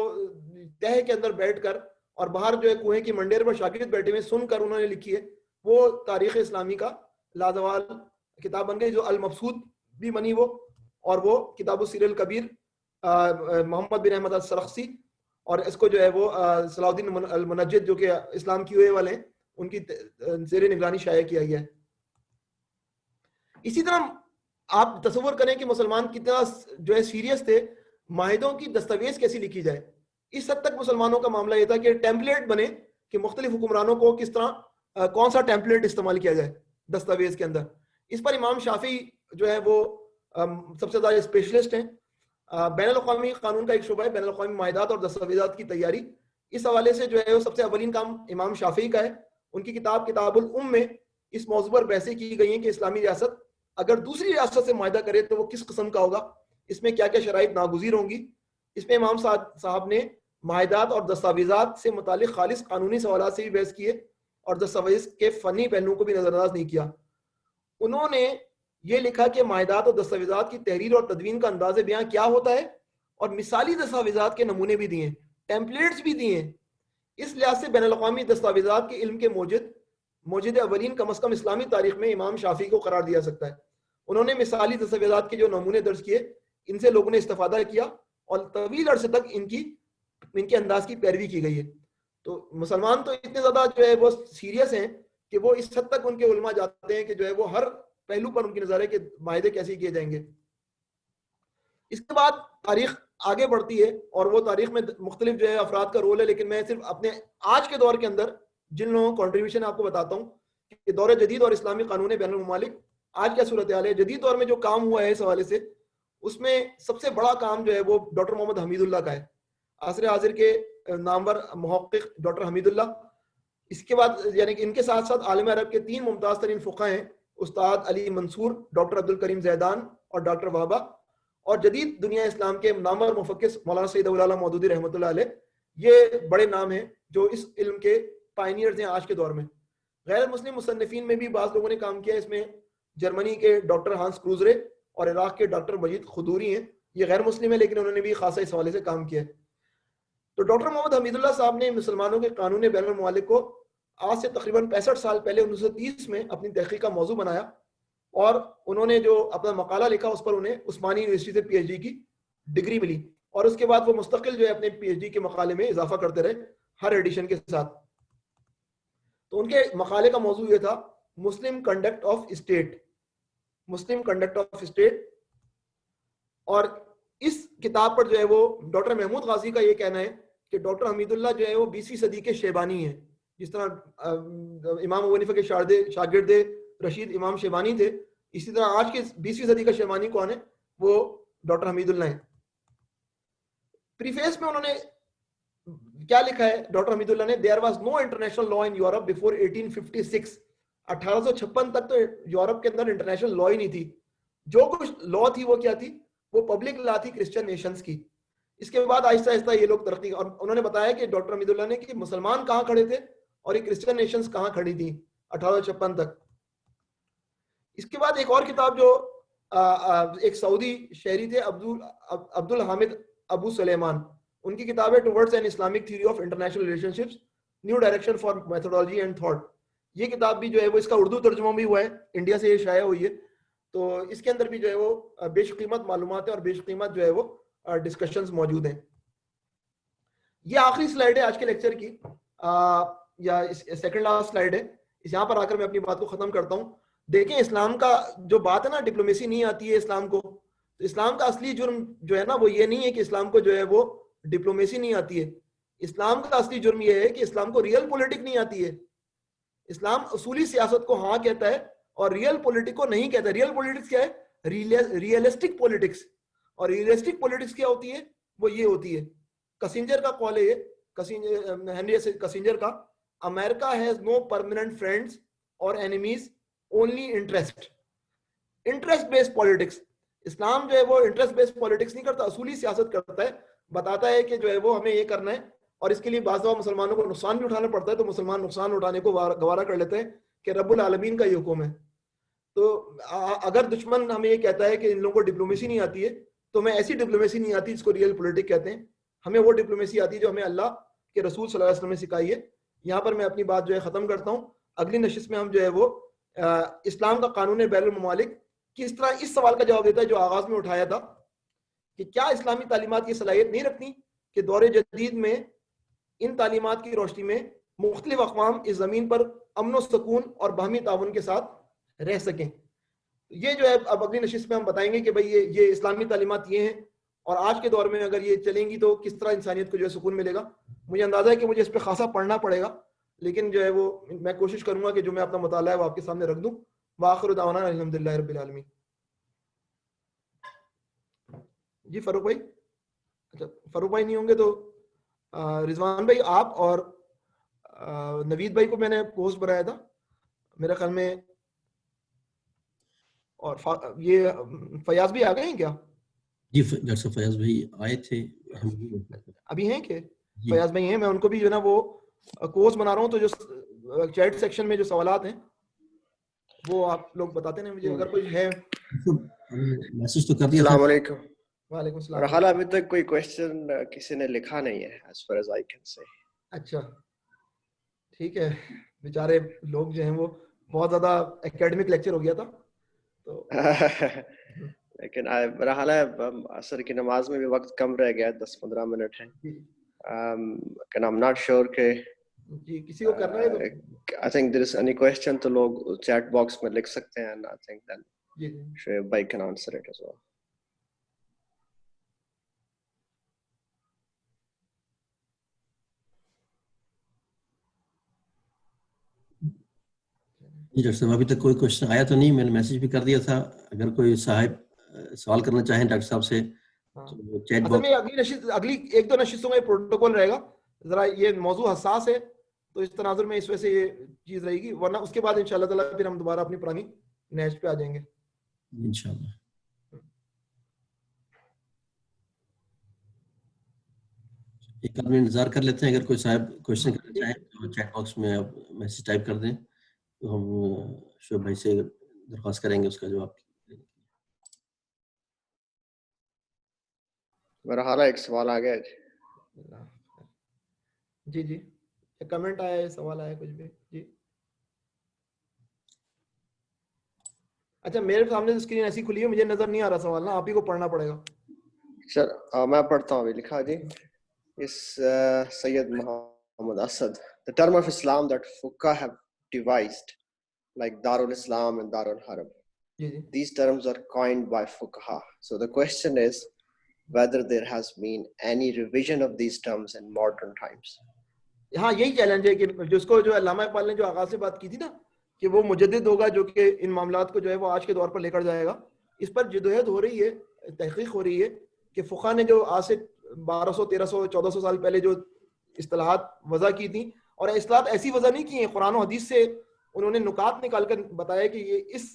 تہہ کے اندر بیٹھ کر اور باہر جو ہے کنویں کی منڈیر پر شاگرد بیٹھے ہوئے سن کر انہوں نے لکھی ہے، وہ تاریخ اسلامی کا لازوال کتاب بن گئی، جو المبسوط بھی بنی وہ. اور وہ کتاب السیر الکبیر محمد بن احمد السرخسی، اور اس کو جو ہے وہ صلاح الدین المنجد جو کہ اسلام کی ہوئے والے ہیں ان کی زیر نگرانی شائع کیا گیا ہے. اسی طرح آپ تصور کریں کہ مسلمان کتنا جو ہے سیریس تھے معاہدوں کی دستاویز کیسی لکھی جائے. اس حد تک مسلمانوں کا معاملہ یہ تھا کہ ٹیمپلیٹ بنے کہ مختلف حکمرانوں کو کس طرح کون سا ٹیمپلیٹ استعمال کیا جائے دستاویز کے اندر. اس پر امام شافعی جو ہے وہ سب سے زیادہ اسپیشلسٹ ہیں. بین الاقوامی قانون کا ایک شعبہ ہے بین الاقوامی معاہدات اور دستاویزات کی تیاری. اس حوالے سے جو ہے وہ سب سے اولین کام امام شافعی کا ہے. ان کی کتاب کتاب الام میں اس موضوع پر بحثیں کی گئی ہیں کہ اسلامی ریاست اگر دوسری ریاست سے معاہدہ کرے تو وہ کس قسم کا ہوگا، اس میں کیا کیا شرائط ناگزیر ہوں گی. اس میں امام صاحب نے معاہدات اور دستاویزات سے متعلق خالص قانونی سوالات سے بھی بحث کیے اور دستاویز کے فنی پہلوؤں کو بھی نظر انداز نہیں کیا. انہوں نے یہ لکھا کہ معاہدات اور دستاویزات کی تحریر اور تدوین کا انداز بیان کیا ہوتا ہے اور مثالی دستاویزات کے نمونے بھی دیے ہیں، ٹیمپلیٹس بھی دیے ہیں. اس لحاظ سے بین الاقوامی دستاویزات کے علم کے موجد اولین کم از کم اسلامی تاریخ میں امام شافعی کو قرار دیا سکتا ہے. انہوں نے مثالی دستاویزات کے جو نمونے درج کیے ان سے لوگوں نے استفادہ کیا اور طویل عرصے تک ان کے انداز کی پیروی کی گئی ہے. تو مسلمان تو اتنے زیادہ جو ہے وہ سیریس ہیں کہ وہ اس حد تک ان کے علماء جاتے ہیں کہ جو ہے وہ ہر پہلو پر ان کی نظر ہے کہ معاہدے کیسے کیے جائیں گے. اس کے بعد تاریخ آگے بڑھتی ہے اور وہ تاریخ میں مختلف جو ہے افراد کا رول ہے, لیکن میں صرف اپنے آج کے دور کے اندر جن لوگوں کا کنٹریبیوشن آپ کو بتاتا ہوں کہ دور جدید اور اسلامی قانون بین الممالک آج کیا صورتحال ہے. جدید دور میں جو کام ہوا ہے اس حوالے سے, اس میں سب سے بڑا کام جو ہے وہ ڈاکٹر محمد حمید اللہ کا ہے, عصر حاضر کے نامور محقق ڈاکٹر حمید اللہ. اس کے بعد یعنی کہ ان کے ساتھ ساتھ عالم عرب کے 3 ممتاز ترین فقہ ہیں, استاد علی منصور, ڈاکٹر عبدالکریم زیدان اور ڈاکٹر وہبہ, اور جدید دنیا اسلام کے نامور مفکر مولانا سید ابو العلا مودودی رحمۃ اللہ علیہ. یہ بڑے نام ہیں جو اس علم کے پائنیئرز ہیں آج کے دور میں. غیر مسلم مصنفین میں بھی بعض لوگوں نے کام کیا, اس میں جرمنی کے ڈاکٹر ہانس کروزرے اور عراق کے ڈاکٹر مجید خدوری ہیں. یہ غیر مسلم ہیں لیکن انہوں نے بھی خاصا اس حوالے سے کام کیا ہے. تو ڈاکٹر محمد حمید اللہ صاحب نے مسلمانوں کے قانون بین الممالک کو آج سے تقریباً 65 سال پہلے 1930 میں اپنی تحقیق کا موضوع بنایا, اور انہوں نے جو اپنا مقالہ لکھا اس پر انہیں عثمانی یونیورسٹی سے پی ایچ ڈی کی ڈگری ملی, اور اس کے بعد وہ مستقل جو ہے اپنے پی ایچ ڈی کے مقالے میں اضافہ کرتے رہے ہر ایڈیشن کے ساتھ. تو ان کے مقالے کا موضوع یہ تھا Muslim conduct of state, Muslim conduct of state. اور اس کتاب پر جو ہے وہ ڈاکٹر محمود غازی کا یہ کہنا ہے کہ ڈاکٹر حمید اللہ جو ہے وہ 20ویں صدی کے شیبانی ہیں. جس طرح امام ابو حنیفہ کے شاگرد رشید امام شیبانی تھے, اسی طرح آج کے 20ویں صدی کا شیبانی کون ہے, وہ ڈاکٹر حمید اللہ ہیں. پریفیس میں انہوں نے کیا لکھا ہے ڈاکٹر حمید اللہ نے, there was no international law in Europe before 1856. 1856 تک تو یورپ کے اندر انٹرنیشنل لا ہی نہیں تھی. جو کچھ لا تھی وہ کیا تھی, وہ پبلک لا تھی کرسچن نیشنز کی. اس کے بعد آہستہ آہستہ یہ لوگ ترقی, اور انہوں نے بتایا کہ ڈاکٹر حمید اللہ نے کہ مسلمان کہاں کھڑے تھے اور یہ کرسچن نیشنز کہاں کھڑی تھیں 1856 تک. اس کے بعد ایک اور کتاب جو ایک سعودی شہری تھے عبد الحامد ابو سلیمان, ان کی کتاب ہے towards an Islamic theory of international relation ships, new direction for methodology and thought. یہ کتاب بھی جو ہے وہ اس کا اردو ترجمہ بھی ہوا ہے, انڈیا سے یہ شائع ہوئی ہے. تو اس کے اندر بھی جو ہے وہ بیش قیمت معلومات ہیں اور بیش قیمت جو ہے وہ ڈسکشنز موجود ہیں. یہ آخری سلائیڈ ہے آج کے لیکچر کی, یا سیکنڈ لاسٹ سلائیڈ ہے. اس یہاں پر آ کر میں اپنی بات کو ختم کرتا ہوں. دیکھیں اسلام کا جو بات ہے نا, ڈپلومیسی نہیں آتی ہے اسلام کو, تو اسلام کا اصلی جرم جو ہے نا وہ یہ نہیں ہے کہ اسلام کو جو ہے وہ ڈپلومیسی نہیں آتی ہے. اسلام کا اصلی جرم یہ ہے کہ اسلام کو ریئل پولیٹک نہیں آتی ہے. اسلام اصولی سیاست کو ہاں کہتا ہے اور ریئل پولیٹک کو نہیں کہتا. ریئل پولیٹکس کیا ہے, ریئلسٹک پولیٹکس. اور ریئلسٹک پولیٹکس کیا ہوتی ہے, وہ یہ ہوتی ہے, کسنجر کا قول ہے یہ, ہنری کسنجر کا, America has no permanent friends اور enemies, only interest based politics. اسلام جو ہے وہ انٹرسٹ بیسڈ پالیٹکس نہیں کرتا, اصولی سیاست کرتا ہے. بتاتا ہے کہ جو ہے وہ ہمیں یہ کرنا ہے, اور اس کے لیے بعض دفعہ مسلمانوں کو نقصان بھی اٹھانا پڑتا ہے, تو مسلمان نقصان اٹھانے کو گوارا کر لیتے ہیں کہ رب العالمین کا یہ حکم ہے. تو اگر دشمن ہمیں یہ کہتا ہے کہ ان لوگوں کو ڈپلومیسی نہیں آتی ہے, تو ہمیں ایسی ڈپلومیسی نہیں آتی جس کو ریئل پولیٹک کہتے ہیں. ہمیں وہ ڈپلومیسی آتی ہے جو ہمیں اللہ کے رسول صلی اللہ علیہ وسلم نے سکھائی ہے. یہاں پر میں اپنی بات جو ہے ختم کرتا ہوں. اگلی نشست میں ہم جو ہے وہ اسلام کا قانون بین الممالک کس طرح اس سوال کا جواب دیتا ہے جو آغاز میں اٹھایا تھا کہ کیا اسلامی تعلیمات کی صلاحیت نہیں رکھتی کہ دور جدید میں ان تعلیمات کی روشنی میں مختلف اقوام اس زمین پر امن و سکون اور باہمی تعاون کے ساتھ رہ سکیں. یہ جو ہے اب اگلی نشست میں ہم بتائیں گے کہ بھئی یہ اسلامی تعلیمات یہ ہیں, اور آج کے دور میں اگر یہ چلیں گی تو کس طرح انسانیت کو جو ہے سکون ملے گا. مجھے اندازہ ہے کہ مجھے اس پہ خاصا پڑھنا پڑے گا, لیکن جو ہے وہ میں کوشش کروں گا کہ جو میں اپنا مطالعہ ہے وہ آپ کے سامنے رکھ دوں. وآخر دعوانا الحمدللہ رب العالمین. جی فاروق بھائی, اچھا فاروق بھائی نہیں ہوں گے تو رضوان بھائی آپ اور نوید بھائی کو میں نے پوسٹ بنایا تھا میرے خیال میں, اور یہ فیاض بھی آ گئے ہیں کیا؟ جی ڈاکٹر صاحب فیاض بھائی آئے تھے, ابھی ہیں کہ فیاض بھائی ہیں؟ میں ان کو بھی جو ہے نا وہ کورس بنا رہا ہوں, تو جو چیٹ سیکشن میں جو سوالات ہیں وہ آپ لوگ بتاتے ہیں مجھے, اگر کوئی ہے. میسج تو کر دیا. السلام علیکم. وعلیکم السلام. میرا خیال ابھی تک کوئی کوشچن کسی نے لکھا نہیں ہے as far as I can say. اچھا ٹھیک ہے, بیچارے لوگ جو ہیں وہ بہت زیادہ اکیڈمک لیکچر ہو گیا تھا تو لیکن میرا خیال ہے عصر کی نماز میں بھی وقت کم رہ گیا, 10-15 منٹ ہے. I'm not sure کہ جی کسی کو کرنا ہے تو I think there is any question تو لوگ chat box میں لکھ سکتے ہیں, and I think then جی جی Shoaib bhai can answer it as well. جی ڈاکٹر صاحب ابھی تک کوئی کوشچن آیا تو نہیں, میں نے میسج بھی کر دیا تھا. اگر کوئی صاحب سوال کرنا چاہیں ڈاکٹر صاحب سے تو چیٹ اصل باکس. میں اگلی ایک دو نشستوں میں پروٹوکول رہے گا, ذرا یہ موضوع حساس ہے تو اس تناظر میں اس وجہ سے یہ چیز رہے گی, ورنہ اس کے بعد انشاءاللہ تعالیٰ پھر ہم دوبارہ اپنی پرانی نہج پہ آ جائیں گے انشاءاللہ. ایک آدمی انتظار کر لیتے ہیں, اگر کوئی صاحب کوشچن کرنا چاہیں تو چیٹ باکس میں آپ میسج ٹائپ کر دیں تو ہم شعیب بھائی سے درخواست کریں گے اس کا جواب. میرا حال ہے ایک سوال آ گیا جی جی کمنٹ آیا ہے, سوال آیا کچھ بھی جی. اچھا میرے سامنے اسکرین ایسی کھلی ہے, مجھے نظر نہیں آ رہا سوال, نا آپ ہی کو پڑھنا پڑے گا. سر میں پڑھتا ہوں ابھی, لکھا جی اس سید محمد Asad, the term of Islam that fuqaha have devised like Darul Islam and Darul Harb, G G these terms are coined by fuqaha. So the question is whether there has been any revision of these terms in modern times. ہاں یہی challenge ہے کہ جس کو جو علامہ اقبال نے جو آغاز سے بات کی تھی نا کہ وہ مجدد ہوگا جو کہ ان معاملات کو جو ہے وہ آج کے دور پر لے کر جائے گا, اس پر جدوجہد ہو رہی ہے, تحقیق ہو رہی ہے کہ فقہ نے جو آج سے 1200 1300 1400 سال پہلے جو اصطلاحات وضع کی تھیں, اور اصطلاحات ایسی وضع نہیں کی ہیں, قرآن و حدیث سے انہوں نے نکات نکال کر بتایا کہ یہ اس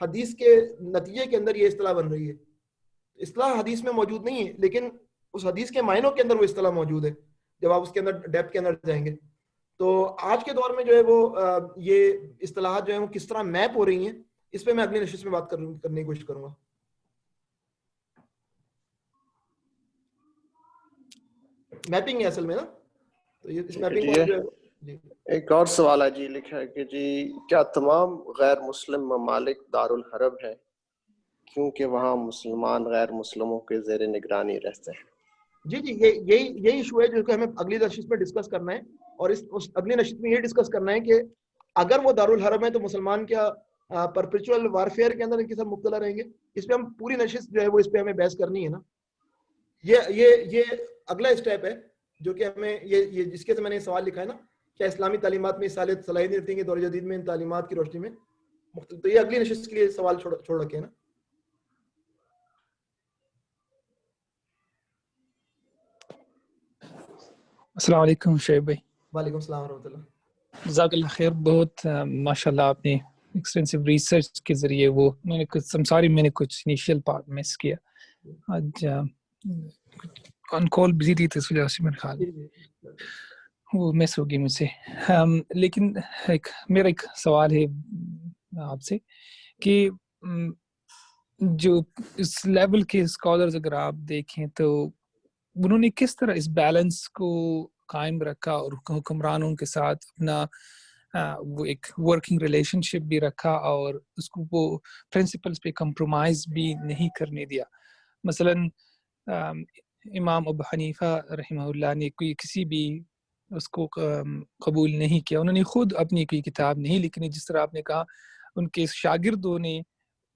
حدیث کے نتیجے کے اندر یہ اصطلاح بن رہی ہے. اصطلاح حدیث میں موجود نہیں ہے لیکن اس حدیث کے معنوں کے اندر وہ اصطلاح موجود ہے جب آپ اس کے اندر ڈیپتھ کے اندر جائیں گے. تو آج کے دور میں جو ہے وہ یہ اصطلاحات جو ہیں وہ کس طرح میپ ہو رہی ہیں, اس پہ میں اگلی نشست میں بات کرنے کی کوشش کروں گا. میپنگ ہے اصل میں نا, تو یہ اس میپنگ کو جو ہے جی. ایک اور سوال ہے جی, لکھا ہے کہ جی کیا تمام غیر مسلم ممالک دارالحرب ہیں کیونکہ وہاں مسلمان غیر مسلموں کے زیر نگرانی رہتے ہیں؟ جی جی یہی ایشو ہے جو کہ ہمیں اگلی نشست میں ڈسکس کرنا ہے, اور اس اگلی نشست میں یہ ڈسکس کرنا ہے کہ اگر وہ دارالحرم ہے تو مسلمان کیا پرپیچول وارفیئر کے اندر ان کے ساتھ مبتلا رہیں گے. اس پہ ہم پوری نشست جو ہے وہ اس پہ ہمیں بحث کرنی ہے نا. یہ اگلا اسٹیپ ہے جو کہ ہمیں یہ جس کے سے میں نے سوال لکھا ہے نا, کیا اسلامی تعلیمات میں صلاحیت رکھیں گے دور جدید میں ان تعلیمات کی روشنی میں, تو یہ اگلی نشست کے لیے سوال چھوڑ رکھے ہیں نا. السلام علیکم شعیب بھائی. وعلیکم السلام ورحمۃ اللہ. جزاک اللہ خیر. بہت ماشاء اللہ آپ نے ایکسٹینسو ریسرچ کے ذریعے وہ میں نے کچھ انیشیل پارٹ مس کیا, آج آن کال بزی تھی تو اس وجہ سے میرے خیال وہ مس ہوگی مجھ سے. لیکن میرا ایک سوال ہے آپ سے کہ جو اس لیول کے اسکالرز اگر آپ دیکھیں تو انہوں نے کس طرح اس بیلنس کو قائم رکھا اور حکمرانوں کے ساتھ اپنا وہ ایک ورکنگ ریلیشن شپ بھی رکھا اور اس کو وہ پرنسپلز پہ کمپرومائز بھی نہیں کرنے دیا. مثلا امام ابو حنیفہ رحمہ اللہ نے کسی بھی اس کو قبول نہیں کیا, انہوں نے خود اپنی کوئی کتاب نہیں لکھی, جس طرح آپ نے کہا ان کے شاگردوں نے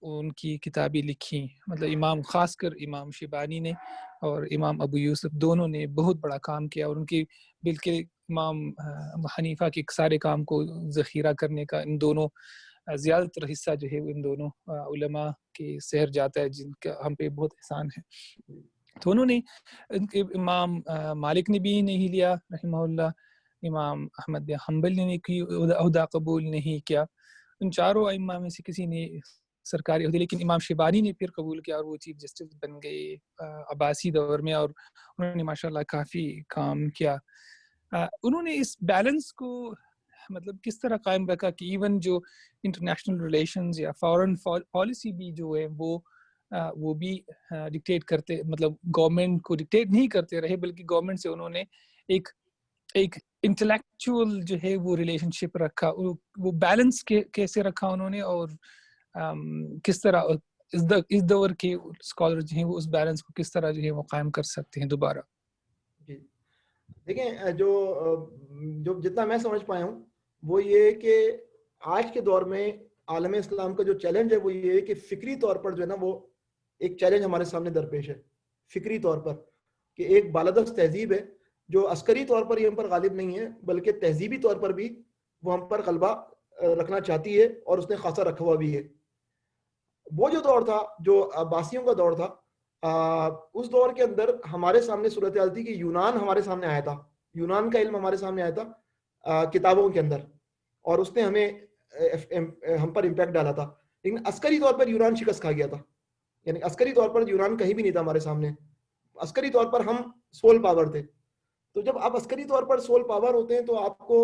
ان کی کتابیں لکھی. مطلب امام خاص کر امام شیبانی نے اور امام ابو یوسف دونوں نے بہت بڑا کام کیا, اور ان کی بلکہ امام حنیفہ کے سارے کام کو ذخیرہ کرنے کا ان دونوں زیادہ تر حصہ جو ہے ان دونوں علماء کے سحر جاتا ہے جن کا ہم پہ بہت احسان ہے. تو انہوں نے امام مالک نے بھی نہیں لیا رحمہ اللہ, امام احمد بن حنبل نے کوئی عہدہ قبول نہیں کیا, ان چاروں ائمہ میں سے کسی نے سرکاری عہدے, لیکن امام شیبانی نے پھر قبول کیا اور وہ چیف جسٹس بن گئے عباسی دور میں, اور انہوں نے ماشاءاللہ کافی کام کیا. انہوں نے اس بیلنس کو مطلب کس طرح قائم رکھا کہ ایون جو انٹرنیشنل ریلیشنز یا فارن پالیسی بھی جو ہے وہ بھی ڈکٹیٹ کرتے, مطلب گورنمنٹ کو ڈکٹیٹ نہیں کرتے رہے, بلکہ گورنمنٹ سے انہوں نے ایک انٹلیکچوئل جو ہے وہ ریلیشن شپ رکھا. وہ بیلنس کیسے رکھا انہوں نے, اور کس طرح اس دور کے اسکالر جو ہیں وہ اس بیلنس کو کس طرح جو ہے وہ قائم کر سکتے ہیں دوبارہ. جی دیکھیں جو جتنا میں سمجھ پایا ہوں وہ یہ کہ آج کے دور میں عالم اسلام کا جو چیلنج ہے وہ یہ ہے کہ فکری طور پر جو ہے نا وہ ایک چیلنج ہمارے سامنے درپیش ہے فکری طور پر، کہ ایک بالادست تہذیب ہے جو عسکری طور پر یہ ہم پر غالب نہیں ہے بلکہ تہذیبی طور پر بھی وہ ہم پر غلبہ رکھنا چاہتی ہے اور اس نے خاصا رکھا ہوا بھی ہے. وہ جو دور تھا جو عباسیوں کا دور تھا، اس دور کے اندر ہمارے سامنے صورتحال تھی کہ یونان ہمارے سامنے آیا تھا، یونان کا علم ہمارے سامنے آیا تھا کتابوں کے اندر، اور اس نے ہم پر امپیکٹ ڈالا تھا. لیکن عسکری طور پر یونان شکست کھا گیا تھا، یعنی عسکری طور پر یونان کہیں بھی نہیں تھا ہمارے سامنے، عسکری طور پر ہم سول پاور تھے. تو جب آپ عسکری طور پر سول پاور ہوتے ہیں تو آپ کو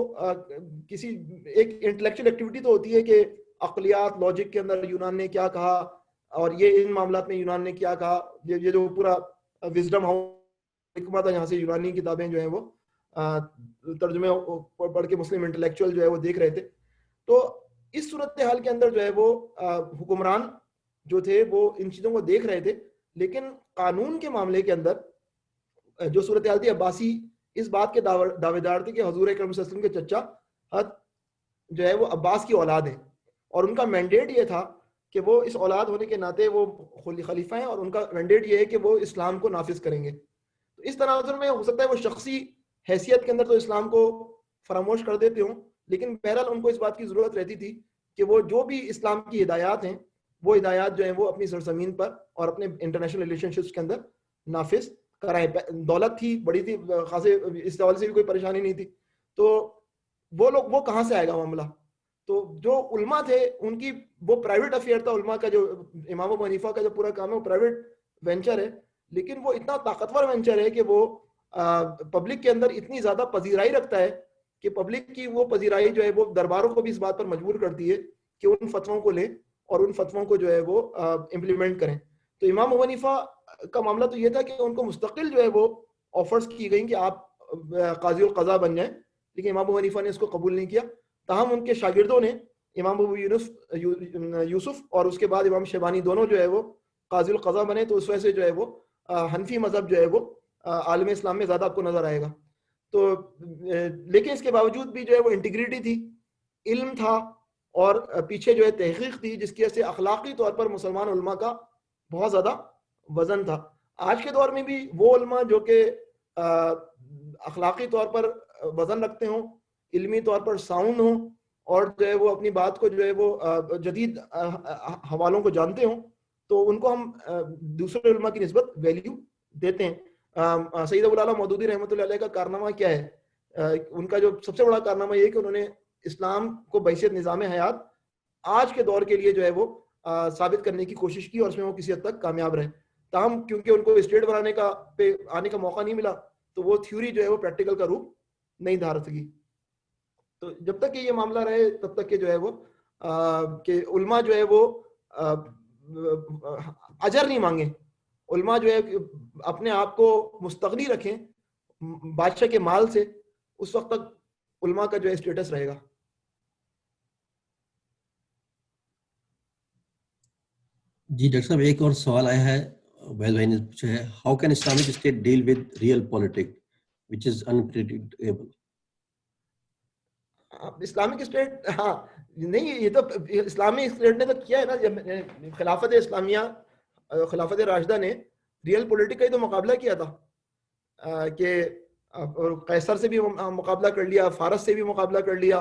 کسی ایک انٹلیکچوئل ایکٹیویٹی تو ہوتی ہے کہ عقلیات لاجک کے اندر یونان نے کیا کہا اور یہ ان معاملات میں یونان نے کیا کہا، یہ جو پورا وزڈم حکمت ہے، یہاں سے یونانی کتابیں جو ہیں وہ ترجمے پڑھ کے مسلم انٹلیکچوئل جو ہے وہ دیکھ رہے تھے. تو اس صورتحال کے اندر جو ہے وہ حکمران جو تھے وہ ان چیزوں کو دیکھ رہے تھے، لیکن قانون کے معاملے کے اندر جو صورتحال تھی، عباسی اس بات کے دعوے دار تھے کہ حضور اکرم صلی اللہ علیہ وسلم کے چچا حد جو ہے وہ عباس کی اولاد ہیں، اور ان کا مینڈیٹ یہ تھا کہ وہ اس اولاد ہونے کے ناطے وہ خلیفہ ہیں، اور ان کا مینڈیٹ یہ ہے کہ وہ اسلام کو نافذ کریں گے. تو اس تناظر میں ہو سکتا ہے وہ شخصی حیثیت کے اندر تو اسلام کو فراموش کر دیتے ہوں، لیکن بہرحال ان کو اس بات کی ضرورت رہتی تھی کہ وہ جو بھی اسلام کی ہدایات ہیں وہ ہدایات جو ہیں وہ اپنی سرزمین پر اور اپنے انٹرنیشنل ریلیشن شپس کے اندر نافذ کرائیں. دولت تھی، بڑی تھی، خاصے اس حوالے سے بھی کوئی پریشانی نہیں تھی. تو وہ کہاں سے آئے گا معاملہ؟ تو جو علماء تھے ان کی وہ پرائیویٹ افیئر تھا. علماء کا جو امام ابو حنیفہ کا جو پورا کام ہے وہ پرائیویٹ وینچر ہے، لیکن وہ اتنا طاقتور وینچر ہے کہ وہ پبلک کے اندر اتنی زیادہ پذیرائی رکھتا ہے کہ پبلک کی وہ پذیرائی جو ہے وہ درباروں کو بھی اس بات پر مجبور کرتی ہے کہ ان فتووں کو لیں اور ان فتووں کو جو ہے وہ امپلیمنٹ کریں. تو امام ابو حنیفہ کا معاملہ تو یہ تھا کہ ان کو مستقل جو ہے وہ آفرز کی گئیں کہ آپ قاضی القضاء بن جائیں، لیکن امام ابو حنیفہ نے اس کو قبول نہیں کیا. تاہم ان کے شاگردوں نے امام ابو یوسف اور اس کے بعد امام شیبانی دونوں جو ہے وہ قاضی القضاء بنے. تو اس وجہ سے جو ہے وہ حنفی مذہب جو ہے وہ عالم اسلام میں زیادہ آپ کو نظر آئے گا. تو لیکن اس کے باوجود بھی جو ہے وہ انٹیگریٹی تھی، علم تھا، اور پیچھے جو ہے تحقیق تھی، جس کی وجہ سے اخلاقی طور پر مسلمان علماء کا بہت زیادہ وزن تھا. آج کے دور میں بھی وہ علماء جو کہ اخلاقی طور پر وزن رکھتے ہوں، علمی طور پر ساؤنڈ ہوں، اور جو ہے وہ اپنی بات کو جو ہے وہ جدید حوالوں کو جانتے ہوں، تو ان کو ہم دوسرے علماء کی نسبت ویلیو دیتے ہیں. سید ابو العلا مودودی رحمۃ اللہ علیہ کا کارنامہ کیا ہے؟ ان کا جو سب سے بڑا کارنامہ یہ ہے کہ انہوں نے اسلام کو بحیثیت نظام حیات آج کے دور کے لیے جو ہے وہ ثابت کرنے کی کوشش کی، اور اس میں وہ کسی حد تک کامیاب رہے. تاہم کیونکہ ان کو اسٹیٹ بنانے کا پہ آنے کا موقع نہیں ملا تو وہ تھیوری جو ہے وہ پریکٹیکل کا روپ نہیں دھار سکی. تو جب تک کہ یہ معاملہ رہے تب تک کہ جو ہے وہ کہ علماء جو ہے وہ اجر نہیں مانگیں، علماء جو ہے اپنے آپ کو مستغنی رکھیں بادشاہ کے مال سے، اس وقت تک علماء کا جو ہے اسٹیٹس رہے گا. جی ڈاکٹر صاحب، ایک اور سوال آیا ہے، ویل بھائی نے پوچھا ہے، how can Islamic state deal with realpolitik which is unpredictable? Islamic state, ہاں نہیں، یہ تو اسلامک اسٹیٹ نے تو کیا ہے نا، خلافت اسلامیہ، خلافت راشدہ نے ریئل پولیٹک کا ہی تو مقابلہ کیا تھا کہ قیصر سے بھی مقابلہ کر لیا، فارس سے بھی مقابلہ کر لیا،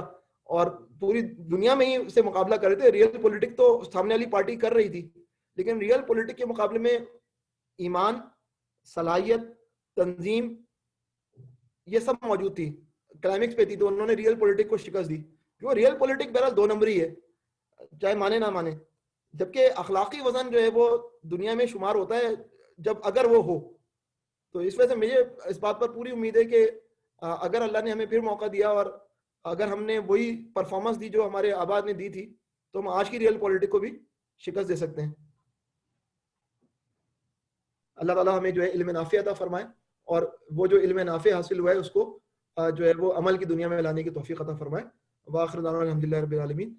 اور پوری دنیا میں ہی سے مقابلہ کر رہے تھے. ریئل پولیٹک تو سامنے والی پارٹی کر رہی تھی، لیکن ریئل پولیٹک کے مقابلے میں ایمان، صلاحیت، تنظیم، یہ سب موجود تھی، کلائمیکس پہ تھی. تو انہوں نے ریئل پولیٹک کو شکست دی، کیونکہ ریئل پولیٹک بہرحال 2 نمبری ہے، چاہے مانے نہ مانے، جبکہ اخلاقی وزن جو ہے وہ دنیا میں شمار ہوتا ہے جب اگر وہ ہو. تو اس وجہ سے مجھے اس بات پر پوری امید ہے کہ اگر اللہ نے ہمیں پھر موقع دیا اور اگر ہم نے وہی پرفارمنس دی جو ہمارے آباد نے دی تھی، تو ہم آج کی ریئل پولیٹک کو بھی شکست دے سکتے ہیں. اللہ تعالیٰ ہمیں جو ہے علم نافع عطا فرمائے، اور وہ جو علم نافع حاصل ہوا ہے اس کو جو ہے وہ عمل کی دنیا میں لانے کی توفیق عطا فرمائے. وآخر دعوانا الحمدللہ رب العالمین.